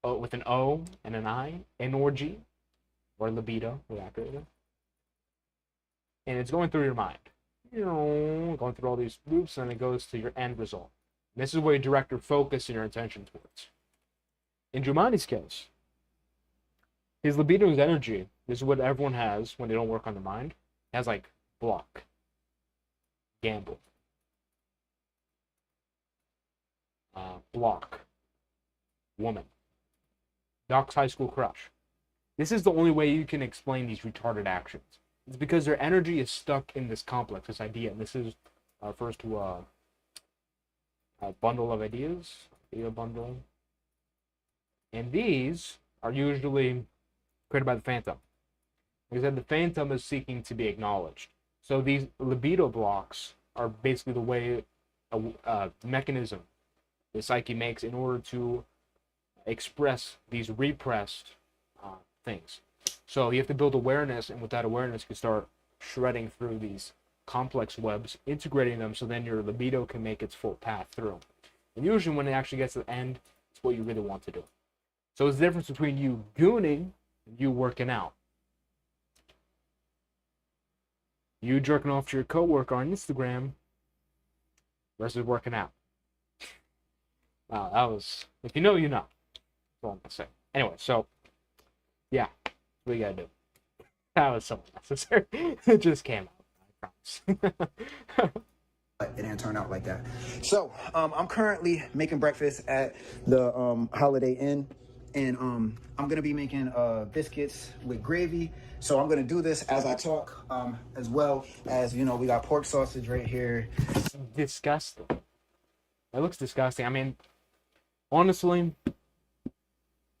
Oh, with an O and an I. Energy. Or libido, more accurately. And it's going through your mind. Going through all these loops, and it goes to your end result. And this is where you direct your focus and your attention towards. In Giuliani's case, his libido is energy. This is what everyone has when they don't work on the mind. It has block, gamble, block, woman, Doc's high school crush. This is the only way you can explain these retarded actions. It's because their energy is stuck in this complex, this idea. And this is refers to a bundle of ideas, idea bundle. And these are usually created by the phantom. Like I said, the phantom is seeking to be acknowledged. So these libido blocks are basically the way, a mechanism the psyche makes in order to express these repressed things. So you have to build awareness, and with that awareness, you can start shredding through these complex webs, integrating them, so then your libido can make its full path through. And usually when it actually gets to the end, it's what you really want to do. So it's the difference between you gooning and you working out. You jerking off to your coworker on Instagram versus working out. Wow, that was, if you know, you know. That's all I'm gonna say. Anyway, so yeah, what you gotta do. That was so unnecessary. It just came out, I promise. But it didn't turn out like that. So I'm currently making breakfast at the Holiday Inn, and I'm gonna be making biscuits with gravy. So I'm gonna do this as I talk, as well as, you know, we got pork sausage right here. Disgusting. It looks disgusting. I mean, honestly,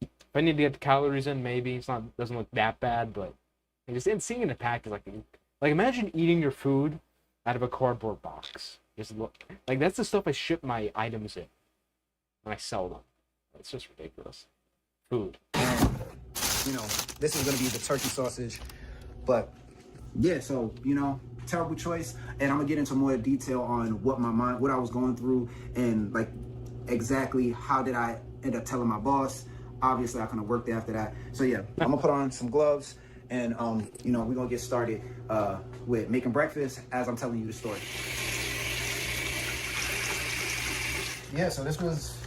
if I need to get the calories in, maybe it's not, doesn't look that bad, but just seeing in the pack is like imagine eating your food out of a cardboard box. Just look, like, that's the stuff I ship my items in when I sell them. It's just ridiculous. Food. And, you know, this is gonna be the turkey sausage, but yeah, so, you know, terrible choice. And I'm gonna get into more detail on what I was going through, and like exactly how did I end up telling my boss. Obviously I kind of worked after that. So yeah, I'm gonna put on some gloves, and you know, we're gonna get started with making breakfast as I'm telling you the story. Yeah, so this was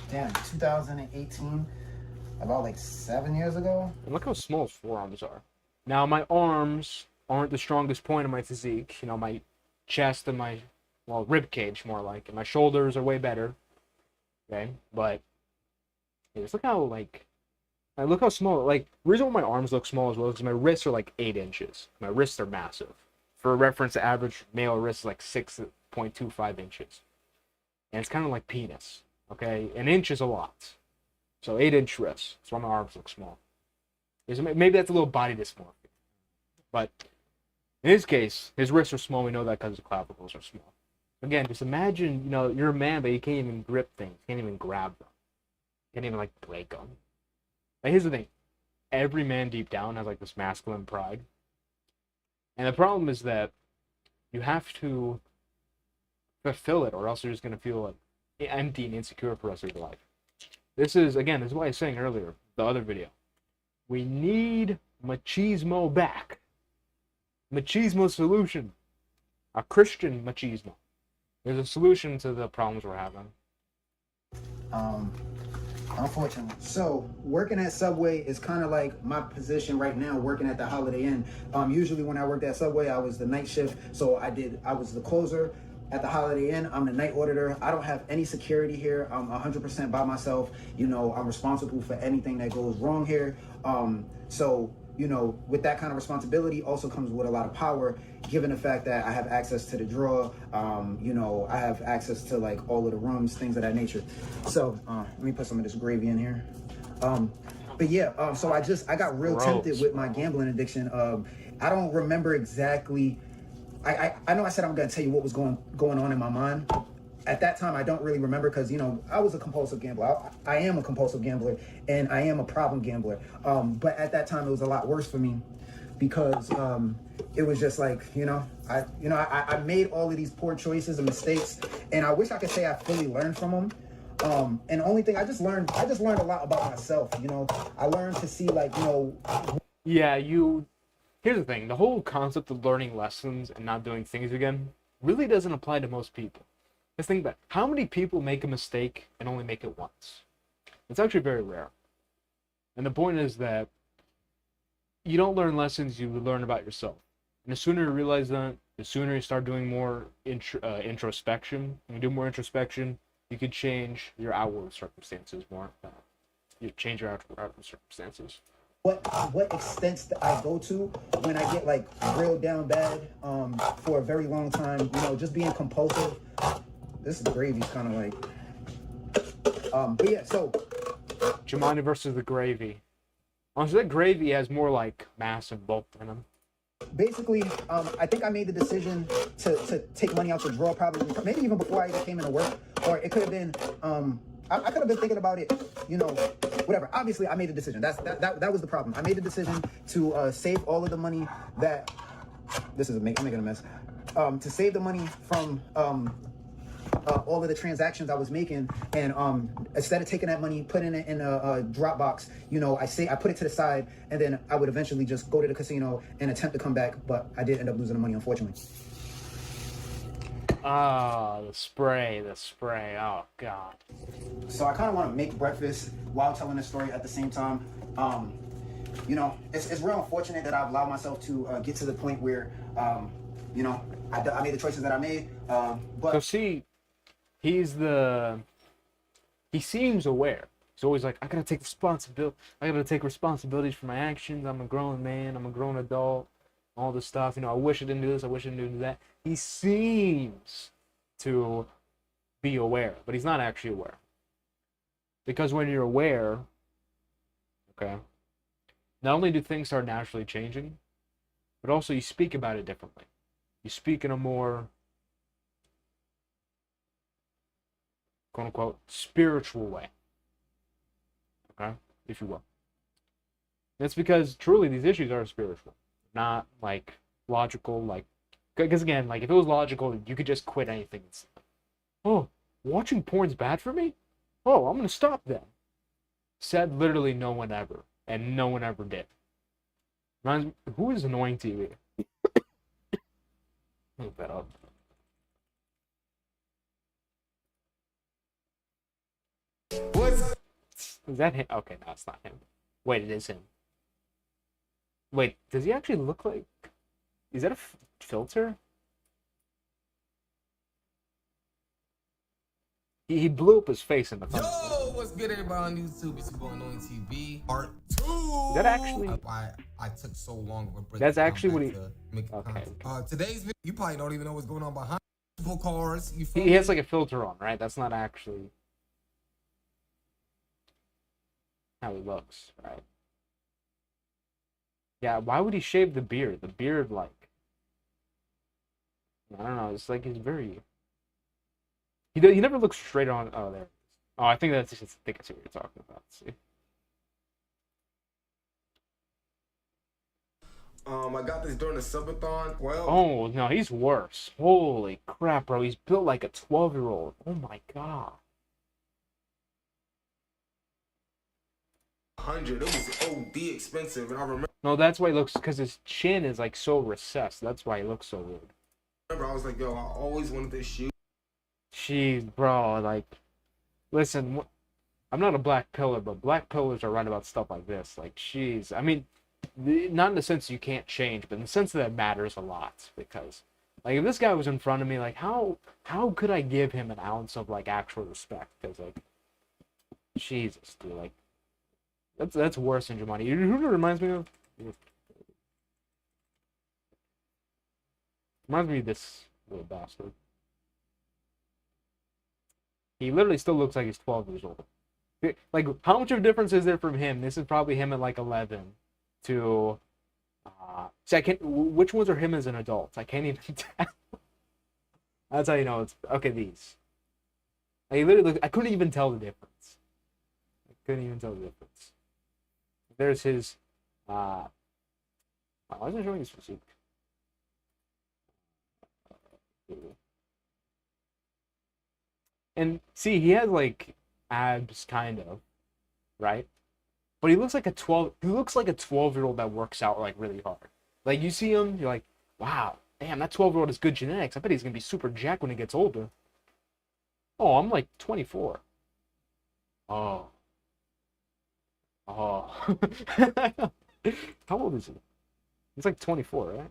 2018, about like 7 years ago. And look how small his forearms are. Now my arms aren't the strongest point of my physique. You know, my chest and my, well, rib cage more like, and my shoulders are way better. Okay, but yeah, just look how look how small. Like, the reason why my arms look small as well is because my wrists are like 8 inches. My wrists are massive. For reference, the average male wrist is like 6.25 inches, and it's kind of like penis. Okay, an inch is a lot, so 8-inch wrists. That's why my arms look small. Maybe that's a little body dysmorphia, but in his case, his wrists are small. We know that because his clavicles are small. Again, just imagine, you know, you're a man, but you can't even grip things. You can't even grab them. You can't even, like, break them. Like, here's the thing. Every man deep down has, like, this masculine pride. And the problem is that you have to fulfill it, or else you're just going to feel like empty and insecure for the rest of your life. This is what I was saying earlier, the other video. We need machismo back. Machismo solution. A Christian machismo. There's a solution to the problems we're having. Unfortunately. So working at Subway is kind of like my position right now, working at the Holiday Inn. Usually when I worked at Subway, I was the night shift. So I was the closer. At the Holiday Inn, I'm the night auditor. I don't have any security here. I'm 100% by myself. You know, I'm responsible for anything that goes wrong here. So, you know, with that kind of responsibility also comes with a lot of power, given the fact that I have access to the drawer. You know, I have access to like all of the rooms, things of that nature. So let me put some of this gravy in here. But yeah, so I got real tempted with my gambling addiction. I don't remember exactly. I know I said I'm gonna tell you what was going on in my mind. At that time, I don't really remember because, you know, I was a compulsive gambler. I am a compulsive gambler, and I am a problem gambler. But at that time, it was a lot worse for me because it was just like, I made all of these poor choices and mistakes, and I wish I could say I fully learned from them. And the only thing I just learned a lot about myself. You know, I learned to see, like, you know. Yeah, here's the thing. The whole concept of learning lessons and not doing things again really doesn't apply to most people. Just think that how many people make a mistake and only make it once? It's actually very rare. And the point is that you don't learn lessons, you learn about yourself. And the sooner you realize that, the sooner you start doing more introspection. When you do more introspection, you can change your outward circumstances more. You change your outward circumstances. What extents I go to when I get like real down bad for a very long time, you know, just being compulsive. This gravy's kind of like, but yeah, so. Jumanji versus the gravy. Honestly, that gravy has more like mass and bulk in them. Basically, I think I made the decision to take money out the drawer probably, maybe even before I even came into work, or it could have been I could have been thinking about it, you know, whatever. Obviously, I made a decision. That was the problem. I made the decision to save all of the money that I'm making a mess. To save the money from all of the transactions I was making, and instead of taking that money, putting it in a Dropbox, you know, I put it to the side, and then I would eventually just go to the casino and attempt to come back, but I did end up losing the money, unfortunately. Ah, the spray. Oh, God. So I kind of want to make breakfast while telling the story at the same time. You know, it's real unfortunate that I've allowed myself to get to the point where, you know, I made the choices that I made. But So see, he seems aware. He's always like, I gotta take responsibilities for my actions. I'm a grown man. I'm a grown adult. All this stuff. You know, I wish I didn't do this. I wish I didn't do that. He seems to be aware, but he's not actually aware. Because when you're aware, okay, not only do things start naturally changing, but also you speak about it differently. You speak in a more, quote unquote, spiritual way. Okay, if you will. That's because truly these issues are spiritual, not like logical. Like, because again, like if it was logical, you could just quit anything. Oh, watching porn's bad for me? Oh, I'm gonna stop then. Said literally no one ever, and no one ever did. Reminds me, who is annoying TV? Look that up. What? Is that him? Okay, no, it's not him. Wait, it is him. Wait, does he actually look like... Is that a filter? He blew up his face in the thumbnail. Yo, what's good, everybody on YouTube? It's your boy Annoying TV, part 2. Is that actually... Why I took so long of a break. That's actually what he... Okay. Today's video, you probably don't even know what's going on behind cars. You He has like a filter on, right? That's not actually how he looks, right? Yeah, why would he shave the beard? The beard, like... I don't know, it's like he's very... He never looks straight on... Oh, there it is. Oh, I think I see what you're talking about. Let's see. I got this during the subathon. Well, Oh, no, he's worse. Holy crap, bro. He's built like a 12-year-old. Oh, my God. 100. It was OD expensive, and I remember No, that's why he looks... Because his chin is, like, so recessed. That's why he looks so weird. I was like, yo, I always wanted this shoe. Jeez, bro, like... Listen, I'm not a black pillar, but black pillars are right about stuff like this. Like, jeez. I mean, not in the sense you can't change, but in the sense that it matters a lot. Because, like, if this guy was in front of me, like, how could I give him an ounce of, like, actual respect? Because, like, Jesus, dude, like, that's worse than Jumanji. You know who it reminds me of? Reminds me of this little bastard. He literally still looks like he's 12 years old. Like, how much of a difference is there from him? This is probably him at like 11 to... see, I can't... Which ones are him as an adult? I can't even tell. That's how you know it's... Okay, these. Like, literally, I couldn't even tell the difference. I couldn't even tell the difference. There's his... why isn't it showing his physique? And see, he has like abs, kind of, right? But he looks like a 12-year-old that works out like really hard. Like you see him, you're like, wow, damn, that 12-year-old has good genetics. I bet he's gonna be super jacked when he gets older. Oh, I'm like 24. Oh. How old is he? He's like 24, right?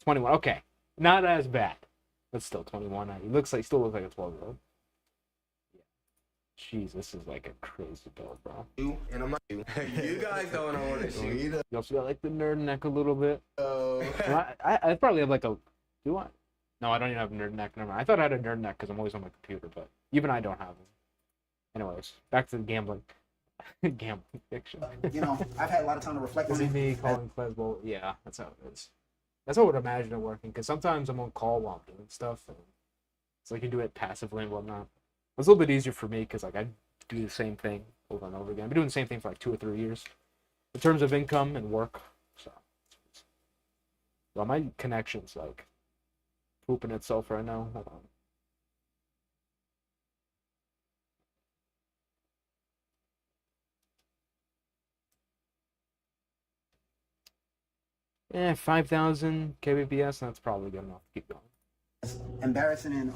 21. Okay, not as bad, but still 21. He still looks like a 12-year-old. Jeez, this is like a crazy build, bro. And I'm not you. You guys don't know what it's. You also got like the nerd neck a little bit. I probably have like a... Do I? No, I don't even have a nerd neck. Never mind. I thought I had a nerd neck because I'm always on my computer, but even I don't have them. Anyways, back to the gambling. Gambling fiction. You know, I've had a lot of time to reflect on See it. me calling Clesbo. Yeah, that's how it is. That's how I would imagine it working, because sometimes I'm on call while I'm doing stuff, and it's like you do it passively and whatnot. It's a little bit easier for me, because like I do the same thing over and over again. I've been doing the same thing for like 2 or 3 years in terms of income and work. So, well, my connection's like pooping itself right now. Hold on. Yeah, 5,000 kbps. That's probably good enough to keep going. Embarrassing and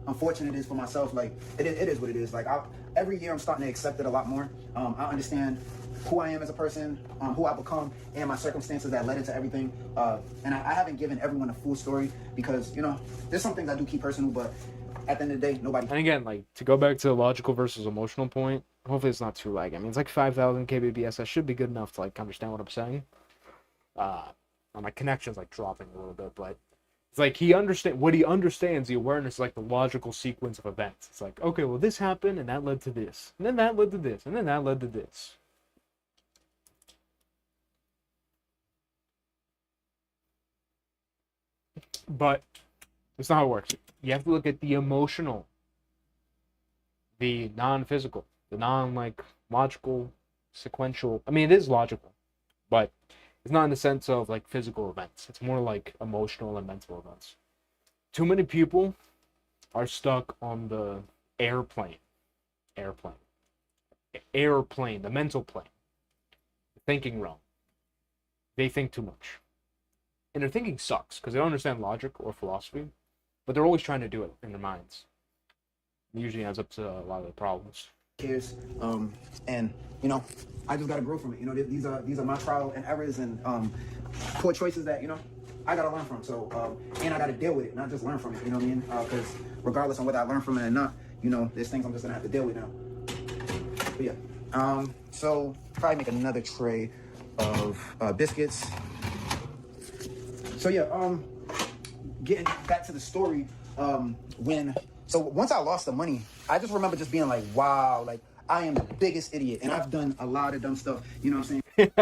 unfortunate it is for myself. Like it is what it is. Like every year I'm starting to accept it a lot more. I understand who I am as a person, who I become, and my circumstances that led into everything. And I haven't given everyone a full story because, you know, there's some things I do keep personal, but at the end of the day, nobody. And again, like to go back to the logical versus emotional point, hopefully it's not too laggy. I mean, it's like 5,000 kbps. That should be good enough to like understand what I'm saying. My connection's like dropping a little bit, but it's like he understands the awareness is like the logical sequence of events. It's like, okay, well this happened and that led to this, and then that led to this, and then that led to this. But that's not how it works. You have to look at the emotional, the non-physical, the non-like logical, sequential. I mean, it is logical, but it's not in the sense of like physical events. It's more like emotional and mental events. Too many people are stuck on the airplane, the mental plane, the thinking realm. They think too much. And their thinking sucks because they don't understand logic or philosophy, but they're always trying to do it in their minds. It usually ends up to a lot of the problems. Years, and you know, I just gotta grow from it. You know, these are my trial and errors and poor choices that, you know, I gotta learn from. So and I gotta deal with it, not just learn from it. You know what I mean? Because regardless of whether I learn from it or not, you know, there's things I'm just gonna have to deal with now. But yeah, so probably make another tray of biscuits. So yeah, getting back to the story, so once I lost the money, I just remember just being like, wow, like I am the biggest idiot. And I've done a lot of dumb stuff, you know what I'm saying?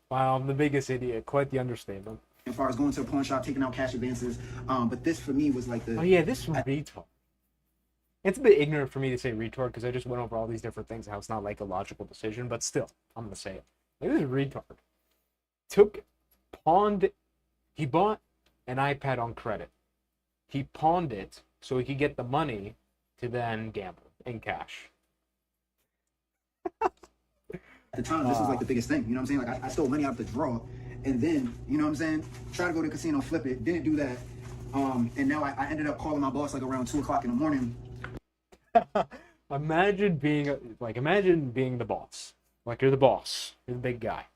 Wow, I'm the biggest idiot. Quite the understatement. As far as going to a pawn shop, taking out cash advances. But this for me was like the... Oh yeah, this retard. It's a bit ignorant for me to say retard because I just went over all these different things, how it's not like a logical decision, but still, I'm going to say it. Like, this is retard. He bought an iPad on credit. He pawned it so he could get the money to then gamble in cash. At the time, this was like the biggest thing. You know what I'm saying? Like I stole money out the drawer, and then, you know what I'm saying? Tried to go to the casino, flip it, didn't do that. And now I ended up calling my boss like around 2 o'clock in the morning. Imagine being the boss. Like you're the boss, you're the big guy.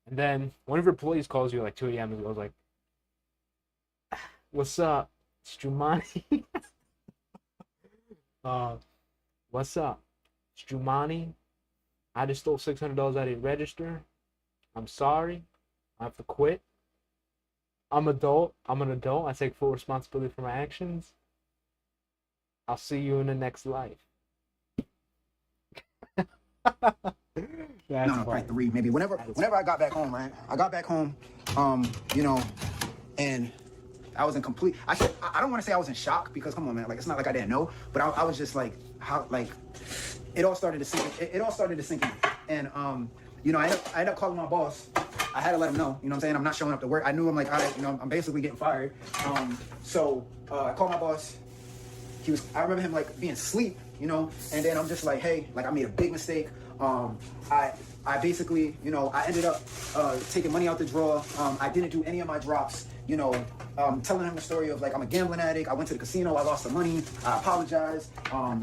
And then one of your employees calls you like 2 a.m. and goes like, "What's up? It's Jumani." What's up? It's Jumani. I just stole $600 out of your register. I'm sorry. I have to quit. I'm an adult. I take full responsibility for my actions. I'll see you in the next life. No, probably 3, maybe. Whenever I got back home, right? I got back home, you know, and I was in complete. I don't want to say I was in shock because come on, man, like it's not like I didn't know, but I was just like, how, like, it all started to sink. It all started to sink in, and you know, I ended up calling my boss. I had to let him know, you know what I'm saying? I'm not showing up to work. I knew I'm like, all right, you know, I'm basically getting fired. So I called my boss. I remember him like being asleep, you know, and then I'm just like, hey, like I made a big mistake. I basically, you know, I ended up taking money out the drawer. I didn't do any of my drops, you know, telling him the story of like, I'm a gambling addict. I went to the casino. I lost the money. I apologize.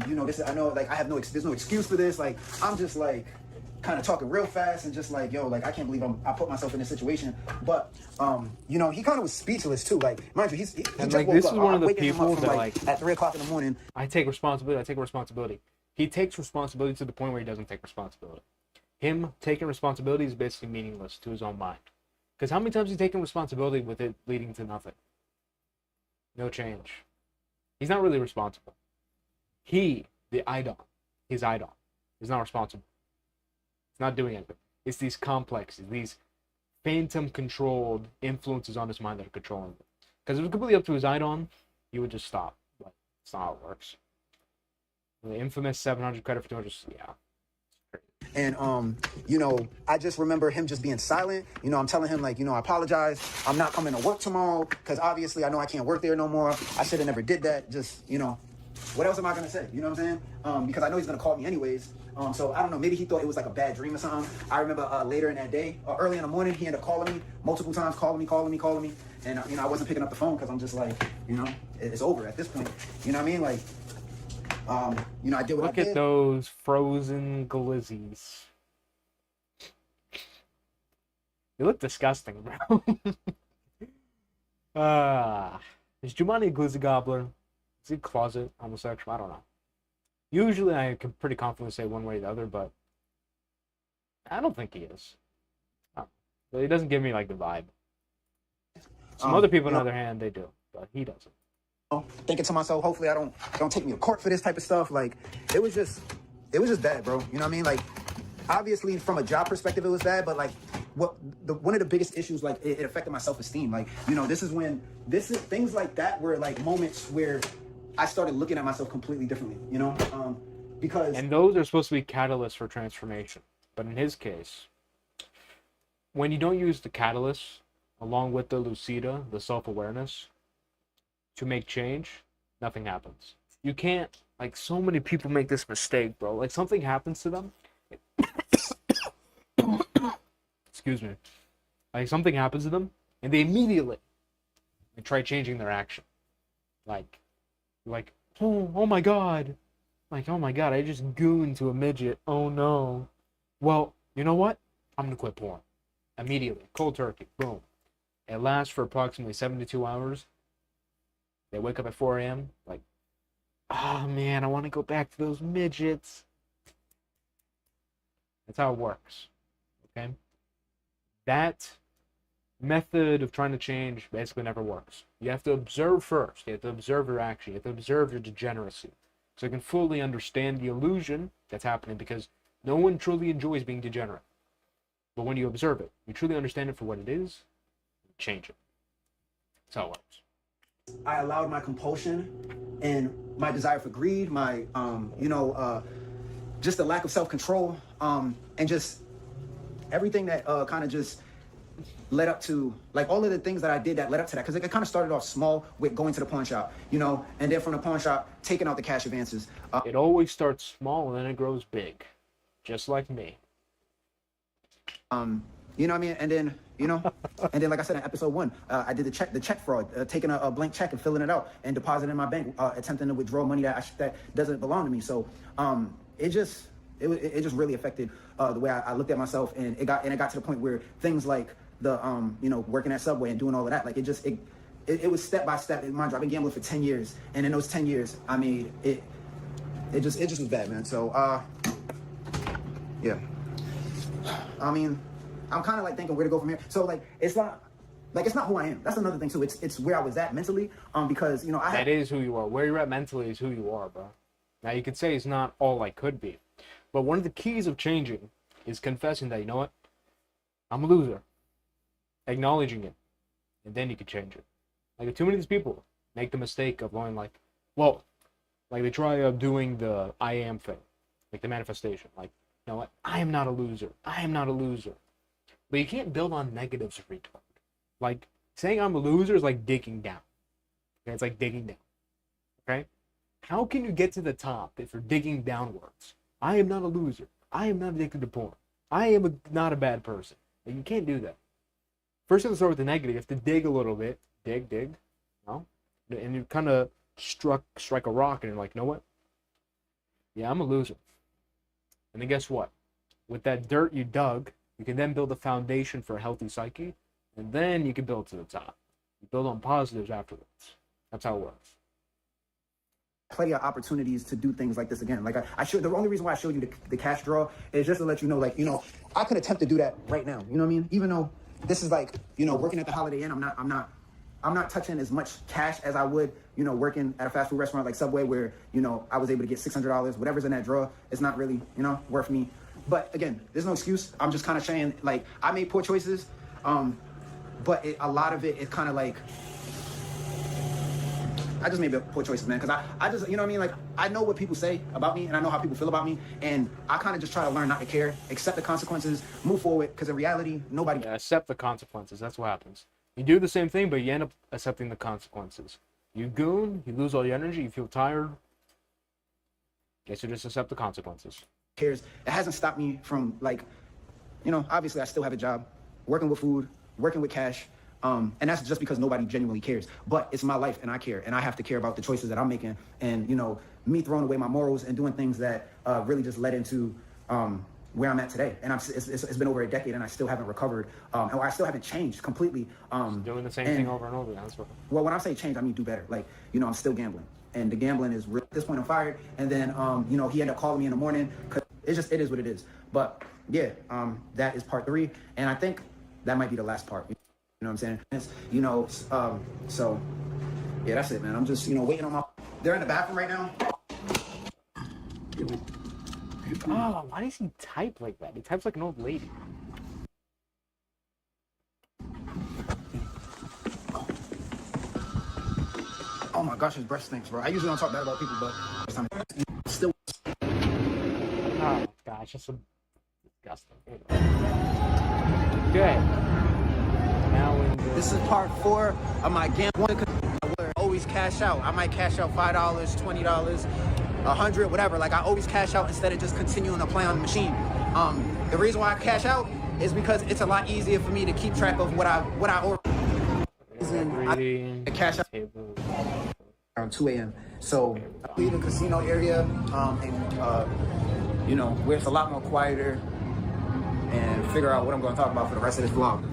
You know, I know like there's no excuse for this. Like, I'm just like kind of talking real fast and just like, yo, like, I can't believe I put myself in this situation. But, you know, he kind of was speechless too. Like, mind you, he just like, woke this up. is one of the people that like at 3 o'clock in the morning. I take responsibility. He takes responsibility to the point where he doesn't take responsibility. Him taking responsibility is basically meaningless to his own mind. Because how many times has he taken responsibility with it leading to nothing? No change. He's not really responsible. His idol, is not responsible. It's not doing anything. It's these complexes, these phantom-controlled influences on his mind that are controlling him. Because if it was completely up to his idol, he would just stop. But it's not how it works. The infamous 700 credit for 200. Yeah. And, you know, I just remember him just being silent. You know, I'm telling him, like, you know, I apologize. I'm not coming to work tomorrow because obviously I know I can't work there no more. I should have never did that. Just, you know, what else am I going to say? You know what I'm saying? Because I know he's going to call me anyways. So I don't know. Maybe he thought it was like a bad dream or something. I remember later in that day, early in the morning, he ended up calling me multiple times, calling me. And, you know, I wasn't picking up the phone because I'm just like, you know, it's over at this point. You know what I mean? Like, you know, I did what I did. Look at those frozen glizzies. They look disgusting, bro. Is Jumanji a glizzy gobbler? Is he closet homosexual? I don't know. Usually I can pretty confidently say one way or the other, but I don't think he is. Oh. But he doesn't give me like the vibe. Some other people, on the other hand, they do, but he doesn't. Thinking to myself, hopefully I don't take me to court for this type of stuff. Like, it was just bad, bro. You know what I mean? Like, obviously from a job perspective, it was bad, but like, one of the biggest issues, like, it affected my self-esteem. Like, you know, things like that were like moments where I started looking at myself completely differently, you know? Because... And those are supposed to be catalysts for transformation. But in his case, when you don't use the catalyst, along with the lucida, the self-awareness, to make change, nothing happens. You can't, like, so many people make this mistake, bro. Like, something happens to them. Excuse me. Like, something happens to them, and they immediately try changing their action. Like, oh my god. Like, oh my god, I just gooned to a midget. Oh no. Well, you know what? I'm gonna quit porn. Immediately. Cold turkey. Boom. It lasts for approximately 72 hours. They wake up at 4 a.m. like, oh man, I want to go back to those midgets. That's how it works. Okay? That method of trying to change basically never works. You have to observe first. You have to observe your action. You have to observe your degeneracy. So you can fully understand the illusion that's happening, because no one truly enjoys being degenerate. But when you observe it, you truly understand it for what it is, change it. That's how it works. I allowed my compulsion and my desire for greed, my, just the lack of self-control, and just everything that kind of just led up to, like, all of the things that I did that led up to that. Because it kind of started off small with going to the pawn shop, you know, and then from the pawn shop, taking out the cash advances. It always starts small and then it grows big, just like me. You know what I mean? And then, you know, and then, like I said, in episode 1, I did the check fraud, taking a blank check and filling it out and depositing in my bank, attempting to withdraw money that doesn't belong to me. So it just really affected the way I looked at myself, and it got to the point where things like the working at Subway and doing all of that, like, it was step by step. Mind you, I've been gambling for 10 years, and in those 10 years, I mean, it just was bad, man. So yeah, I mean, I'm kind of like thinking where to go from here. So like, it's not who I am. That's another thing too. It's where I was at mentally. Because, you know, that is who you are. Where you're at mentally is who you are, bro. Now you could say it's not all I could be, but one of the keys of changing is confessing that, you know what, I'm a loser. Acknowledging it, and then you can change it. Like, too many of these people make the mistake of going like, well, like they try doing the I am thing, like the manifestation. Like, you know what, I am not a loser. I am not a loser. But you can't build on negatives, retard. Like, saying I'm a loser is like digging down. Okay? It's like digging down. Okay? How can you get to the top if you're digging downwards? I am not a loser. I am not addicted to porn. I am not a bad person. Like, you can't do that. First, you have to start with the negative. You have to dig a little bit. Dig. You know? And you kind of strike a rock, and you're like, you know what? Yeah, I'm a loser. And then guess what? With that dirt you dug, you can then build a foundation for a healthy psyche, and then you can build to the top. You build on positives afterwards. That's how it works. Plenty of opportunities to do things like this again. Like, the only reason why I showed you the cash draw is just to let you know, like, you know, I could attempt to do that right now. You know what I mean? Even though this is like, you know, working at the Holiday Inn, I'm not touching as much cash as I would, you know, working at a fast food restaurant like Subway, where, you know, I was able to get $600. Whatever's in that drawer, it's not really, you know, worth me. But again, there's no excuse. I'm just kind of saying, like, I made poor choices, but a lot of it is kind of like, I just made poor choices, man. Because I just, you know what I mean? Like, I know what people say about me, and I know how people feel about me, and I kind of just try to learn not to care, accept the consequences, move forward. Because in reality, nobody. Yeah, accept the consequences. That's what happens. You do the same thing, but you end up accepting the consequences. You goon, you lose all your energy, you feel tired. Guess you just accept the consequences. Cares. It hasn't stopped me from, like, you know, obviously I still have a job, working with food, working with cash. And that's just because nobody genuinely cares. But it's my life, and I care, and I have to care about the choices that I'm making. And, you know, me throwing away my morals and doing things that really just led into where I'm at today. And it's been over a decade, and I still haven't recovered, or I still haven't changed completely. Doing the same thing over and over. That's what. Well, when I say change, I mean do better. Like, you know, I'm still gambling, and the gambling is real. At this point, I'm fired. And then, you know, he ended up calling me in the morning, because it is what it is. But yeah, that is part 3, and I think that might be the last part. You know what I'm saying? It's, you know, so yeah, that's it, man. I'm just, you know, waiting on my. They're in the bathroom right now. Oh, why does he type like that? He types like an old lady. Oh my gosh, his breath stinks, bro. I usually don't talk bad about people, but this time still. Oh gosh, that's so disgusting. Okay. Now This is part 4 of my gambling. I would always cash out. I might cash out $5, $20, $100, whatever. Like, I always cash out instead of just continuing to play on the machine. The reason why I cash out is because it's a lot easier for me to keep track of what I order. I cash out around 2 a.m. So I leave the casino area, and you know, where it's a lot more quieter, and figure out what I'm going to talk about for the rest of this vlog.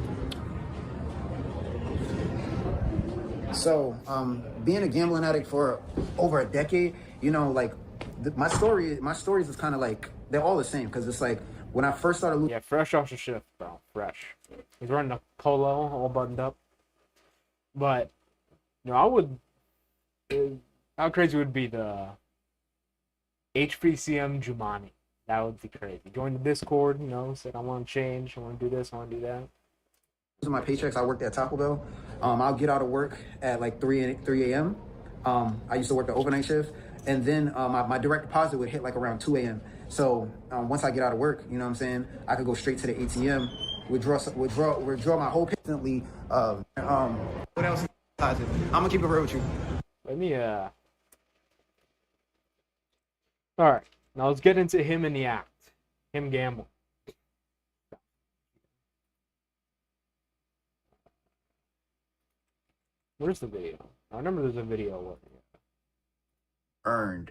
So, being a gambling addict for over a decade, you know, like, my stories is kind of like, they're all the same, because it's like, when I first started yeah, fresh off the shift, bro. Fresh. He's running a polo, all buttoned up. But, you know, how crazy would be the HPCM Jumani? That would be crazy. Join the Discord, you know, said I want to change, I want to do this, I want to do that. my paychecks, I worked at Taco Bell. I'll get out of work at like 3 a.m. I used to work the overnight shift, and then my direct deposit would hit like around 2 a.m. So once I get out of work, you know what I'm saying, I could go straight to the ATM, withdraw my whole instantly. What else? I'm gonna keep it real with you. Let me all right, now let's get into him in the act. Him gambling. Where's the video? I remember there's a video. Earned.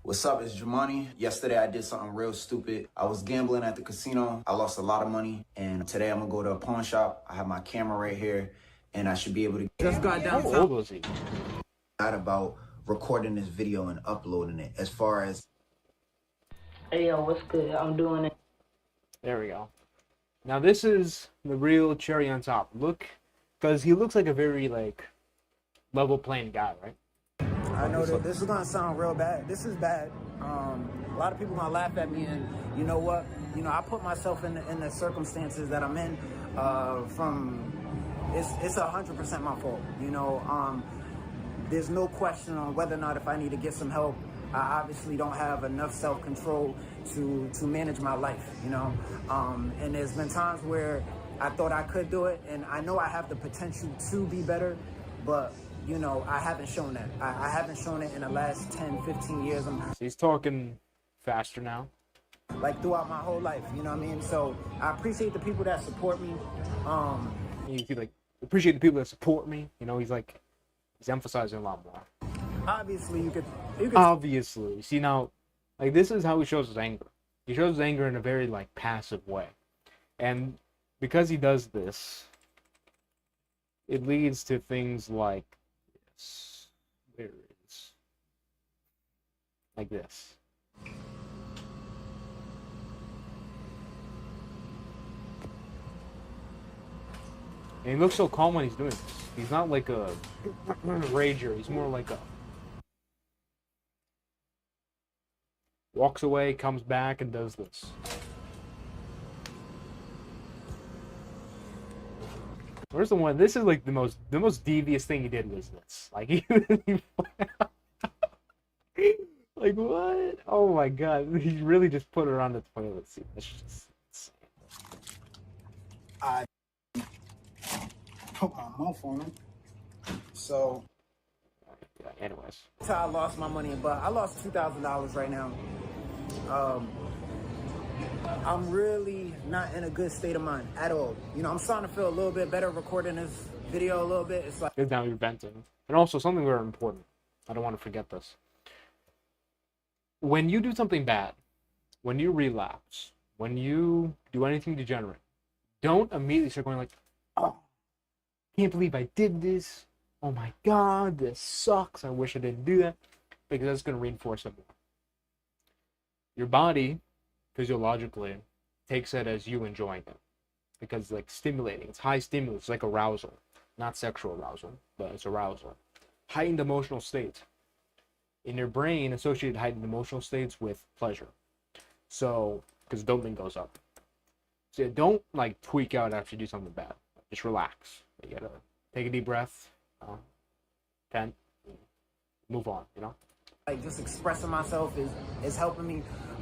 What's up, it's Jumani. Yesterday I did something real stupid. I was gambling at the casino. I lost a lot of money, and today I'm gonna go to a pawn shop. I have my camera right here, and I should be able to just got downtown. How old was he? Not about recording this video and uploading it. As far as hey yo, what's good? I'm doing it. There we go. Now this is the real cherry on top. Look, because he looks like a very like level playing guy, right? I know that this is gonna sound real bad. This is bad. A lot of people gonna laugh at me, and you know what? You know, I put myself in the circumstances that I'm in. It's 100% my fault. You know, there's no question on whether or not if I need to get some help. I obviously don't have enough self-control to manage my life. You know, and there's been times where I thought I could do it, and I know I have the potential to be better, but you know, I haven't shown that. I haven't shown it in the last 10, 15 years. So he's talking faster now. Like throughout my whole life, you know what I mean? So I appreciate the people that support me. You feel like appreciate the people that support me. You know, he's emphasizing a lot more. Obviously, you could. Obviously, see now, like this is how he shows his anger. He shows his anger in a very like passive way, and because he does this, it leads to things like this. There it is. Like this. And he looks so calm when he's doing this. He's not like a rager. He's more like a walks away, comes back, and does this. Where's the one? This is like the most devious thing he did was this. Like he like what? Oh my god! He really just put her on the toilet seat. That's just insane. I put my mouth on him. So. Yeah, anyways. That's how I lost my money, but I lost $2,000 right now. I'm really not in a good state of mind at all. You know, I'm starting to feel a little bit better recording this video a little bit. It's like Now you're venting. And also something very important. I don't want to forget this. When you do something bad, when you relapse, when you do anything degenerate, don't immediately start going like, oh, can't believe I did this. Oh my god, this sucks. I wish I didn't do that. Because that's going to reinforce it more. Your body, physiologically, takes it as you enjoying it. Because it's like stimulating. It's high stimulus. It's like arousal. Not sexual arousal, but it's arousal. Heightened emotional states. In your brain, associated heightened emotional states with pleasure. So, because dopamine goes up. So don't like tweak out after you do something bad. Just relax. You gotta take a deep breath. Pen, move on, you know? like just expressing myself is helping me.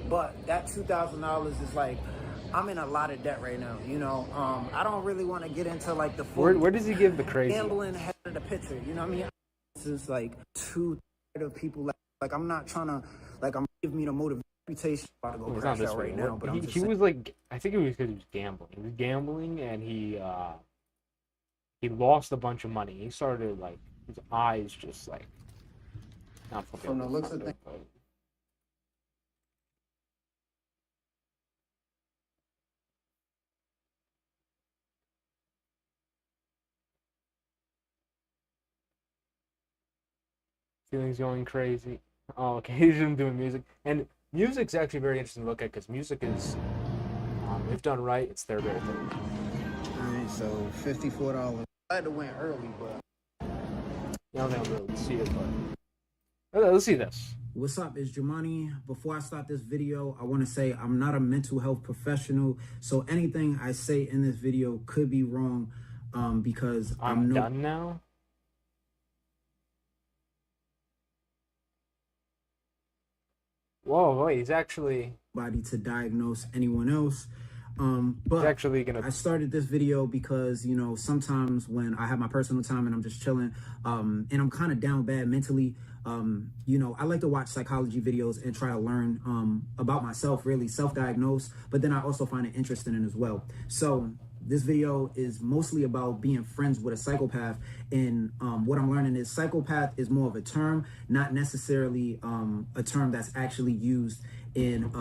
But that $2,000 is like, I'm in a lot of debt right now, you know. I don't really want to get into like the full Where does he give the crazy? gambling head of the picture, you know what I mean? This is like too of people like I'm not trying to like I'm giving me the motivation about to go It's crash not this out way. right now. But He was like, I think it was because he was gambling. He was gambling and he lost a bunch of money. He started like his eyes just like not from the looks of things. Feelings going crazy. Oh, okay. He's just doing music, and music's actually very interesting to look at because music is, if done right, it's therapeutic. All right, so $54. I had to win early, but I don't think I'll really see it, but let's see this. what's up? It's Jumani. Before I start this video, I want to say I'm not a mental health professional, so anything I say in this video could be wrong, because I'm done now. Whoa, wait, he's actually nobody to diagnose anyone else. But he's actually gonna. I started this video because, you know, sometimes when I have my personal time and I'm just chilling, and I'm kind of down bad mentally, you know, I like to watch psychology videos and try to learn about myself, really self-diagnose, but then I also find it interesting in as well. So this video is mostly about being friends with a psychopath, and what I'm learning is psychopath is more of a term, not necessarily a term that's actually used in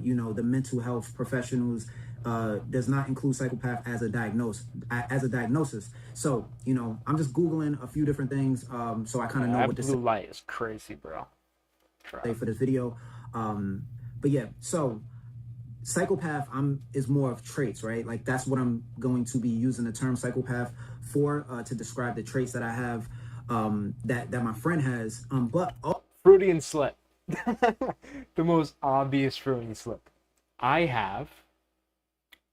you know, the mental health professionals does not include psychopath as a diagnosis. So, you know, I'm just Googling a few different things, so I kind of know what to say. Blue light is crazy, bro. For this video. But yeah, so psychopath is more of traits, right? Like that's what I'm going to be using the term psychopath for, to describe the traits that I have, that my friend has. But Freudian slip. The most obvious Freudian slip. I have.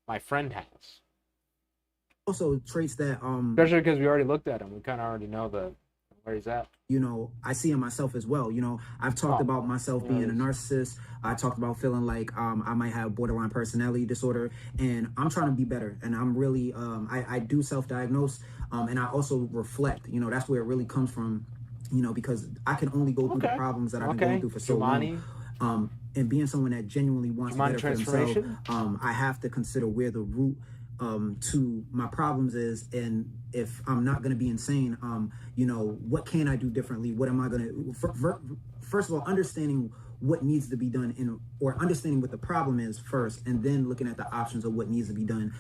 My friend has. Also traits that especially because we already looked at him. We kind of already know where he's at. You know, I see in myself as well. You know, I've talked about myself being a narcissist. I talked about feeling like I might have borderline personality disorder, and I'm trying to be better. And I'm really, I do self-diagnose, and I also reflect. You know, that's where it really comes from. You know, because I can only go through the problems that I've been going through for so long. And being someone that genuinely wants better for themselves, I have to consider where the root to my problems is, and if I'm not going to be insane, you know, what can I do differently? What am I going to, first of all, understanding what needs to be done or understanding what the problem is first, and then looking at the options of what needs to be done,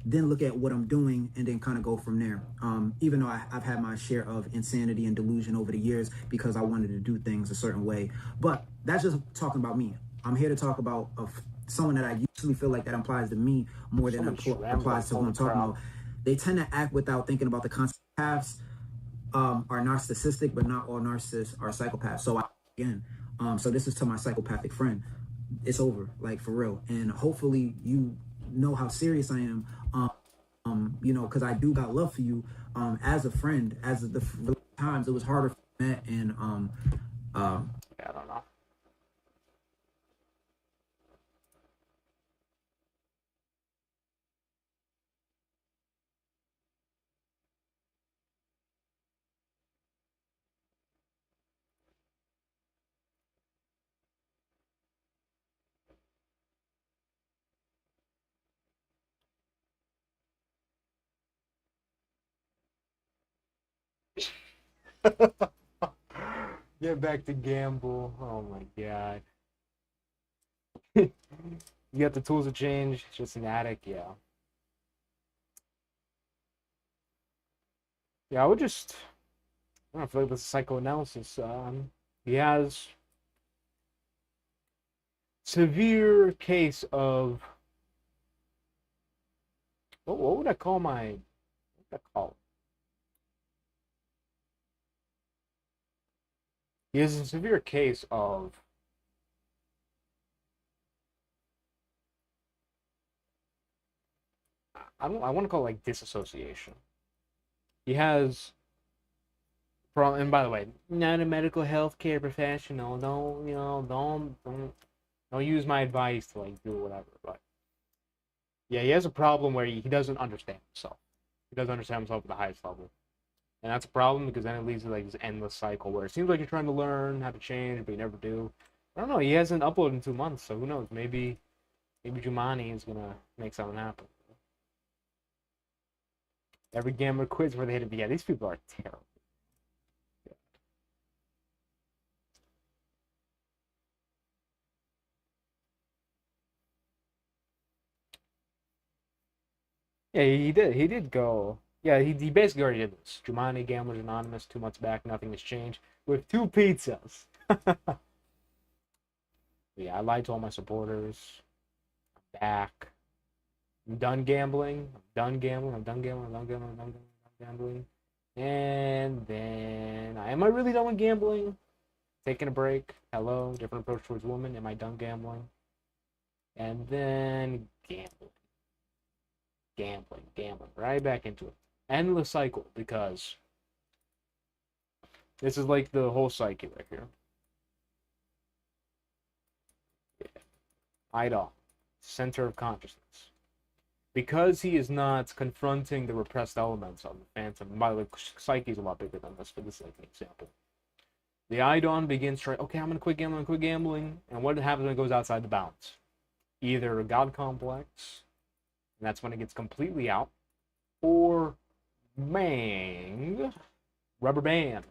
then look at what I'm doing, and then kind of go from there. Even though I've had my share of insanity and delusion over the years because I wanted to do things a certain way, but that's just talking about me. I'm here to talk about someone that I usually feel like that applies to me more than applies to who I'm talking about. They tend to act without thinking about the consequences. Are narcissistic, but not all narcissists are psychopaths. So so this is to my psychopathic friend. It's over, like for real. And hopefully you know how serious I am. You know, because I do got love for you, as a friend. As the times it was harder for me, and Yeah, I don't know. Get back to gamble. Oh my god. You got the tools to change. Just an addict. Yeah. Yeah, I would just. I don't feel like this is psychoanalysis. He has severe case of what would I call my what would I call it? He has a severe case of I want to call it like disassociation. He has and by the way, not a medical healthcare professional. Don't don't use my advice to like do whatever. But yeah, he has a problem where he doesn't understand himself. He doesn't understand himself at the highest level. And that's a problem because then it leads to like this endless cycle where it seems like you're trying to learn how to change, but you never do. I don't know. He hasn't uploaded in 2 months, so who knows? Maybe Jumani is gonna make something happen. Every gambler quits where they hit it. Yeah, these people are terrible. Yeah, he did. He did go. Yeah, he basically already did this. Jumani Gamblers Anonymous 2 months back. Nothing has changed with 2 pizzas. Yeah, I lied to all my supporters. I'm back. I'm done gambling. I'm done gambling. I'm done gambling. I'm done gambling. I'm done gambling. And then, am I really done with gambling? Taking a break. Hello, different approach towards women. Am I done gambling? And then gambling, right back into it. Endless cycle, because this is like the whole psyche right here. Yeah. Idol, center of consciousness. Because he is not confronting the repressed elements of the phantom. And by the way, psyche is a lot bigger than this, but this is like an example. The Idon begins trying, okay, I'm going to quit gambling. And what happens when it goes outside the bounds? Either a God complex, and that's when it gets completely out, or rubber band.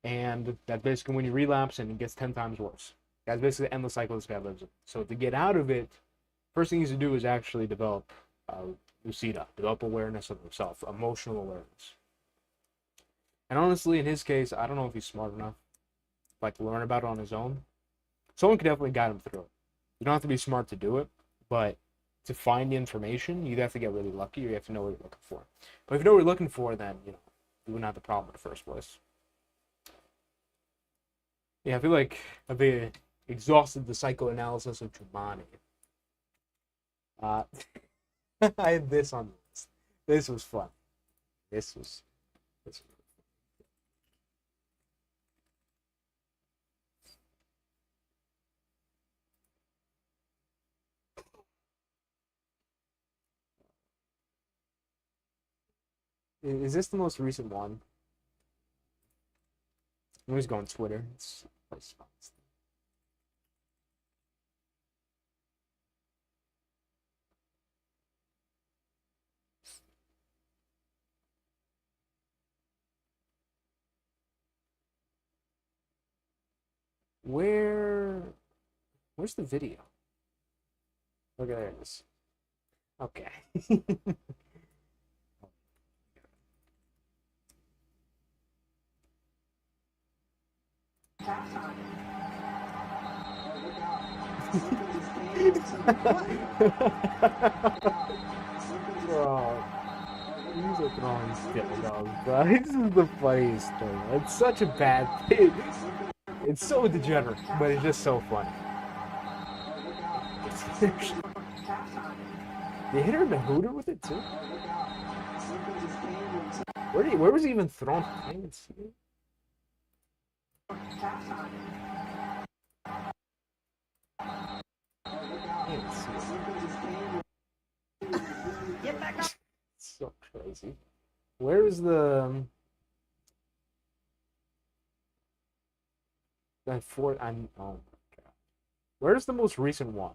And that's basically when you relapse and it gets 10 times worse. That's basically the endless cycle this guy lives in. So to get out of it, first thing he needs to do is actually develop lucida, develop awareness of himself, emotional awareness. And honestly, in his case, I don't know if he's smart enough to like learn about it on his own. Someone could definitely guide him through it. You don't have to be smart to do it, but to find the information, you'd have to get really lucky, or you have to know what you're looking for. But if you know what you're looking for, then, you wouldn't have the problem in the first place. Yeah, I feel like I've exhausted the psychoanalysis of Jumani. I had this on the list. This was fun. This was Is this the most recent one? I'm always going Twitter. It's where's the video? Look at there it is. Okay. Bro, these are throwing dildos, bro. This is the funniest thing. It's such a bad thing. It's so degenerate, but it's just so funny. They hit her in the hooter with it too. Where was he even thrown? I didn't even see it. Get back up. So crazy. Where is the that fourth? Oh my god. Where's the most recent one?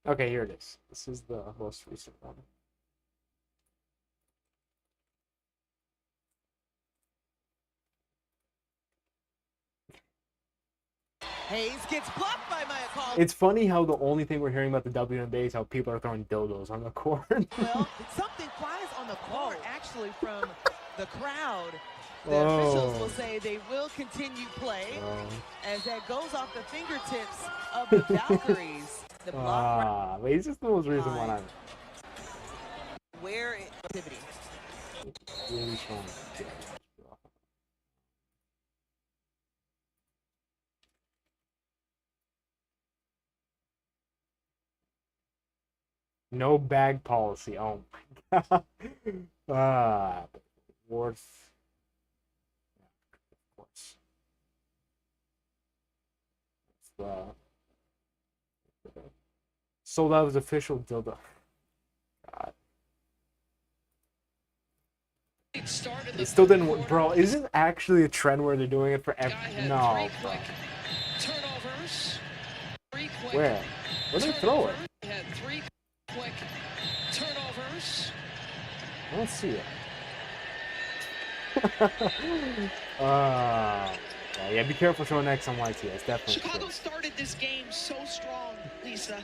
Okay, here it is. This is the most recent one. Hayes gets blocked by Maya Call. It's funny how the only thing we're hearing about the WNBA is how people are throwing dildos on the court. Well, something flies on the court, actually, from the crowd. The officials will say they will continue play as that goes off the fingertips of the Valkyries. The block. But he's just the most recent one. Where activity? Really fun. No bag policy. Oh my god. Worth. Of course. So that was official dildo. God. It still didn't work. Bro, is this actually a trend where they're doing it for no, bro. Turnovers. Where? Where did they throw it? Had 3 quick turnovers. I don't see it. Yeah, be careful showing X on YT. It's definitely Chicago true. started this game so strong, Lisa.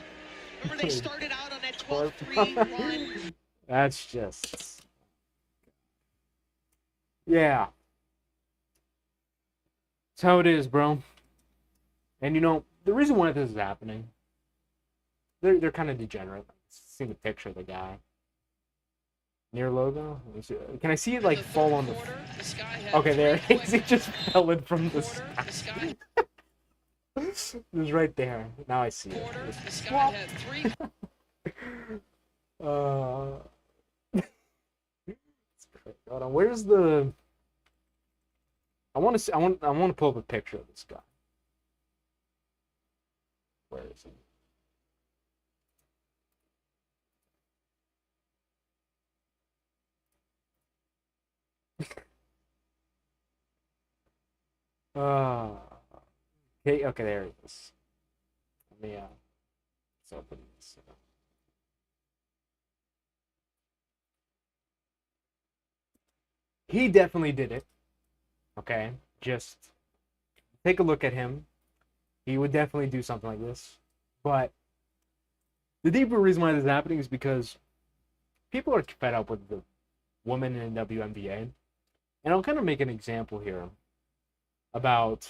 Remember they started out on that 12-3 run? That's just... Yeah. That's how it is, bro. And you know, the reason why this is happening, they're kind of degenerate. See the picture of the guy. Near logo? Can I see it like fall on the... Okay, there it is. He just fell in from the sky. It was right there. Now I see it. Hold on, where's the... I want to pull up a picture of this guy. Where is he? Okay, there it is. Let me let's open this. He definitely did it. Okay, just take a look at him. He would definitely do something like this. But the deeper reason why this is happening is because people are fed up with the women in WNBA. And I'll kind of make an example here about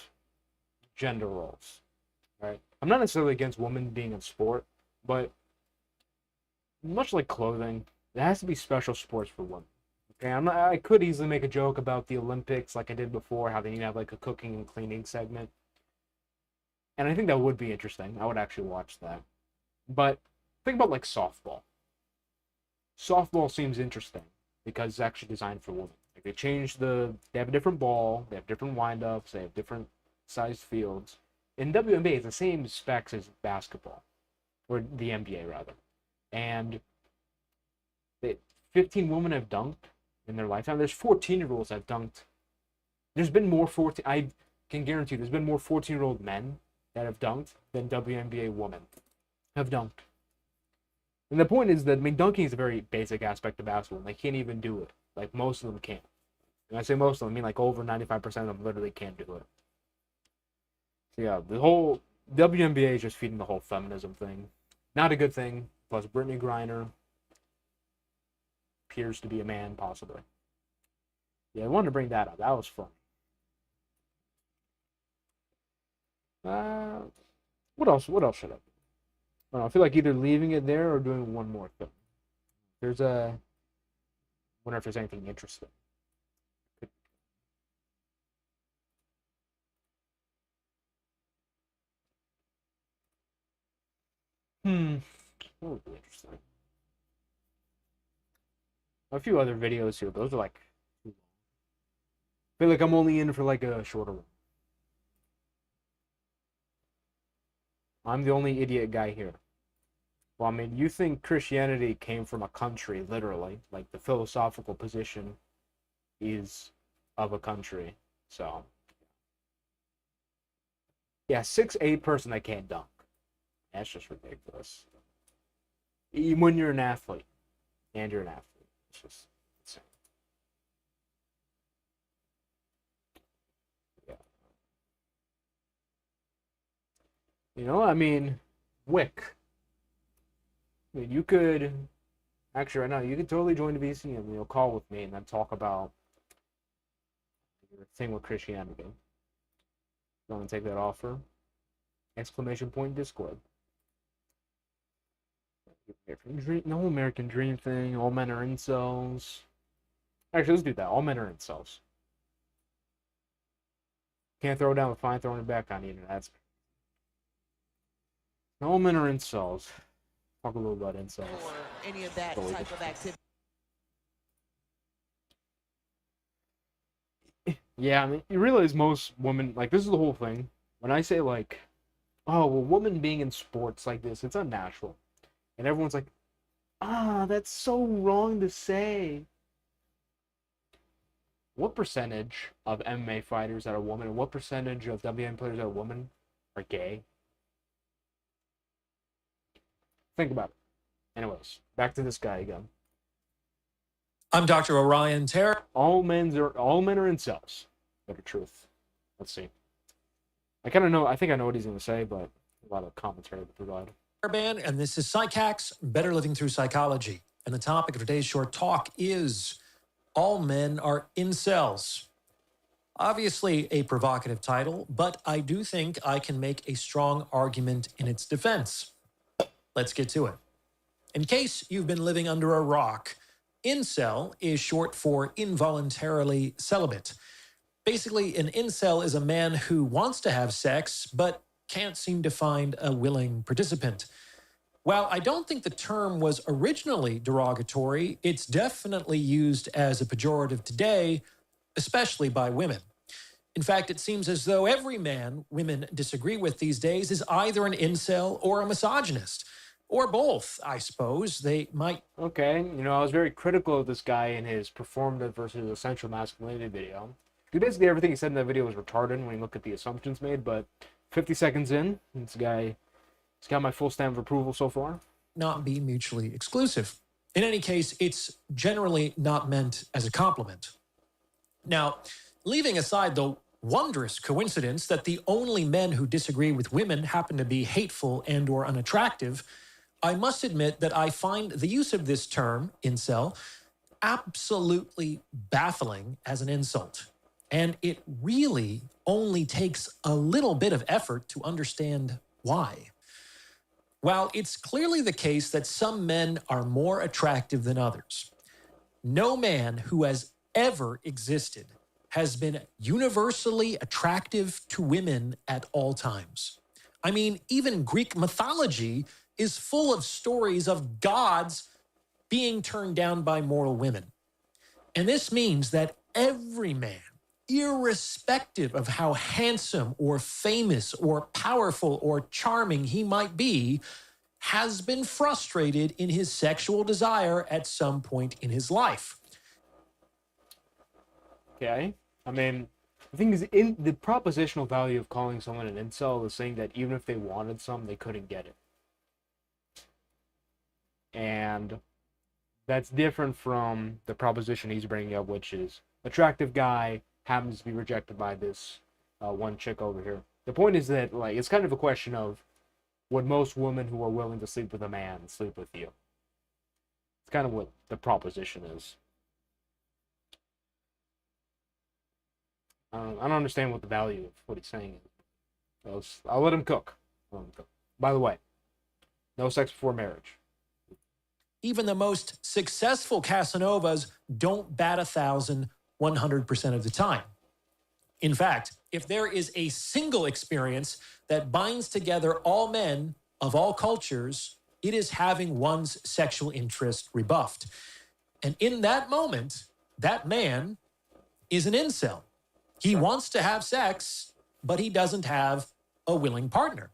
gender roles. Right? I'm not necessarily against women being in sport, but much like clothing, there has to be special sports for women. Okay, I could easily make a joke about the Olympics like I did before, how they need to have like a cooking and cleaning segment. And I think that would be interesting. I would actually watch that. But think about like softball. Softball seems interesting because it's actually designed for women. Like they have a different ball, they have different windups, they have different sized fields. In WNBA, it's the same specs as basketball, or the NBA rather. And 15 women have dunked in their lifetime. There's 14-year-olds that have dunked. There's been more 14. I can guarantee there's been more 14-year-old men that have dunked than WNBA women have dunked. And the point is that, I mean, dunking is a very basic aspect of basketball. And they can't even do it. Like, most of them can't. When I say most of them, I mean like over 95% of them literally can't do it. So yeah, the whole WNBA is just feeding the whole feminism thing. Not a good thing. Plus, Brittany Griner appears to be a man, possibly. Yeah, I wanted to bring that up. That was fun. What else? What else should I do? I don't know, I feel like either leaving it there or doing one more thing. There's a Wonder if there's anything interesting. What would be interesting? A few other videos here. Those are like too long. I feel like I'm only in for like a shorter one. I'm the only idiot guy here. Well, I mean, you think Christianity came from a country, literally. Like, the philosophical position is of a country. So, yeah, 6'8" person that can't dunk. That's just ridiculous. Even when you're an athlete. And you're an athlete. It's just insane. Yeah. You know, I mean, Wick. I mean, you could, actually right now, you could totally join the VC and call with me and then talk about your thing with Christianity. You want to take that offer? Exclamation point Discord. No American Dream thing. All men are incels. Actually, let's do that. All men are incels. Can't throw down with fine throwing it back on you. That's all men are incels. Talk a little about incels. Or any of that type of activity. Yeah, I mean, you realize most women, like, this is the whole thing. When I say, like, oh, well, women being in sports like this, it's unnatural. And everyone's like, that's so wrong to say. What percentage of MMA fighters that are women, and what percentage of WM players that are women are gay? Think about it. Anyways, back to this guy again. I'm Dr. Orion Terra. All men are incels. Better truth. Let's see. I kind of know. I think I know what he's going to say, but a lot of commentary to provide. And this is Psych Hacks, Better Living Through Psychology. And the topic of today's short talk is all men are incels. Obviously a provocative title, but I do think I can make a strong argument in its defense. Let's get to it. In case you've been living under a rock, incel is short for involuntarily celibate. Basically, an incel is a man who wants to have sex, but can't seem to find a willing participant. While I don't think the term was originally derogatory, it's definitely used as a pejorative today, especially by women. In fact, it seems as though every man women disagree with these days is either an incel or a misogynist. Or both, I suppose. They might... Okay, I was very critical of this guy in his performative versus essential masculinity video. Basically, everything he said in that video was retarded when you look at the assumptions made, but 50 seconds in, this guy has got my full stamp of approval so far. Not be mutually exclusive. In any case, it's generally not meant as a compliment. Now, leaving aside the wondrous coincidence that the only men who disagree with women happen to be hateful and or unattractive, I must admit that I find the use of this term, incel, absolutely baffling as an insult. And it really only takes a little bit of effort to understand why. While it's clearly the case that some men are more attractive than others, no man who has ever existed has been universally attractive to women at all times. I mean, even Greek mythology is full of stories of gods being turned down by mortal women. And this means that every man, irrespective of how handsome or famous or powerful or charming he might be, has been frustrated in his sexual desire at some point in his life. Okay. I mean, the thing is, in the propositional value of calling someone an incel is saying that even if they wanted some, they couldn't get it. And that's different from the proposition he's bringing up, which is attractive guy happens to be rejected by this one chick over here. The point is that, like, it's kind of a question of, would most women who are willing to sleep with a man sleep with you? It's kind of what the proposition is. I don't understand what the value of what he's saying is. I'll let him cook. By the way, no sex before marriage. even the most successful Casanovas don't bat 1,000 100% of the time. In fact, if there is a single experience that binds together all men of all cultures, it is having one's sexual interest rebuffed. And in that moment, that man is an incel. He wants to have sex, but he doesn't have a willing partner.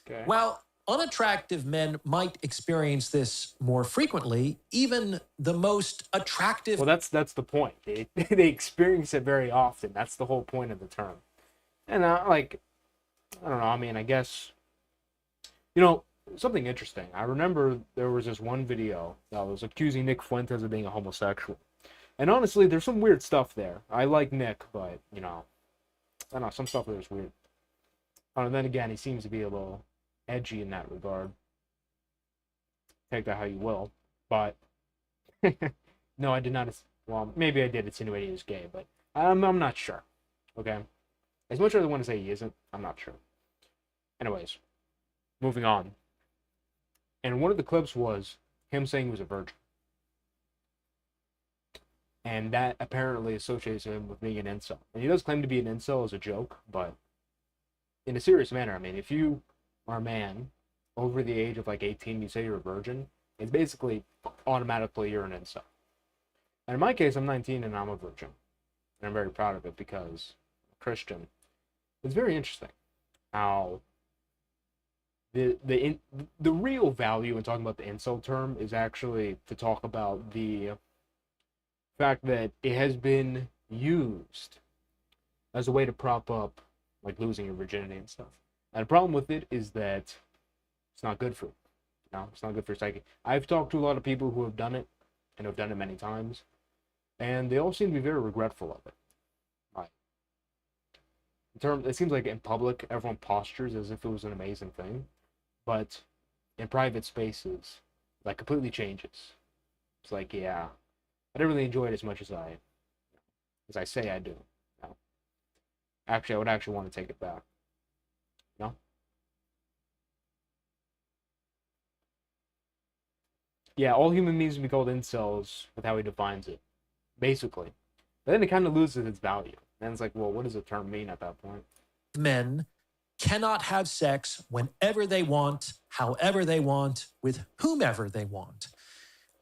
Okay. While unattractive men might experience this more frequently, even the most attractive... Well, that's the point. They experience it very often. That's the whole point of the term. And I don't know, I mean, I guess, something interesting. I remember there was this one video that was accusing Nick Fuentes of being a homosexual. And honestly, there's some weird stuff there. I like Nick, but, I don't know, some stuff there is weird. And then again, he seems to be a little edgy in that regard. Take that how you will. But, no, I did not, well, maybe I did insinuate he was gay, but I'm not sure. Okay? As much as I want to say he isn't, I'm not sure. Anyways, moving on. And one of the clips was him saying he was a virgin. And that apparently associates him with being an incel. And he does claim to be an incel as a joke, but in a serious manner, I mean, if you are a man over the age of 18, you say you're a virgin, it's basically automatically you're an incel. And in my case, I'm 19 and I'm a virgin. And I'm very proud of it because I'm a Christian. It's very interesting how the real value in talking about the incel term is actually to talk about the fact that it has been used as a way to prop up losing your virginity and stuff. And the problem with it is that it's not good for you. It's not good for your psyche. I've talked to a lot of people who have done it and have done it many times, and they all seem to be very regretful of it. It seems like in public everyone postures as if it was an amazing thing, but in private spaces, completely changes. It's yeah, I didn't really enjoy it as much as I say I do. Actually, I would actually want to take it back. Yeah, all human beings can be called incels with how he defines it, basically. But then it kind of loses its value. And it's well, what does the term mean at that point? Men cannot have sex whenever they want, however they want, with whomever they want.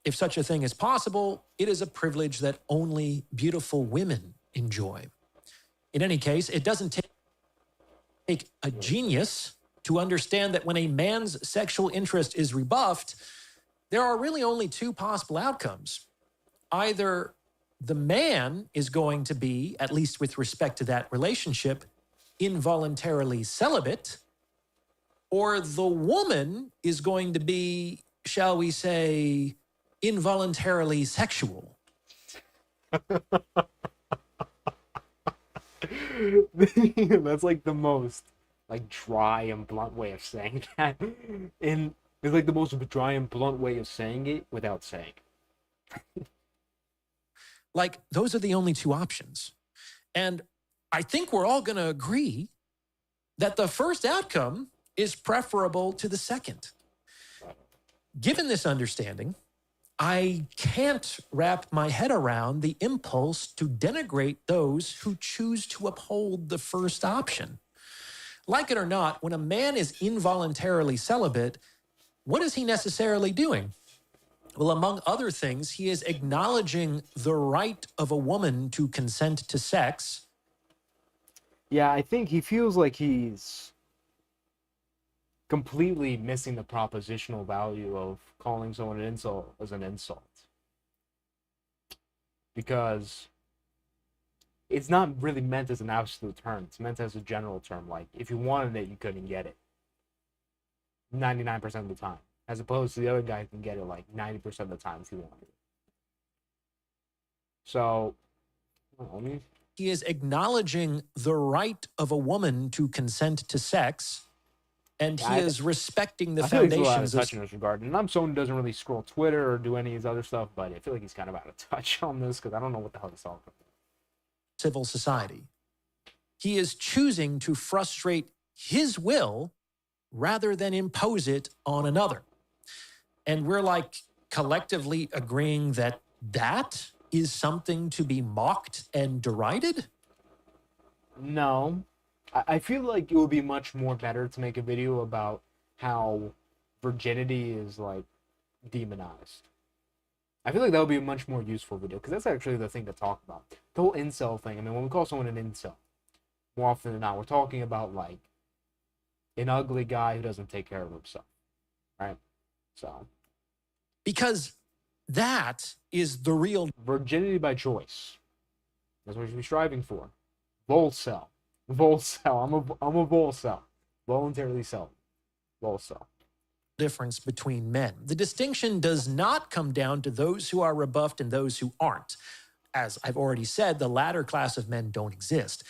If such a thing is possible, it is a privilege that only beautiful women enjoy. In any case, it doesn't take a genius to understand that when a man's sexual interest is rebuffed, there are really only two possible outcomes. Either the man is going to be, at least with respect to that relationship, involuntarily celibate, or the woman is going to be, shall we say, involuntarily sexual. That's the most dry and blunt way of saying that. And it's the most dry and blunt way of saying it without saying it. Those are the only two options. And I think we're all going to agree that the first outcome is preferable to the second. Given this understanding, I can't wrap my head around the impulse to denigrate those who choose to uphold the first option. Like it or not, when a man is involuntarily celibate, what is he necessarily doing? Well, among other things, he is acknowledging the right of a woman to consent to sex. Yeah, I think he feels like he's completely missing the propositional value of calling someone an insult as an insult. Because it's not really meant as an absolute term. It's meant as a general term. If you wanted it, you couldn't get it. 99% of the time. As opposed to the other guy who can get it 90% of the time if he wanted it. So, he is acknowledging the right of a woman to consent to sex, and he is respecting the foundations of... in this regard. And I'm someone who doesn't really scroll Twitter or do any of his other stuff, but I feel like he's kind of out of touch on this because I don't know what the hell he's talking about. Civil society. He is choosing to frustrate his will rather than impose it on another. And we're collectively agreeing that that is something to be mocked and derided? No. I feel like it would be much more better to make a video about how virginity is, like, demonized. I feel like that would be a much more useful video, because that's actually the thing to talk about. The whole incel thing. I mean, when we call someone an incel, more often than not, we're talking about, like, an ugly guy who doesn't take care of himself, right? So, because that is the real virginity by choice. That's what you should be striving for. Volcel. Volcel. I'm a volcel. Voluntarily sell. Volcel. difference between men. The distinction does not come down to those who are rebuffed and those who aren't. As I've already said, the latter class of men don't exist.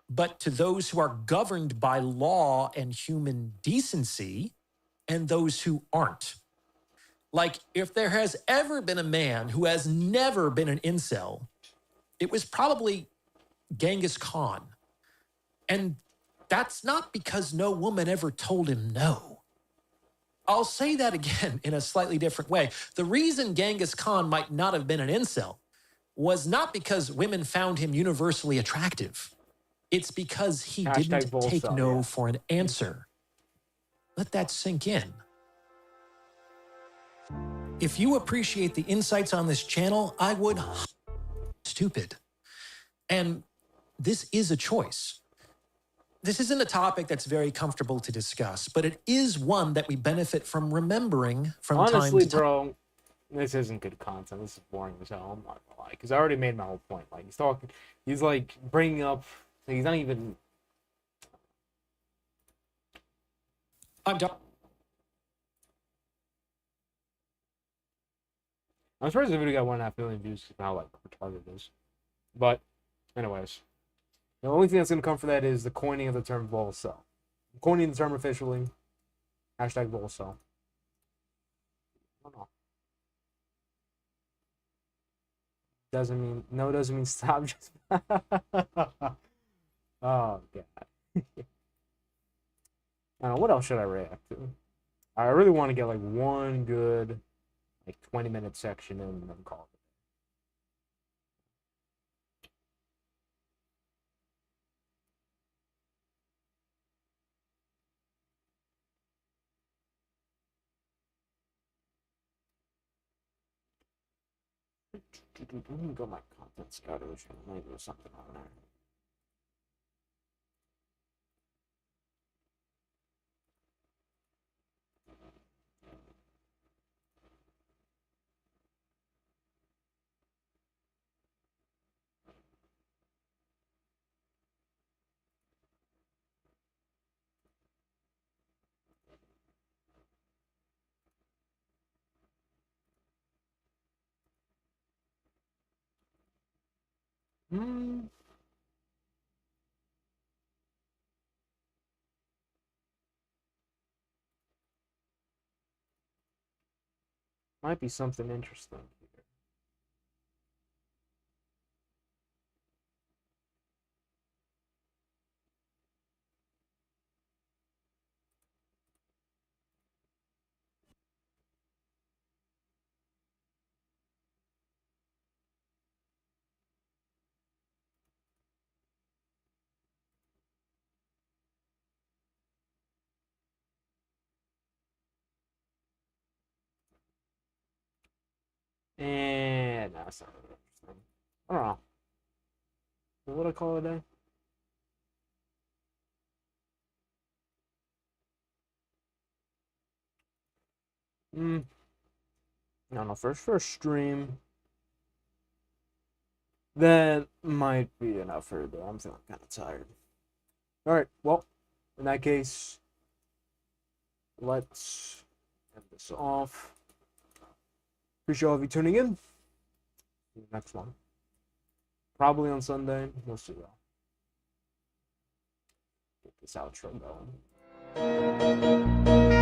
But to those who are governed by law and human decency, and those who aren't. Like, if there has ever been a man who has never been an incel, it was probably Genghis Khan. And that's not because no woman ever told him no. I'll say that again in a slightly different way. The reason Genghis Khan might not have been an incel was not because women found him universally attractive. It's because he didn't take no for an answer. Let that sink in. If you appreciate the insights on this channel, I would stupid. And this is a choice. This isn't a topic that's very comfortable to discuss, but it is one that we benefit from remembering from time to time. Honestly, bro, this isn't good content. This is boring as hell. I'm not gonna lie, because I already made my whole point. Like, he's like bringing up, he's not even. I'm done. I'm surprised the video got 1.5 million views because of how, like, retarded it is. But, anyways. The only thing that's going to come for that is the coining of the term volcel. Coining the term officially. Hashtag volcel. I don't know. Doesn't mean stop. Just oh, God. I don't know. What else should I react to? I really want to get, like, one good, like, 20-minute section in and then call it. Let me go to my content scouter. Maybe there's something on there. Might be something interesting here. And no, it's not really interesting. I don't know. What would I call it a day? I don't know. First stream. That might be enough for today. I'm feeling kind of tired. Alright, well, in that case, let's end this off. Appreciate all of you tuning in. See you next one. Probably on Sunday. We'll see y'all. Get this outro going.